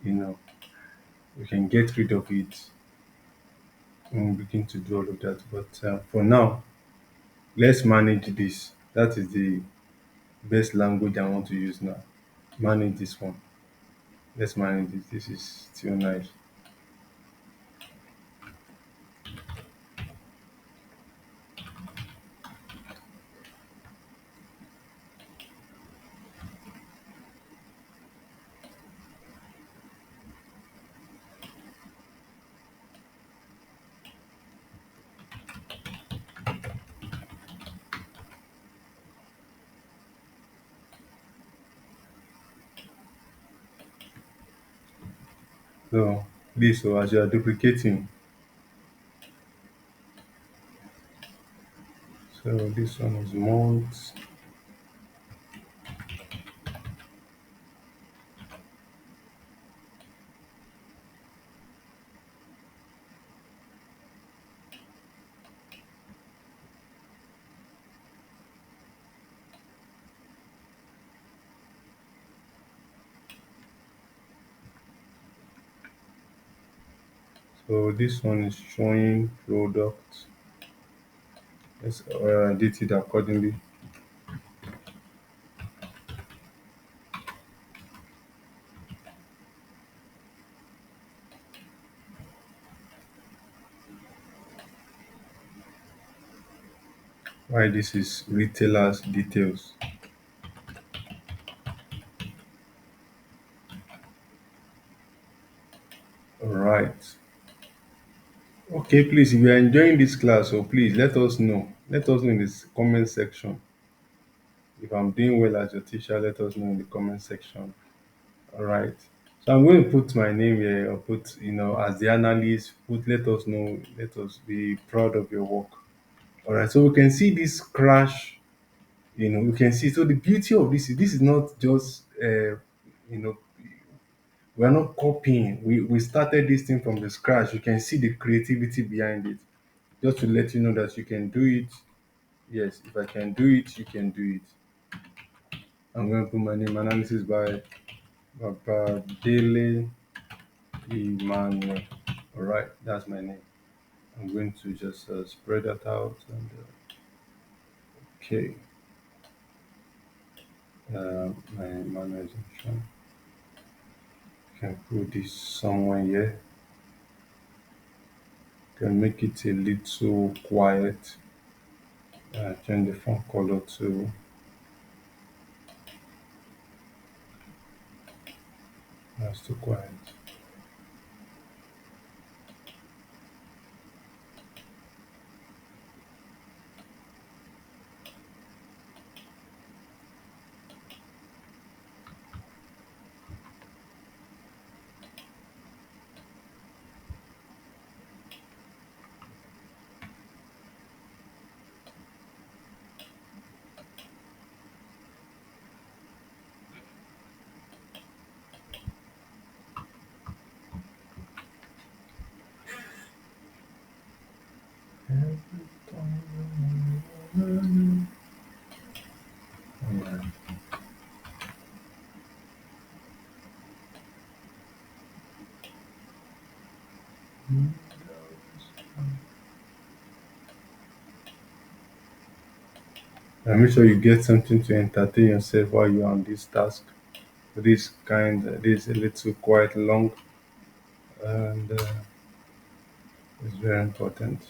You know, we can get rid of it when we begin to do all of that. But for now, let's manage this. That is the best language I want to use now. Manage this one. Let's manage this. This is still nice. So this, so as you are duplicating, so this one is months. So this one is showing product. Let's edit it accordingly. Why this is retailers details. All right. Okay, please, if you are enjoying this class, so please let us know. Let us know in this comment section. If I'm doing well as your teacher, let us know in the comment section. All right. So I'm going to put my name here or put, as the analyst, let us know, let us be proud of your work. All right. So we can see this crash, we can see. So the beauty of this is not just, know, we are not copying. We started this thing from the scratch. You can see the creativity behind it. Just to let you know that you can do it. Yes, if I can do it, you can do it. I'm going to put my name analysis by Babadele Emmanuel. All right, that's my name. I'm going to just spread that out and okay. My Emmanuel is option. Can put this somewhere here. Can make it a little quiet. Change the font color to that's too quiet. Alright. And make sure you get something to entertain yourself while you're on this task. This a little quite long and it's very important.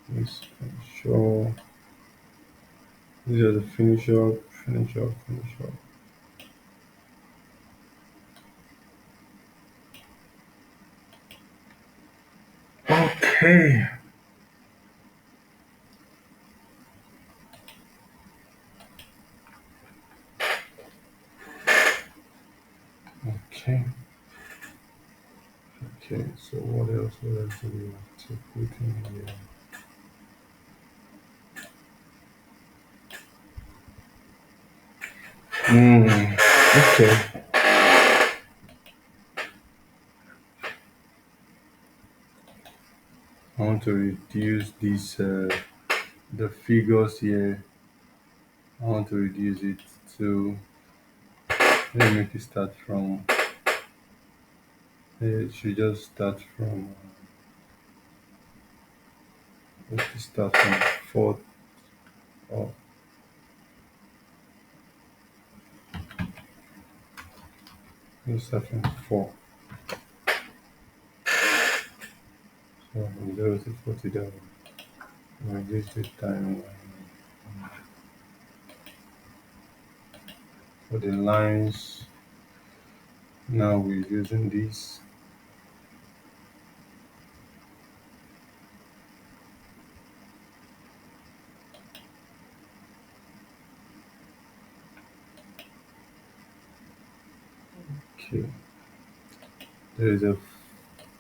This sure these are the finish up. Okay, okay, okay. So what else do we have to put in here? Mm, okay. I want to reduce the figures here. I want to reduce it to let me make it start from it should just start from let it start from fourth or let's start from four. So from 0 to 40 down. Reduce the time for the lines. Now we're using this. Okay. There is a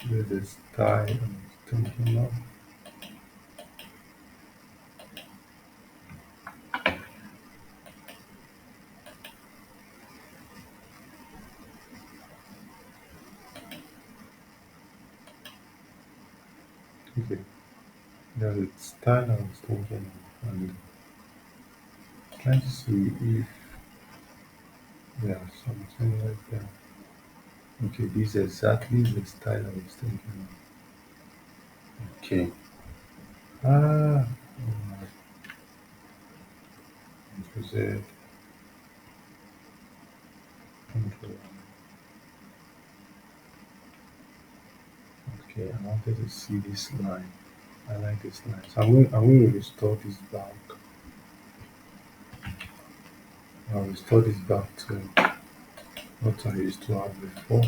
there's a style I'm thinking of. Okay. There's a style I was thinking of and trying to see if there's something like that. Okay, this is exactly the style I was thinking of. Okay. Ah, it was a control. Okay, I wanted to see this line. I like this line. So I'm going to restore this back. I'll restore this back to what I used to have before.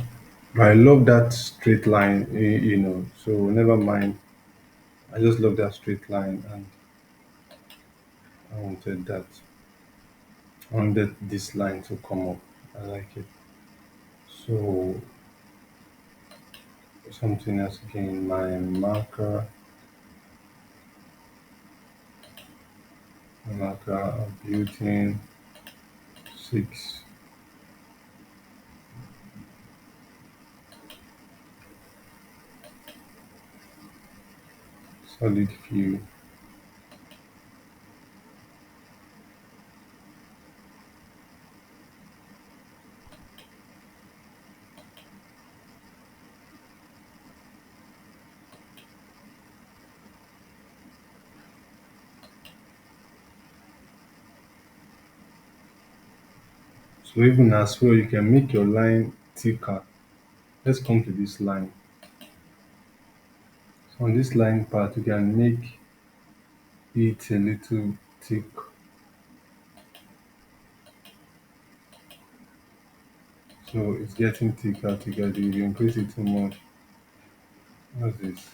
But I love that straight line, so never mind. I just love that straight line and I wanted that. I wanted this line to come up. I like it. So something else again, my marker of butane 6 solid fuel. So even as well, you can make your line thicker. Let's come to this line. So on this line part, you can make it a little thick. So it's getting thicker, thicker. If you increase it too much, what's this?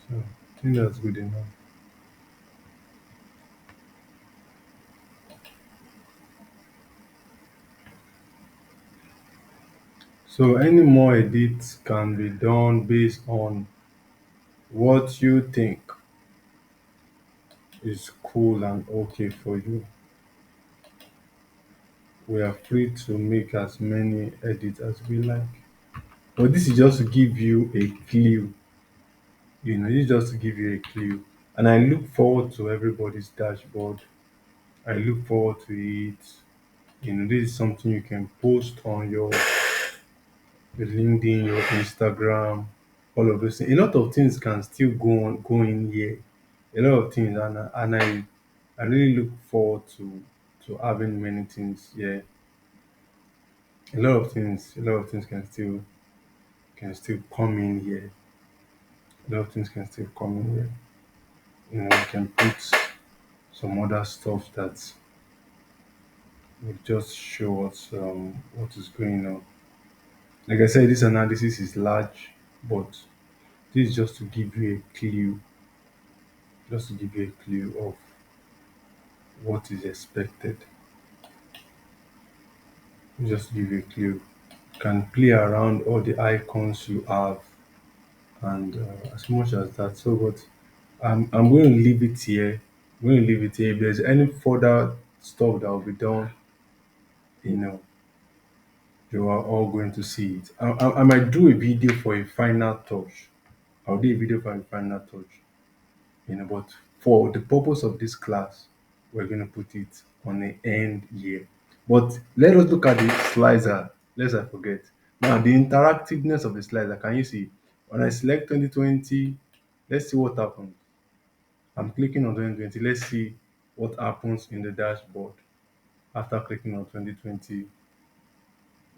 So I think that's good enough. So any more edits can be done based on what you think is cool and okay for you. We are free to make as many edits as we like. But this is just to give you a clue. This is just to give you a clue. And I look forward to everybody's dashboard. I look forward to it. This is something you can post on your LinkedIn, your Instagram, all of those things. A lot of things can still go in here. A lot of things, and I really look forward to having many things here. A lot of things can still come in here. A lot of things can still come in here. You can put some other stuff that will just show us what is going on. Like I said, this analysis is large, but this is just to give you a clue of what is expected. Just to give you a clue. You can play around all the icons you have and as much as that. So, but I'm going to leave it here. I'm going to leave it here. If there's any further stuff that will be done, you know, you are all going to see it. I might do a video for a final touch. I'll do a video for a final touch. But for the purpose of this class, we're going to put it on the end here. But let us look at the slicer, lest I forget. Now, the interactiveness of the slicer, can you see? When I select 2020, let's see what happens. I'm clicking on 2020. Let's see what happens in the dashboard after clicking on 2020.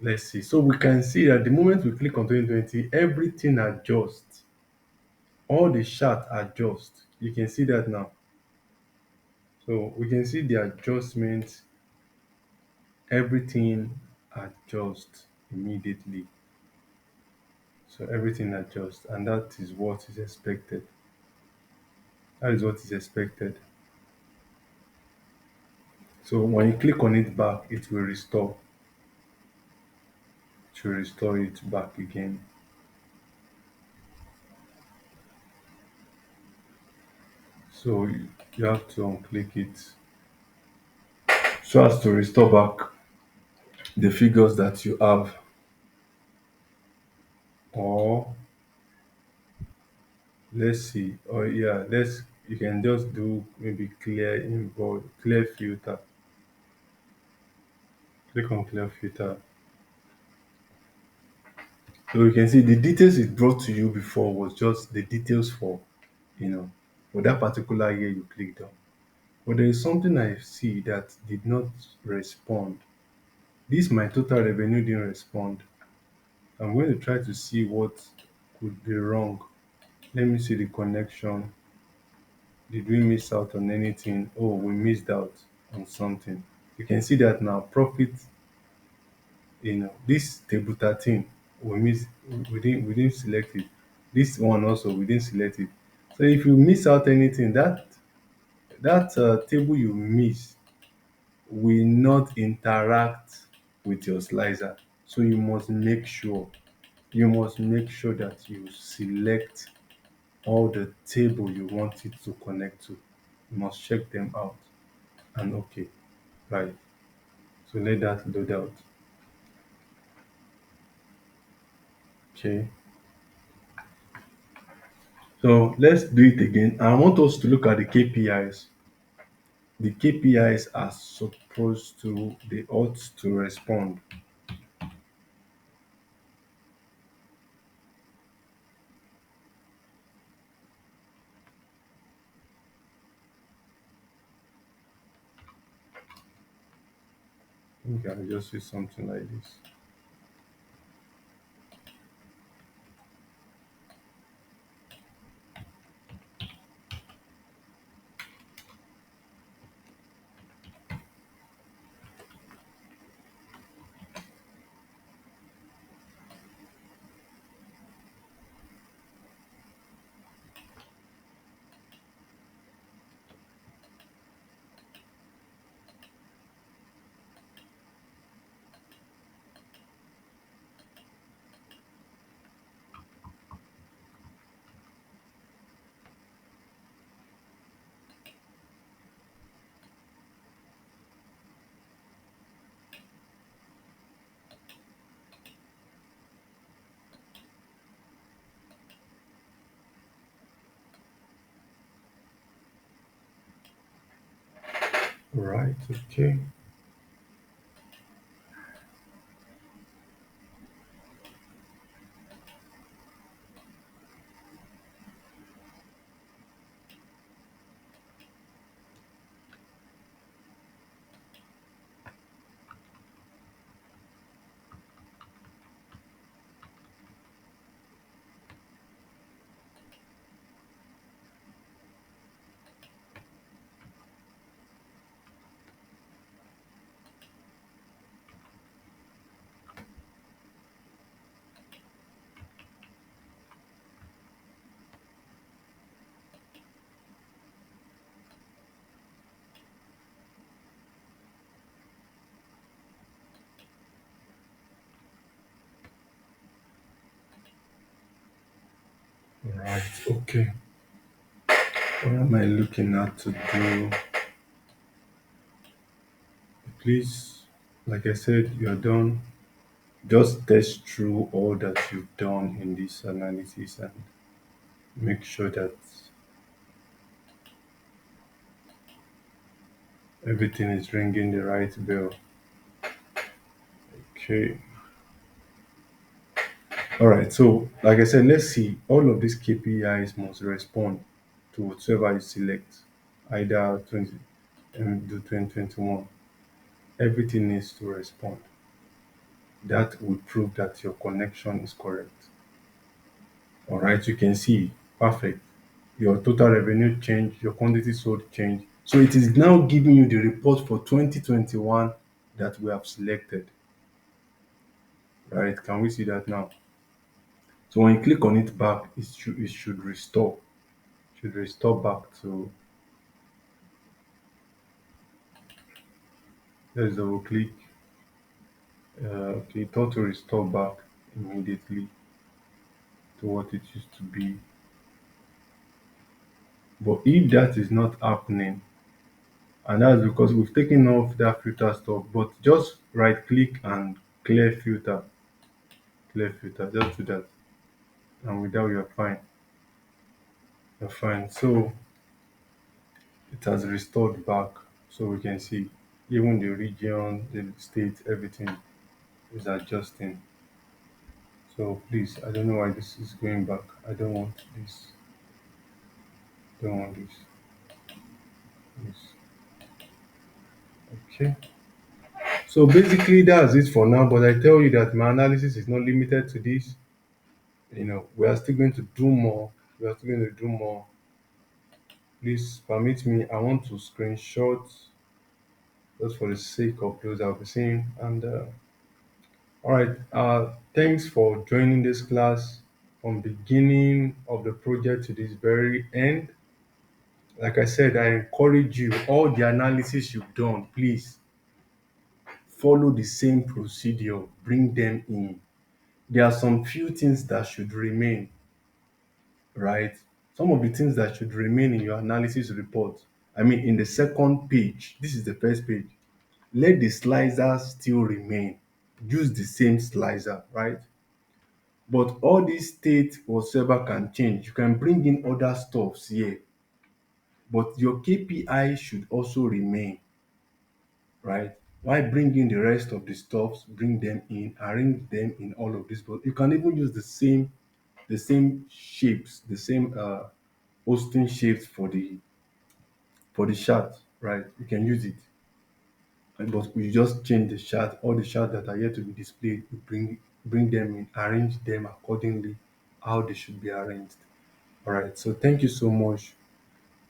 Let's see. So we can see that the moment we click on 2020, everything adjusts. All the chart adjust. You can see that now. So we can see the adjustment, everything adjusts immediately. So everything adjusts, and that is what is expected. That is what is expected. So when you click on it back, it will restore. It will restore it back again. So you have to unclick it so as to restore back the figures that you have. Or let's see. Oh yeah, let's You can just do maybe clear inboard, clear filter. Click on clear filter. So you can see the details it brought to you before was just the details for that particular year you clicked on. But there is something I see that did not respond. This my total revenue didn't respond. I'm going to try to see what could be wrong. Let me see the connection. Did we miss out on anything? Oh, we missed out on something. You can see that now profit, this table 13, we didn't select it. This one also we didn't select it. So if you miss out anything, that table you miss will not interact with your slicer. So you must make sure that you select all the table you want it to connect to. You must check them out and okay. Right. So let that load out. Okay. So let's do it again. I want us to look at the KPIs. The KPIs are supposed to, they ought to respond. I think I'll just use something like this. Right, okay. Right, okay. What am I looking at to do? Please, like I said, you're done. Just test through all that you've done in this analysis and make sure that everything is ringing the right bell. Okay. All right. So, like I said, let's see. All of these KPIs must respond to whatever you select. Either 20 and do 2021. Everything needs to respond. That will prove that your connection is correct. All right. You can see perfect. Your total revenue change, your quantity sold change. So it is now giving you the report for 2021 that we have selected. Right? Can we see that now? So when you click on it back, it should restore. Should restore back to, let's double click. Okay, it ought to restore back immediately to what it used to be. But if that is not happening, and that's because we've taken off that filter stuff, but just right click and clear filter, just do that. And with that, you're fine. You're fine. So it has restored back, so we can see even the region, the state, everything is adjusting. So please, I don't know why this is going back. I don't want this. Don't want this. This. Okay. So basically that's it for now. But I tell you that my analysis is not limited to this. We are still going to do more. We are still going to do more. Please permit me. I want to screenshot just for the sake of those I'll be seeing. And all right. Thanks for joining this class from beginning of the project to this very end. Like I said, I encourage you, all the analysis you've done, please follow the same procedure, bring them in. There are some few things that should remain, right? Some of the things that should remain in your analysis report, I mean, in the second page, this is the first page. Let the slicer still remain. Use the same slicer, right? But all these state whatsoever can change. You can bring in other stuffs here, but your KPI should also remain, right? Why bring in the rest of the stuffs, bring them in, arrange them in all of this, but you can even use the same shapes, the same hosting shapes for the chart, right? You can use it. But we just change the chart, all the charts that are yet to be displayed, we bring them in, arrange them accordingly how they should be arranged. All right. So thank you so much.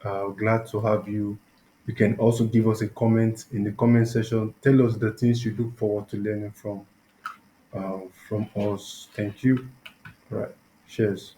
Glad to have you. You can also give us a comment in the comment section. Tell us the things you look forward to learning from us. Thank you. All right. Cheers.